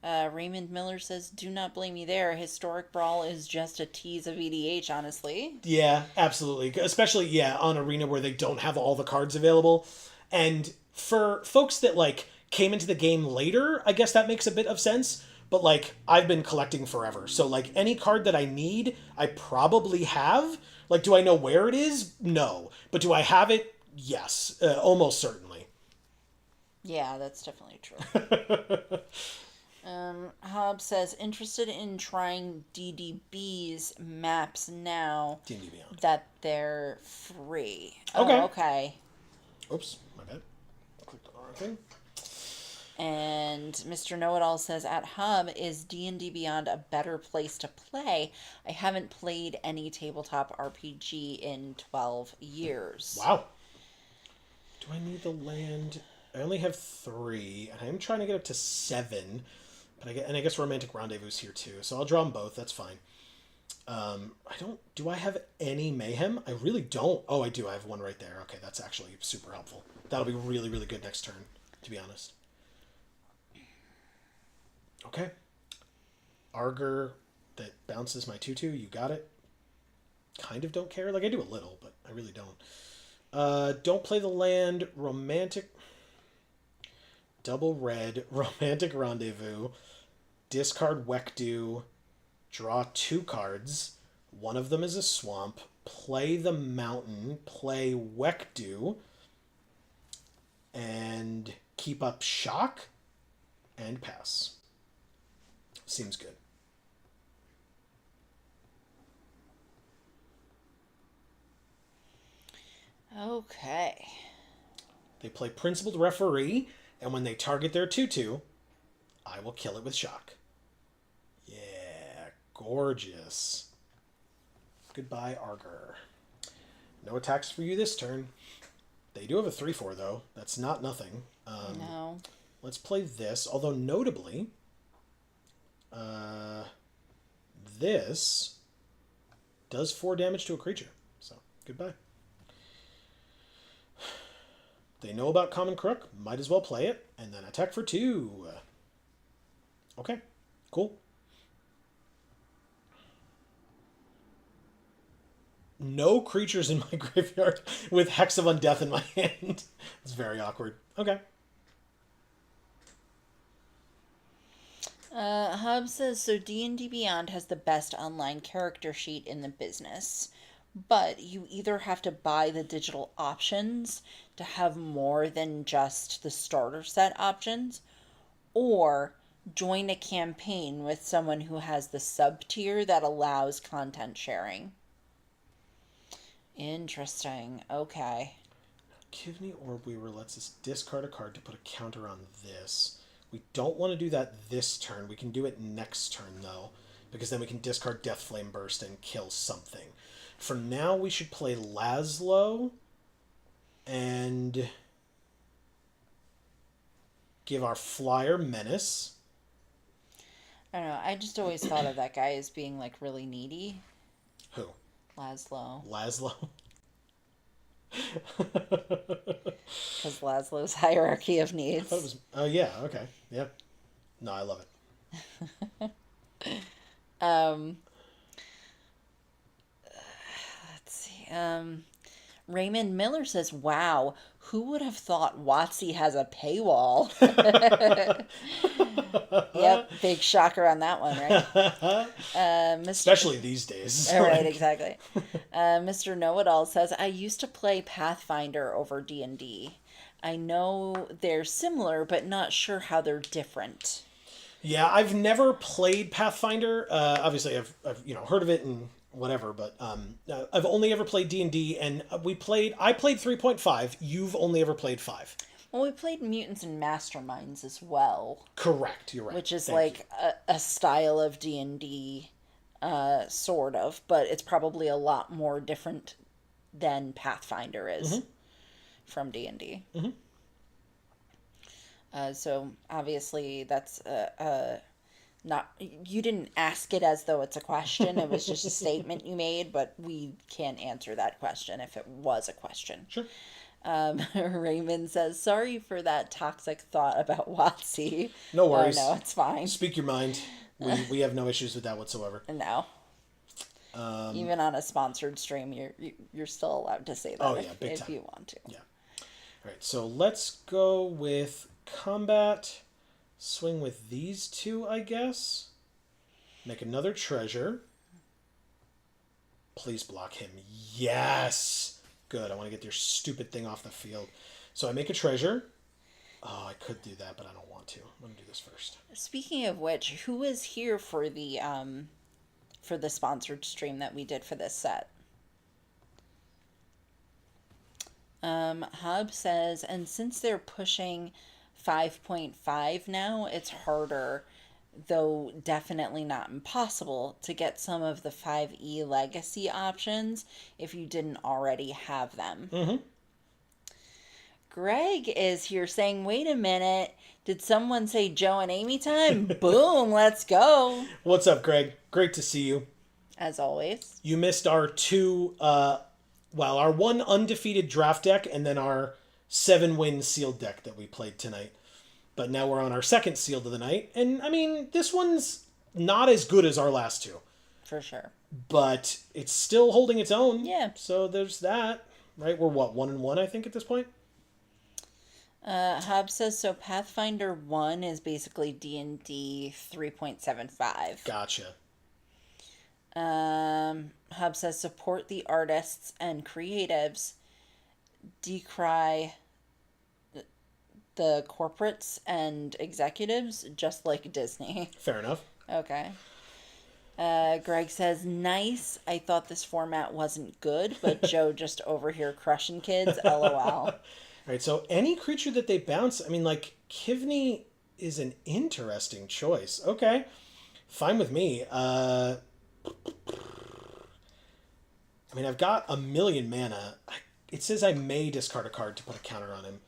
Raymond Miller says, do not blame me there. Historic Brawl is just a tease of EDH, honestly. Yeah, absolutely. Especially, yeah, on Arena where they don't have all the cards available. And for folks that, like, came into the game later, I guess that makes a bit of sense. But, like, I've been collecting forever. So, like, any card that I need, I probably have. Like, do I know where it is? No. But do I have it? Yes. Almost certainly. Yeah, that's definitely true. Hobbs says, interested in trying DDB's maps now D&D Beyond. that they're free. Okay. Oh, okay. Oops, my bad. Clicked on the wrong thing. And Mr. Know-It-All says, at Hub, is D&D Beyond a better place to play? I haven't played any tabletop RPG in 12 years. Wow. Do I need the land? I only have 3, and I'm trying to get up to 7. But I guess Romantic Rendezvous here too, so I'll draw them both. That's fine. Do I have any mayhem? I really don't. Oh, I do. I have one right there. Okay, that's actually super helpful. That'll be really, really good next turn, to be honest. Okay. Arger that bounces my 2/2. You got it. Kind of don't care. Like, I do a little, but I really don't. Don't play the land. Romantic. Double red. Romantic Rendezvous. Discard Wekdu. Draw 2 cards. One of them is a swamp. Play the mountain. Play Wekdu. And keep up shock. And pass. Seems good. Okay. They play principled referee, and when they target their 2/2, I will kill it with shock. Yeah, gorgeous. Goodbye, Arger. No attacks for you this turn. They do have a 3/4, though. That's not nothing. No. Let's play this, although notably, this does 4 damage to a creature. So, goodbye. They know about Common Crook, might as well play it, and then attack for 2. Okay, cool. No creatures in my graveyard with Hex of Undeath in my hand. It's very awkward. Okay. Hub says, so D&D Beyond has the best online character sheet in the business, but you either have to buy the digital options to have more than just the starter set options, or join a campaign with someone who has the sub-tier that allows content sharing. Interesting. Okay. Kivni Orb Weaver lets us discard a card to put a counter on this. We don't want to do that this turn. We can do it next turn, though, because then we can discard Death Flame Burst and kill something. For now, we should play Laszlo and give our flyer Menace. I don't know. I just always thought of that guy as being, like, really needy. Who? Laszlo. Laszlo? Because Laszlo's hierarchy of needs. Oh, yeah, okay. Yeah. No, I love it. Let's see. Raymond Miller says, wow, who would have thought WotC has a paywall? Yep, big shocker on that one, right? Especially these days. Right, exactly. Mr. Know-It-All says, I used to play Pathfinder over D&D. I know they're similar, but not sure how they're different. Yeah, I've never played Pathfinder. Obviously, I've heard of it and whatever, but I've only ever played D&D, and I played 3.5. You've only ever played 5. Well, we played Mutants and Masterminds as well. Correct, you're right. Which is Thank you. a style of D&D, sort of, but it's probably a lot more different than Pathfinder is from D&D. Mm-hmm. So obviously that's not, you didn't ask it as though it's a question. It was just a statement you made, but we can't answer that question if it was a question. Sure. Raymond says, sorry for that toxic thought about WotC. No worries. No, it's fine. Speak your mind. We have no issues with that whatsoever. No. Even on a sponsored stream, you're still allowed to say that if you want to. Yeah. All right, so let's go with combat. Swing with these two, I guess. Make another treasure. Please block him. Yes! Good, I want to get your stupid thing off the field. So I make a treasure. Oh, I could do that, but I don't want to. I'm going to do this first. Speaking of which, who was here for the sponsored stream that we did for this set? Hub says, and since they're pushing 5.5 now, it's harder, though definitely not impossible, to get some of the 5e legacy options if you didn't already have them. Mm-hmm. Greg is here saying, wait a minute, did someone say Joe and Amy time? Boom, let's go. What's up, Greg? Great to see you. As always. You missed our our one undefeated draft deck and then our 7-win sealed deck that we played tonight. But now we're on our second sealed of the night. And, I mean, this one's not as good as our last two. For sure. But it's still holding its own. Yeah. So there's that. Right? We're, 1-1, I think, at this point? Hub says, so Pathfinder 1 is basically D&D 3.75. Gotcha. Hub says, support the artists and creatives. Decry the corporates and executives, just like Disney. Fair enough. Okay. Greg says, nice. I thought this format wasn't good, but Joe just over here crushing kids. LOL. All right, so any creature that they bounce, I mean, like, Kivney is an interesting choice. Okay, fine with me. I mean, I've got a million mana. It says I may discard a card to put a counter on him.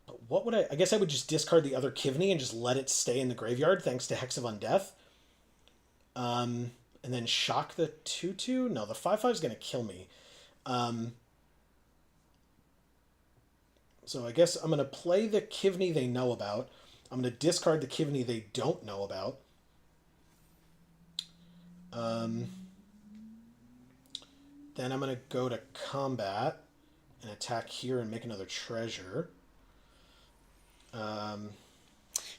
But what would I guess I would just discard the other Kivney and just let it stay in the graveyard thanks to Hex of Undeath. And then shock the 2/2? No, the 5/5 is going to kill me. So I guess I'm going to play the Kivney they know about. I'm going to discard the Kivney they don't know about. Then I'm going to go to combat and attack here and make another treasure.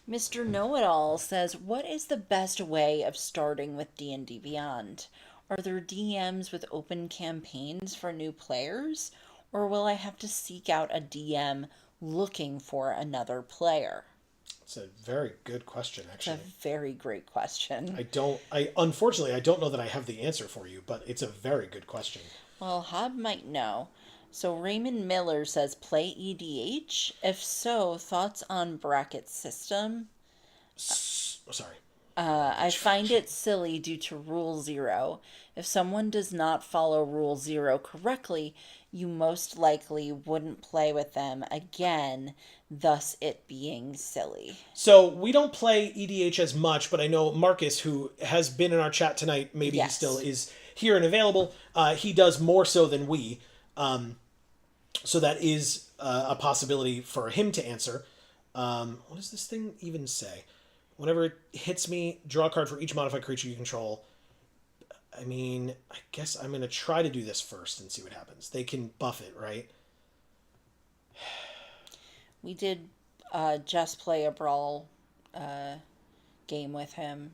Mr. Know-It-All says, what is the best way of starting with D&D Beyond? Are there DMs with open campaigns for new players? Or will I have to seek out a DM looking for another player? It's a very good question, actually. It's a very great question. Unfortunately, I don't know that I have the answer for you, but it's a very good question. Well, Hob might know. So Raymond Miller says, play EDH? If so, thoughts on bracket system? Sorry. I find it silly due to Rule 0. If someone does not follow Rule 0 correctly, you most likely wouldn't play with them again, thus it being silly. So we don't play EDH as much, but I know Marcus, who has been in our chat tonight, maybe Yes. he still is here and available. He does more so than we. So that is a possibility for him to answer. What does this thing even say? Whenever it hits me, draw a card for each modified creature you control. I mean, I guess I'm going to try to do this first and see what happens. They can buff it, right? We did just play a Brawl game with him.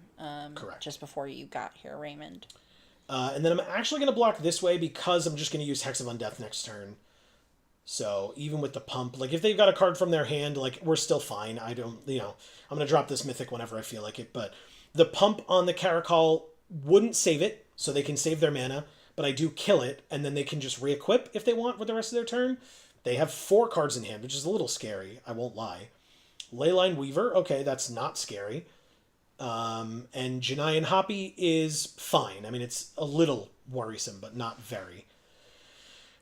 Correct. Just before you got here, Raymond. And then I'm actually going to block this way because I'm just going to use Hex of Undeath next turn. So even with the pump, like if they've got a card from their hand, like we're still fine. I don't, I'm going to drop this Mythic whenever I feel like it. But the pump on the Caracal wouldn't save it, so they can save their mana. But I do kill it, and then they can just re-equip if they want with the rest of their turn. They have 4 cards in hand, which is a little scary, I won't lie. Leyline Weaver, okay, that's not scary. And Janian Hoppy is fine. I mean, it's a little worrisome, but not very.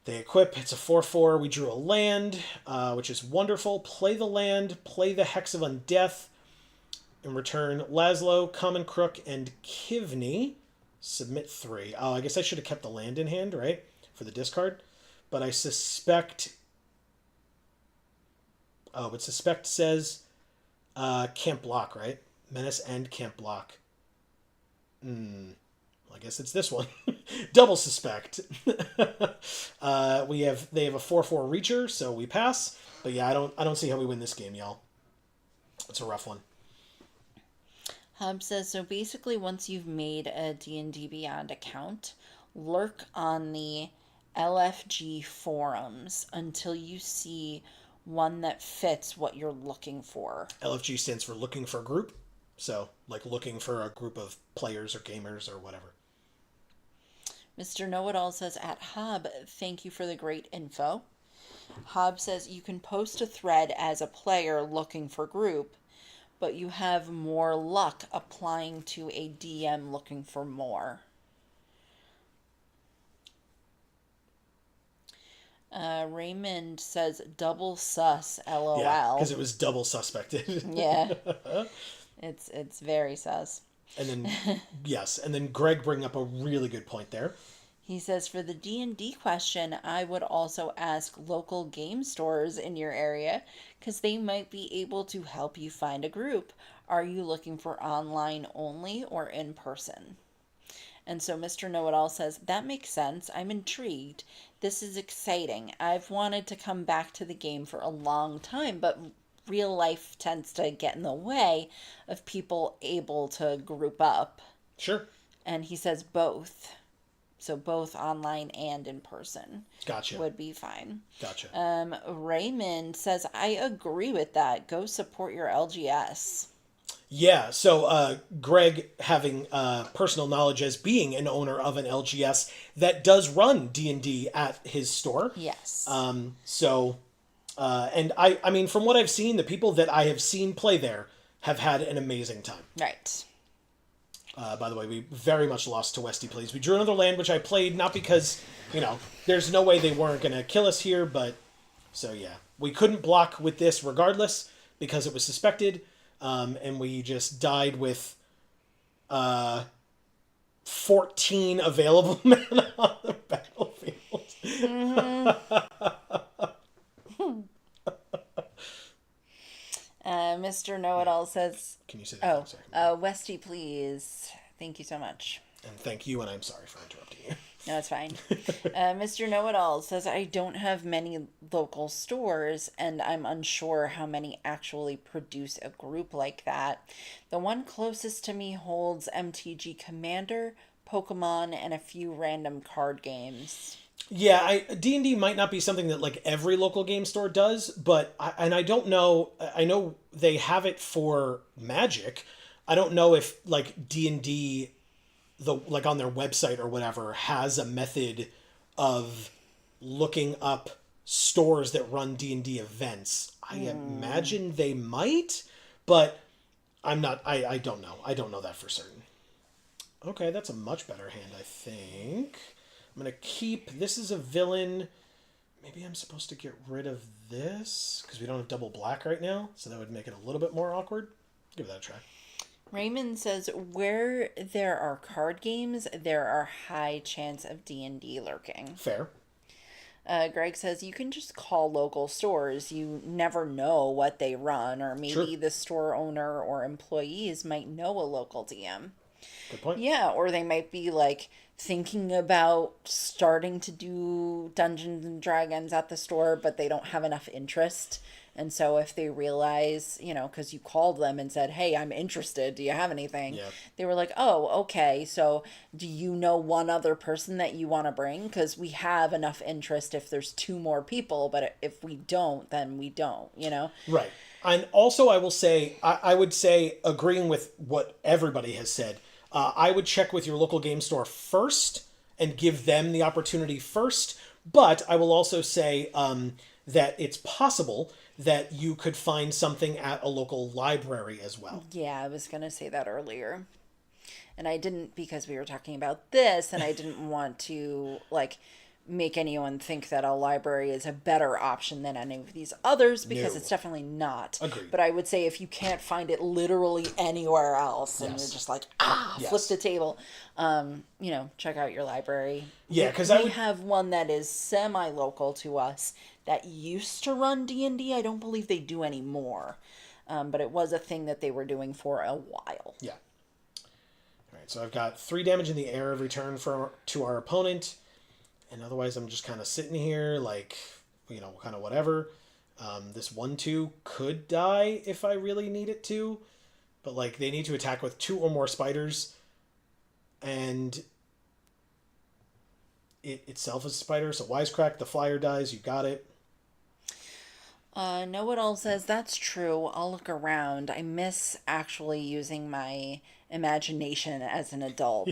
They equip, it's a 4/4, we drew a land, which is wonderful. Play the land, play the Hex of Undeath. In return, Laszlo, Common Crook, and Kivney submit 3. Oh, I guess I should have kept the land in hand, right? For the discard. But I suspect... Oh, but suspect says can't block, right? Menace and can't block. I guess it's this one. Double suspect. They have a 4/4 reacher, so we pass. But yeah, I don't see how we win this game, y'all. It's a rough one. Hub says, so basically once you've made a D&D Beyond account, lurk on the LFG forums until you see one that fits what you're looking for. LFG stands for looking for a group. So, like looking for a group of players or gamers or whatever. Mr. Know-It-All says, at Hob, thank you for the great info. Hob says, you can post a thread as a player looking for group, but you have more luck applying to a DM looking for more. Raymond says, double sus, LOL. Yeah, because it was double suspected. Yeah. It's very sus. And then, yes, and then Greg bring up a really good point there. He says, for the D&D question, I would also ask local game stores in your area, because they might be able to help you find a group. Are you looking for online only or in person? And so Mr. Know-It-All says, that makes sense. I'm intrigued. This is exciting. I've wanted to come back to the game for a long time, but real life tends to get in the way of people able to group up. Sure. And he says both. So both online and in person. Gotcha. Would be fine. Gotcha. Raymond says, I agree with that. Go support your LGS. Yeah, so Greg, having personal knowledge as being an owner of an LGS that does run D&D at his store. Yes. And I mean, from what I've seen, the people that I have seen play there have had an amazing time. Right. By the way, we very much lost to Westy Plays. We drew another land, which I played, not because, there's no way they weren't going to kill us here, but, so yeah. We couldn't block with this regardless, because it was suspected, and we just died with 14 available mana on the battlefield. Mr. Know-It-All says... Can you say that? Westy, please. Thank you so much. And thank you, and I'm sorry for interrupting you. No, it's fine. Mr. Know-It-All says, I don't have many local stores, and I'm unsure how many actually produce a group like that. The one closest to me holds MTG Commander, Pokemon, and a few random card games. Yeah, D&D might not be something that like every local game store does, but I don't know. I know they have it for Magic. I don't know if like D&D, like on their website or whatever, has a method of looking up stores that run D&D events. I imagine they might, but I'm not. I don't know. I don't know that for certain. Okay, that's a much better hand, I think. I'm going to keep... This is a villain. Maybe I'm supposed to get rid of this, because we don't have double black right now, so that would make it a little bit more awkward. Give that a try. Raymond says, where there are card games, there are high chance of D&D lurking. Fair. Greg says, you can just call local stores. You never know what they run, or maybe the store owner or employees might know a local DM. Good point. Yeah, or they might be like thinking about starting to do Dungeons and Dragons at the store, but they don't have enough interest. And so if they realize, because you called them and said, hey, I'm interested, do you have anything? Yeah. They were like, oh, okay, so do you know one other person that you want to bring? Because we have enough interest if there's 2 more people, but if we don't, then we don't, Right. And also I will say, I would say, agreeing with what everybody has said, I would check with your local game store first and give them the opportunity first. But I will also say that it's possible that you could find something at a local library as well. Yeah, I was going to say that earlier. And I didn't, because we were talking about this, and I didn't want to, make anyone think that a library is a better option than any of these others, because it's definitely not. Agreed. But I would say if you can't find it literally anywhere else, and you're just like, flip the table, check out your library. Yeah, because we have one that is semi-local to us that used to run D&D. I don't believe they do anymore. But it was a thing that they were doing for a while. Yeah. All right, so I've got 3 damage in the air every turn to our opponent. And otherwise, I'm just kind of sitting here, kind of whatever. This 1/2 could die if I really need it to. But, they need to attack with 2 or more spiders. And it itself is a spider. So Wisecrack, the flyer dies. You got it. Know-It-All says, that's true. I'll look around. I miss actually using my imagination as an adult.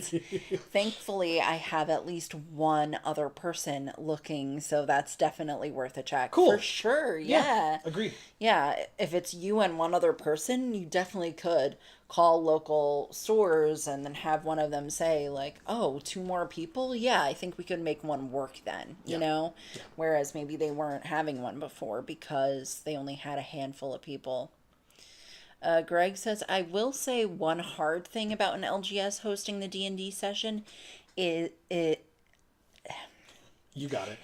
Thankfully, I have at least one other person looking, so that's definitely worth a check. Cool. For sure, yeah. Agreed. Yeah, if it's you and one other person, you definitely could call local stores and then have one of them say, 2 more people? Yeah, I think we could make one work then, you know? Yeah. Whereas maybe they weren't having one before because they only had a handful of people. Greg says, I will say one hard thing about an LGS hosting the D&D session is You got it.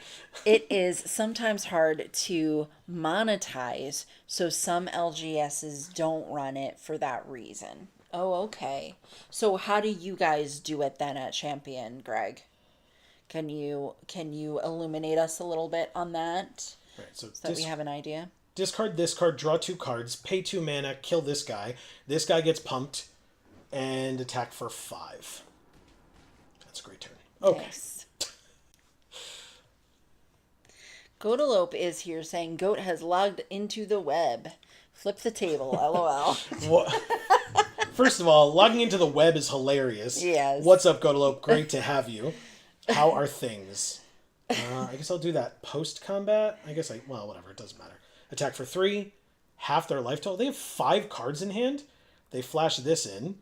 It is sometimes hard to monetize, so some LGSs don't run it for that reason. Oh, okay. So how do you guys do it then at Champion, Greg? Can you illuminate us a little bit on that? Right, so that we have an idea? Discard this card, draw 2 cards, pay 2 mana, kill this guy. This guy gets pumped, and attack for 5. That's a great turn. Okay. Nice. Goatalope is here saying, Goat has logged into the web. Flip the table, lol. First of all, logging into the web is hilarious. Yes. What's up, Godalope? Great to have you. How are things? I guess I'll do that post-combat. Well, whatever. It doesn't matter. Attack for 3. Half their life total. They have 5 cards in hand. They flash this in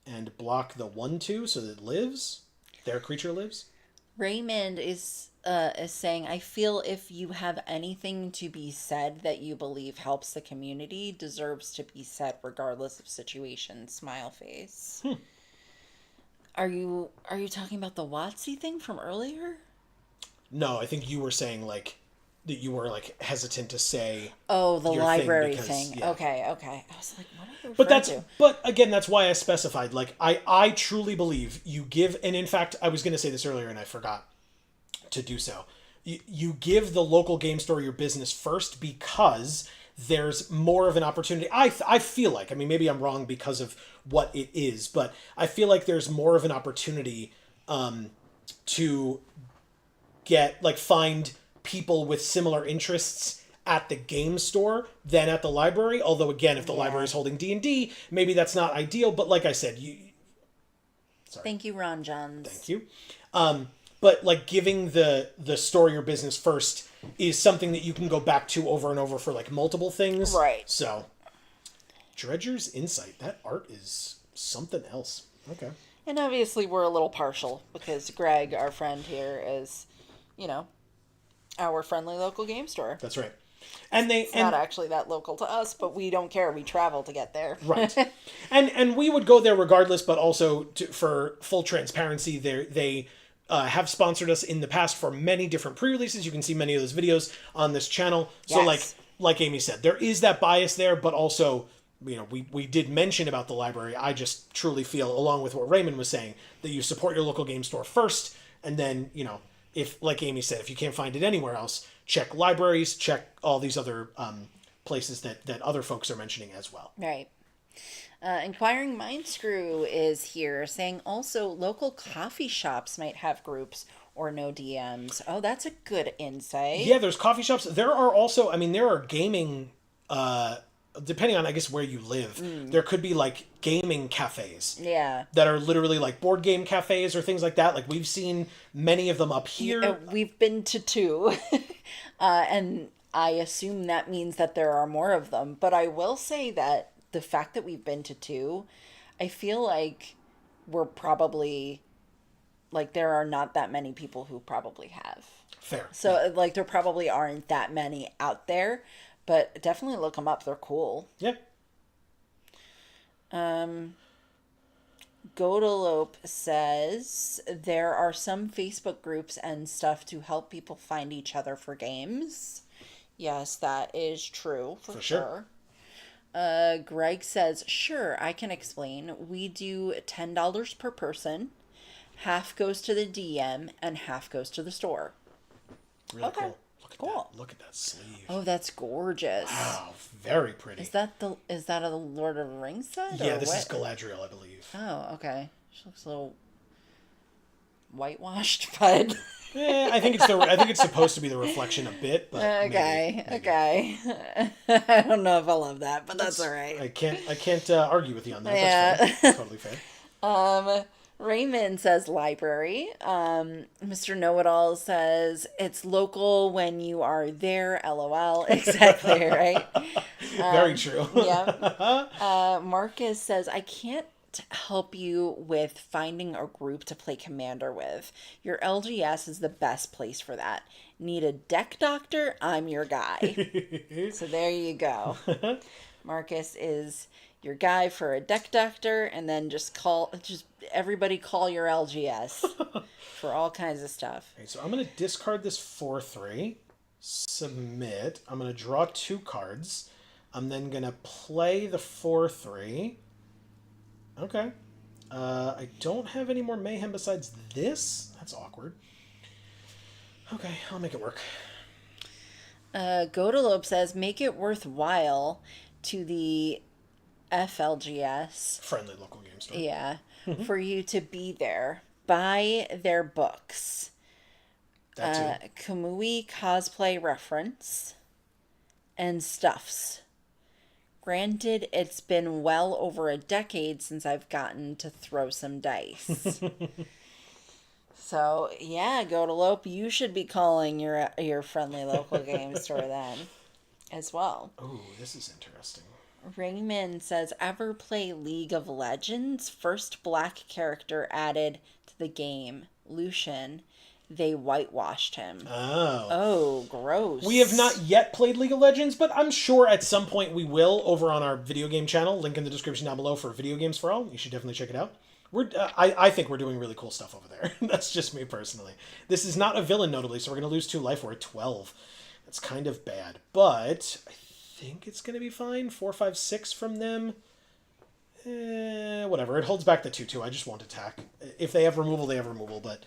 and block the 1/2 so that it lives. Their creature lives. Raymond is saying, I feel if you have anything to be said that you believe helps the community, deserves to be said regardless of situation. Smile face. Are you talking about the WotC thing from earlier? No, I think you were saying like that you were like hesitant to say. Oh, the your library because, thing. yeah. Okay. I was like, what are you But referring to? but again, that's why I specified. Like, I truly believe you give, and in fact, I was going to say this earlier and I forgot to do so. You give the local game store your business first because there's more of an opportunity. I feel like, I mean, maybe I'm wrong because of what it is, but I feel like there's more of an opportunity to find people with similar interests at the game store than at the library. Although again, if the library is holding D&D, maybe that's not ideal. But like I said, Thank you, Ron Johns. Thank you. But like giving the store your business first is something that you can go back to over and over for like multiple things. Right. So, Dredger's Insight. That art is something else. Okay. And obviously we're a little partial because Greg, our friend here, is, our friendly local game store. That's right. And It's not actually that local to us, but we don't care. We travel to get there. Right. And we would go there regardless, but also for full transparency, they have sponsored us in the past for many different pre-releases. You can see many of those videos on this channel. So like Amy said, there is that bias there, but also, we did mention about the library. I just truly feel, along with what Raymond was saying, that you support your local game store first, and then, if, like Amy said, if you can't find it anywhere else, check libraries, check all these other places that other folks are mentioning as well. Right. Inquiring Mind Screw is here saying also local coffee shops might have groups or no DMs. Oh, that's a good insight. Yeah, there's coffee shops. There are also, there are gaming, depending on, I guess, where you live, there could be like gaming cafes. Yeah. That are literally like board game cafes or things like that. Like we've seen many of them up here. We've been to 2. And I assume that means that there are more of them. But I will say that the fact that we've been to 2, I feel like we're probably, like, there are not that many people who probably have. Fair. So, like, there probably aren't that many out there. But definitely look them up. They're cool. Yeah. Godalope says there are some Facebook groups and stuff to help people find each other for games. Yes, that is true for sure. Greg says, sure, I can explain. We do $10 per person. Half goes to the DM and half goes to the store. Really Okay. cool. Cool. Look at that sleeve. Oh, that's gorgeous. Wow, very pretty. Is that a Lord of the Rings set? Yeah, or this what? is Galadriel, I believe. Oh, okay. She looks a little whitewashed, but I think it's supposed to be the reflection a bit, but okay. maybe. Okay. I don't know if I love that, but that's all right. I can't argue with you on that. Yeah. That's fine. Totally fair. Raymond says library. Mr. Know-It-All says it's local when you are there. LOL. Exactly, right? Very true. Yeah. Marcus says, I can't help you with finding a group to play Commander with. Your LGS is the best place for that. Need a deck doctor? I'm your guy. So there you go. Marcus is your guy for a deck doctor, and then just everybody call your LGS for all kinds of stuff. Okay, so I'm going to discard this 4/3, submit. I'm going to draw 2 cards. I'm then going to play the 4/3. Okay. I don't have any more mayhem besides this. That's awkward. Okay, I'll make it work. Godalope says, make it worthwhile to the FLGS. Friendly local game store. Yeah. For you to be there. Buy their books. That too. Kamui cosplay reference. And stuffs. Granted, it's been well over a decade since I've gotten to throw some dice. So, yeah, Godalope, you should be calling your friendly local game store then as well. Oh, this is interesting. Ringman says, ever play League of Legends? First black character added to the game, Lucian. They whitewashed him. Oh. Oh, gross. We have not yet played League of Legends, but I'm sure at some point we will over on our video game channel. Link in the description down below for Video Games for All. You should definitely check it out. I think we're doing really cool stuff over there. That's just me personally. This is not a villain, notably, so we're going to lose 2 life. We're at 12. That's kind of bad, but I think it's going to be fine. 4, 5, 6 from them. Whatever. It holds back the 2-2. I just won't attack. If they have removal, they have removal, but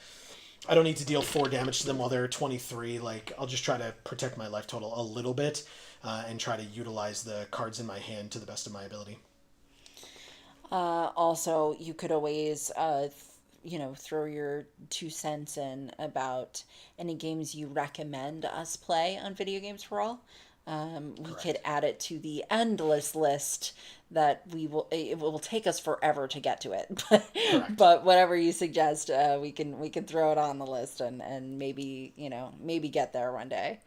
I don't need to deal 4 damage to them while they're 23. Like, I'll just try to protect my life total a little bit and try to utilize the cards in my hand to the best of my ability. Also, you could always, throw your 2 cents in about any games you recommend us play on Video Games for All. We could add it to the endless list that it will take us forever to get to it. But whatever you suggest, we can throw it on the list and maybe get there one day.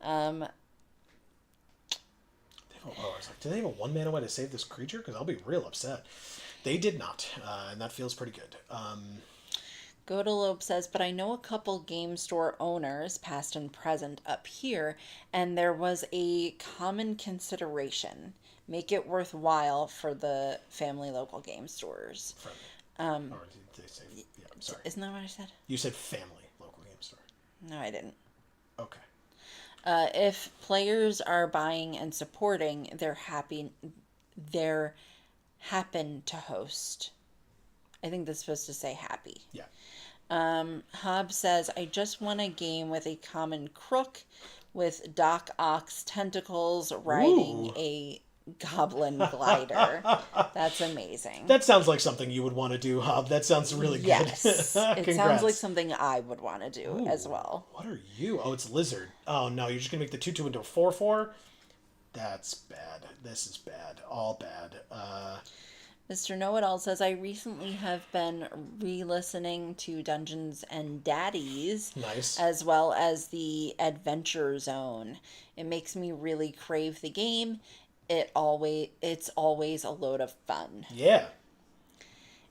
I was like, do they have a 1-mana way to save this creature? Because I'll be real upset. They did not, and that feels pretty good. Godalope says, but I know a couple game store owners, past and present, up here, and there was a common consideration. Make it worthwhile for the family local game stores. Or did they say, yeah, sorry. Isn't that what I said? You said family local game store. No, I didn't. Okay. If players are buying and supporting, they're happen to host. I think that's supposed to say happy. Yeah. Hobbs says, I just want a game with a common crook with Doc Ock's tentacles riding a goblin glider. That's amazing. That sounds like something you would want to do, Hob. That sounds really good. Yes. It sounds like something I would want to do as well. What are you? Oh, it's Lizard. Oh, no, you're just going to make the 2-2 into a 4-4? That's bad. This is bad. All bad. Mr. Know-It-All says, I recently have been re-listening to Dungeons and Daddies. Nice. As well as the Adventure Zone. It makes me really crave the game. It's always a load of fun. Yeah.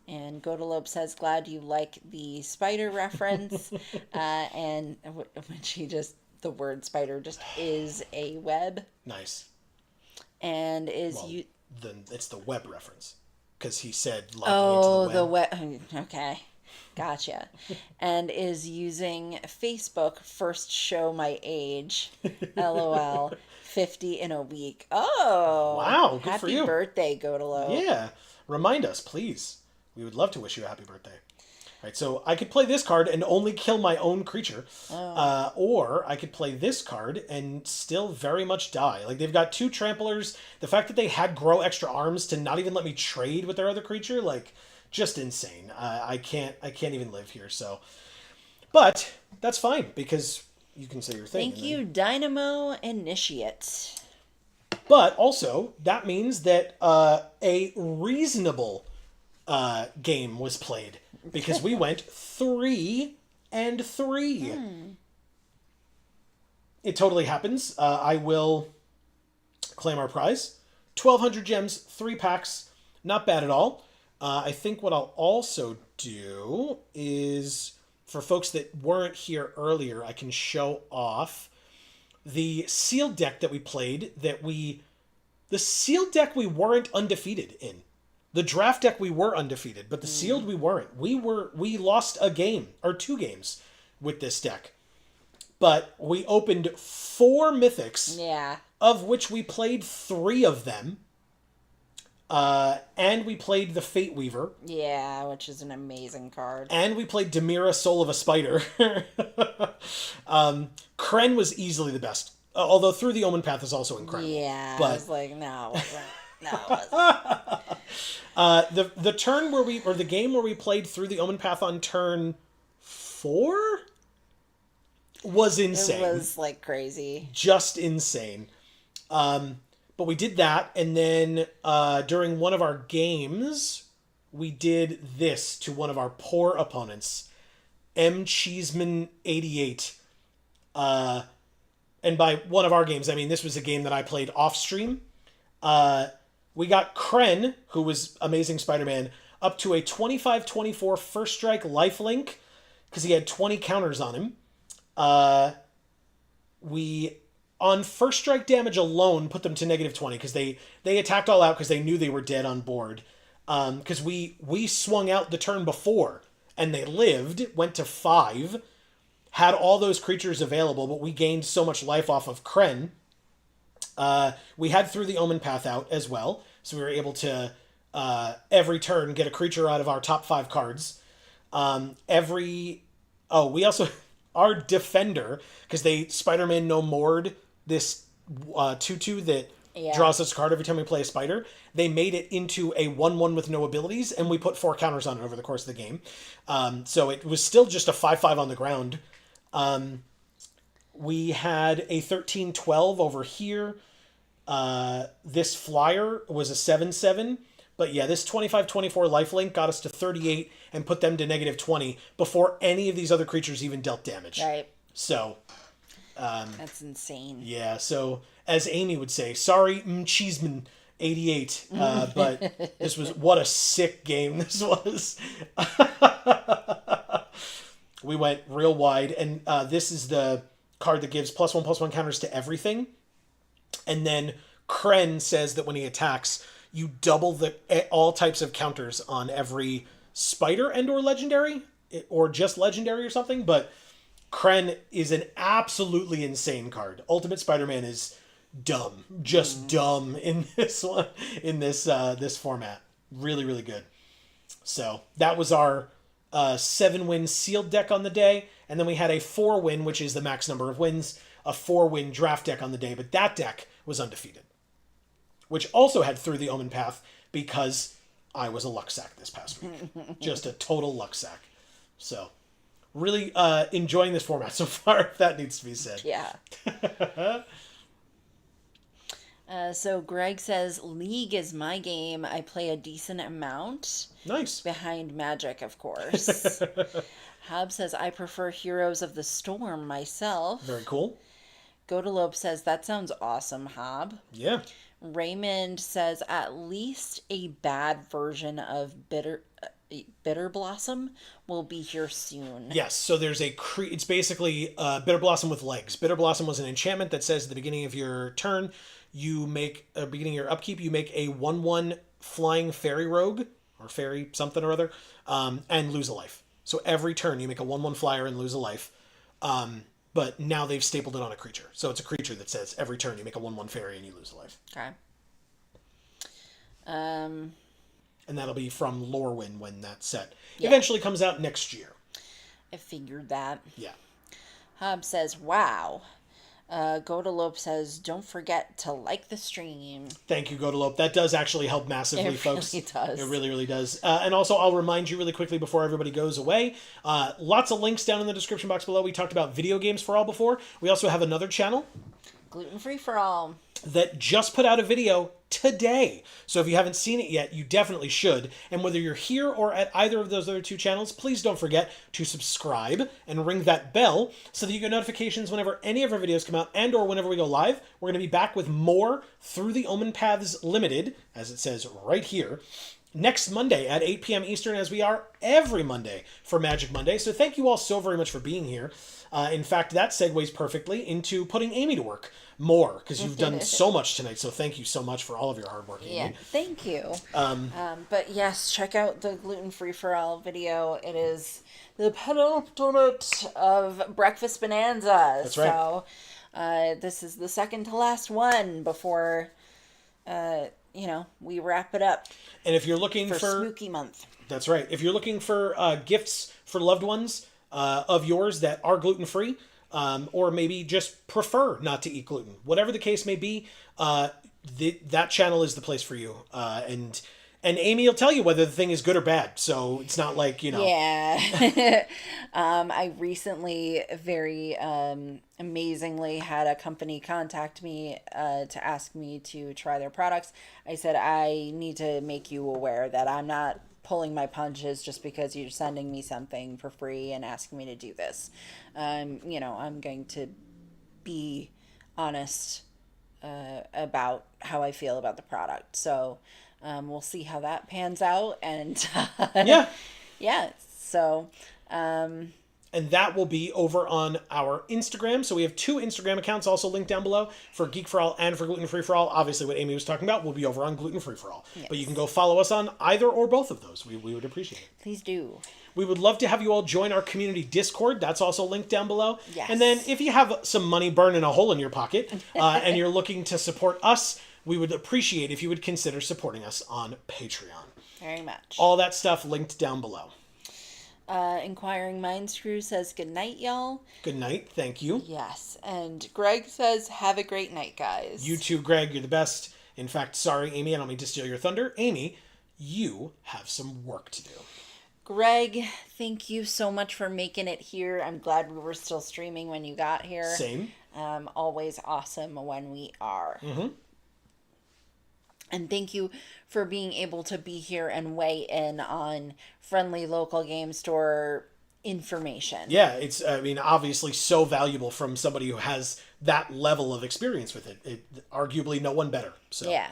And Godalope says, glad you like the spider reference. And the word spider just is a web. Nice. And it's the web reference. Because he said logging into the web. Okay. Gotcha. And is using Facebook first show my age. LOL. 50 in a week. Oh. Wow. Good for you. Happy birthday, Godalope. Yeah. Remind us, please. We would love to wish you a happy birthday. All right, so I could play this card and only kill my own creature. Or I could play this card and still very much die. Like, they've got 2 tramplers. The fact that they had grow extra arms to not even let me trade with their other creature, like, just insane. I can't even live here, so. But that's fine, because you can say your thing. Thank you, Dynamo Initiate. But also, that means that a reasonable game was played. Because we went 3-3. It totally happens. I will claim our prize. 1,200 gems, 3 packs. Not bad at all. I think what I'll also do is, for folks that weren't here earlier, I can show off the sealed deck that we played. The sealed deck we weren't undefeated in. The draft deck we were undefeated, but the sealed we weren't. We lost a game or 2 games with this deck. But we opened 4 mythics. Yeah. Of which we played 3 of them. And we played the Fate Weaver. Yeah, which is an amazing card. And we played Demira, Soul of a Spider. Kren was easily the best. Although Through the Omenpath is also incredible. Yeah, but... I was like, no, it wasn't. No, it wasn't. The turn where the game where we played Through the Omenpath on turn 4 was insane. It was like crazy. Just insane. But but we did that, and then during one of our games, we did this to one of our poor opponents, M. Cheeseman 88. And by one of our games, I mean this was a game that I played off stream. We got Kren, who was Amazing Spider-Man, up to a 25-24 first strike lifelink because he had 20 counters on him. We, on first strike damage alone, put them to -20 because they attacked all out because they knew they were dead on board. Because we swung out the turn before and they lived, went to 5, had all those creatures available, but we gained so much life off of Kren. We had Through the Omenpath out as well, so we were able to every turn get a creature out of our top 5 cards. We also our defender, because they Spider-Man no more'd this 2/2 that draws us a card every time we play a spider. They made it into a 1/1 with no abilities, and we put 4 counters on it over the course of the game. So it was still just a 5/5 on the ground. We had a 13-12 over here. This flyer was a 7/7. But yeah, this 25-24 lifelink got us to 38 and put them to -20 before any of these other creatures even dealt damage. Right. So... that's insane. Yeah, so as Amy would say, sorry, Cheeseman 88, but this was, what a sick game this was. We went real wide, and this is the card that gives +1/+1 counters to everything. And then Kren says that when he attacks, you double all types of counters on every spider and or legendary, or just legendary or something, but Kren is an absolutely insane card. Ultimate Spider-Man is dumb. Just dumb in this one, in this format. Really, really good. So that was our 7-win sealed deck on the day. And then we had a 4-win, which is the max number of wins, a 4-win draft deck on the day. But that deck was undefeated, which also had Through the Omenpath because I was a luck sack this past week. Just a total luck sack. So... really enjoying this format so far, if that needs to be said. Yeah. So Greg says, League is my game. I play a decent amount. Nice. Behind Magic, of course. Hub says, I prefer Heroes of the Storm myself. Very cool. Godalope says, that sounds awesome, Hob. Yeah. Raymond says, at least a bad version of Bitter Blossom will be here soon. Yes, so there's it's basically Bitter Blossom with legs. Bitter Blossom was an enchantment that says at the beginning of your turn, you make, beginning of your upkeep, you make a 1/1 flying fairy rogue, or fairy something or other, and lose a life. So every turn you make a 1/1 flyer and lose a life. But now they've stapled it on a creature. So it's a creature that says every turn you make a 1/1 fairy and you lose a life. Okay. And that'll be from Lorwyn when that set eventually comes out next year. I figured that. Yeah. Hub says, wow. Godalope says, don't forget to like the stream. Thank you, Godalope. That does actually help massively, folks. It really does. It really, really does. And also, I'll remind you really quickly before everybody goes away, lots of links down in the description box below. We talked about Video Games for All before. We also have another channel. Gluten-free for all. That just put out a video today. So if you haven't seen it yet, you definitely should. And whether you're here or at either of those other 2 channels, please don't forget to subscribe and ring that bell so that you get notifications whenever any of our videos come out and or whenever we go live. We're going to be back with more Through the Omenpaths Limited, as it says right here, next Monday at 8 p.m. Eastern, as we are every Monday for Magic Monday. So thank you all so very much for being here. In fact, that segues perfectly into putting Amy to work more, because you've done so much tonight. So thank you so much for all of your hard work, Amy. Yeah, thank you. But yes, check out the Gluten-Free for All video. It is the penultimate of Breakfast Bonanza. That's right. So this is the second to last one before, we wrap it up. And if you're looking for Spooky Month. That's right. If you're looking for gifts for loved ones of yours that are gluten-free, or maybe just prefer not to eat gluten, whatever the case may be, that channel is the place for you. And And Amy will tell you whether the thing is good or bad. So it's not like, Yeah. I recently very amazingly had a company contact me to ask me to try their products. I said, I need to make you aware that I'm not pulling my punches just because you're sending me something for free and asking me to do this. I'm going to be honest about how I feel about the product. So we'll see how that pans out. And yeah. yeah, so And that will be over on our Instagram. So we have 2 Instagram accounts also linked down below for Geek for All and for Gluten Free for All. Obviously, what Amy was talking about will be over on Gluten Free for All. Yes. But you can go follow us on either or both of those. We would appreciate it. Please do. We would love to have you all join our community Discord. That's also linked down below. Yes. And then if you have some money burning a hole in your pocket and you're looking to support us, we would appreciate if you would consider supporting us on Patreon. Very much. All that stuff linked down below. Inquiring Mind Screw says good night, y'all. Good night. Thank you. Yes. And Greg says have a great night, guys. You too, Greg. You're the best. In fact, sorry, Amy, I don't mean to steal your thunder. Amy, you have some work to do. Greg, thank you so much for making it here. I'm glad we were still streaming when you got here. Same. Always awesome when we are. Mm-hmm. And thank you for being able to be here and weigh in on friendly local game store information. Yeah, it's, obviously so valuable from somebody who has that level of experience with it. Arguably no one better. So yeah.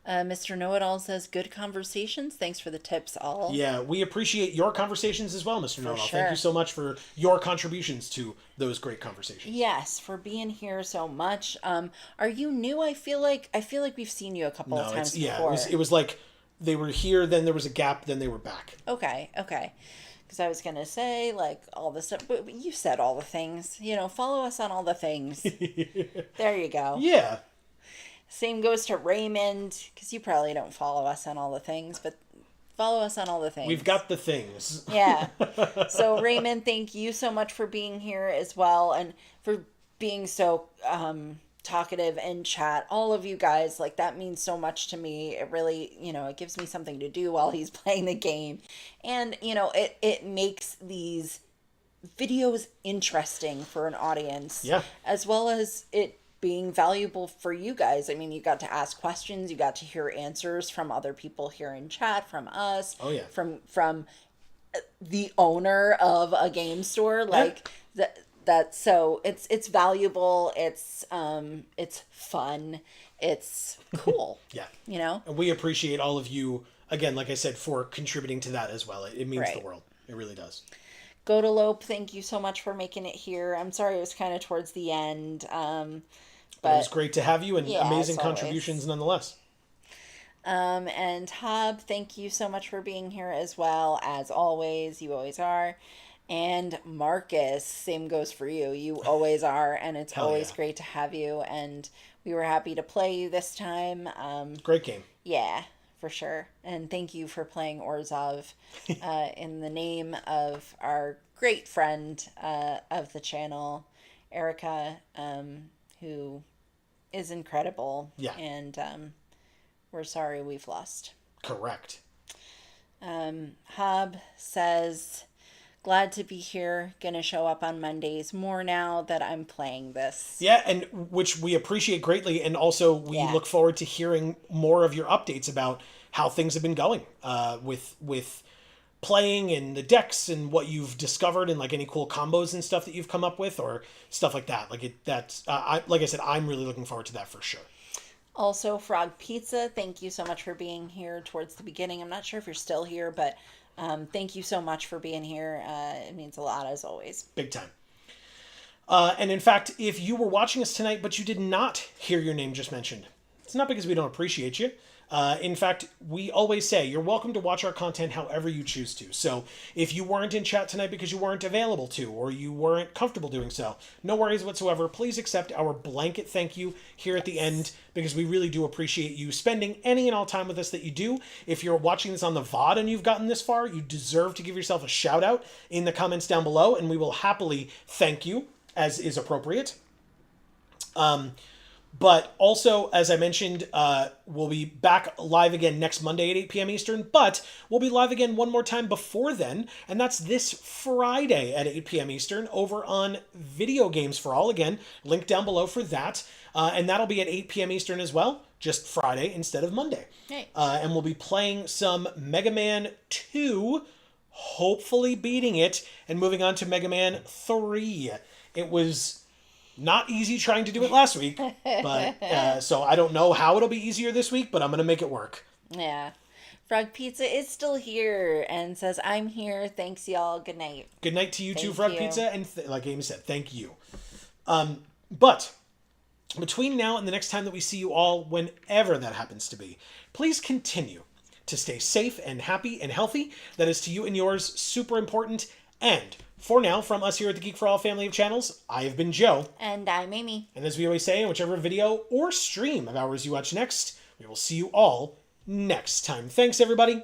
Mr. Know-It-All says, good conversations. Thanks for the tips, all. Yeah, we appreciate your conversations as well, Mr. Know-It-All. Sure. Thank you so much for your contributions to those great conversations. Yes, for being here so much. Are you new? I feel like we've seen you a couple of times before. It was like they were here, then there was a gap, then they were back. Okay. Because I was going to say, like, all the stuff, but you said all the things. Follow us on all the things. There you go. Yeah. Same goes to Raymond, because you probably don't follow us on all the things, but follow us on all the things. We've got the things. Yeah. So, Raymond, thank you so much for being here as well, and for being so talkative in chat. All of you guys, like, that means so much to me. It really, it gives me something to do while he's playing the game. And, it makes these videos interesting for an audience. Yeah. As well as it being valuable for you guys. I mean, you got to ask questions, you got to hear answers from other people here in chat, from us. Oh yeah. From the owner of a game store, like that. So it's valuable. It's fun. It's cool. Yeah. And we appreciate all of you again, like I said, for contributing to that as well. It means the world. It really does. Go to Lope, thank you so much for making it here. I'm sorry it was kind of towards the end. But it was great to have you, and amazing contributions nonetheless. And Hob, thank you so much for being here as well. As always, you always are. And Marcus, same goes for you. You always are, and it's always great to have you. And we were happy to play you this time. Great game. Yeah, for sure. And thank you for playing Orzhov in the name of our great friend of the channel, Erica, who is incredible. Yeah. And we're sorry we've lost. Correct. Hob says, glad to be here. Gonna show up on Mondays more now that I'm playing this. Yeah, and which we appreciate greatly. And also we look forward to hearing more of your updates about how things have been going with playing and the decks and what you've discovered and like any cool combos and stuff that you've come up with or stuff like that. Like like I said, I'm really looking forward to that for sure. Also, Frog Pizza, thank you so much for being here towards the beginning. I'm not sure if you're still here, but thank you so much for being here. It means a lot, as always. Big time. And in fact, if you were watching us tonight, but you did not hear your name just mentioned, it's not because we don't appreciate you. In fact, we always say you're welcome to watch our content however you choose to. So if you weren't in chat tonight because you weren't available to, or you weren't comfortable doing so, no worries whatsoever. Please accept our blanket thank you here at the end, because we really do appreciate you spending any and all time with us that you do. If you're watching this on the VOD and you've gotten this far, you deserve to give yourself a shout out in the comments down below, and we will happily thank you as is appropriate. But also, as I mentioned, we'll be back live again next Monday at 8 p.m. Eastern, but we'll be live again one more time before then, and that's this Friday at 8 p.m. Eastern over on Video Games for All. Again, link down below for that. And that'll be at 8 p.m. Eastern as well, just Friday instead of Monday. Hey. And we'll be playing some Mega Man 2, hopefully beating it, and moving on to Mega Man 3. It was not easy trying to do it last week, but so I don't know how it'll be easier this week, but I'm going to make it work. Yeah. Frog Pizza is still here and says, I'm here. Thanks, y'all. Good night. Good night to you too, Thank Frog you. Pizza, and like Amy said, thank you. But between now and the next time that we see you all, whenever that happens to be, please continue to stay safe and happy and healthy. That is to you and yours super important. And for now, from us here at the Geek for All family of channels, I have been Joe. And I'm Amy. And as we always say, in whichever video or stream of ours you watch next, we will see you all next time. Thanks, everybody.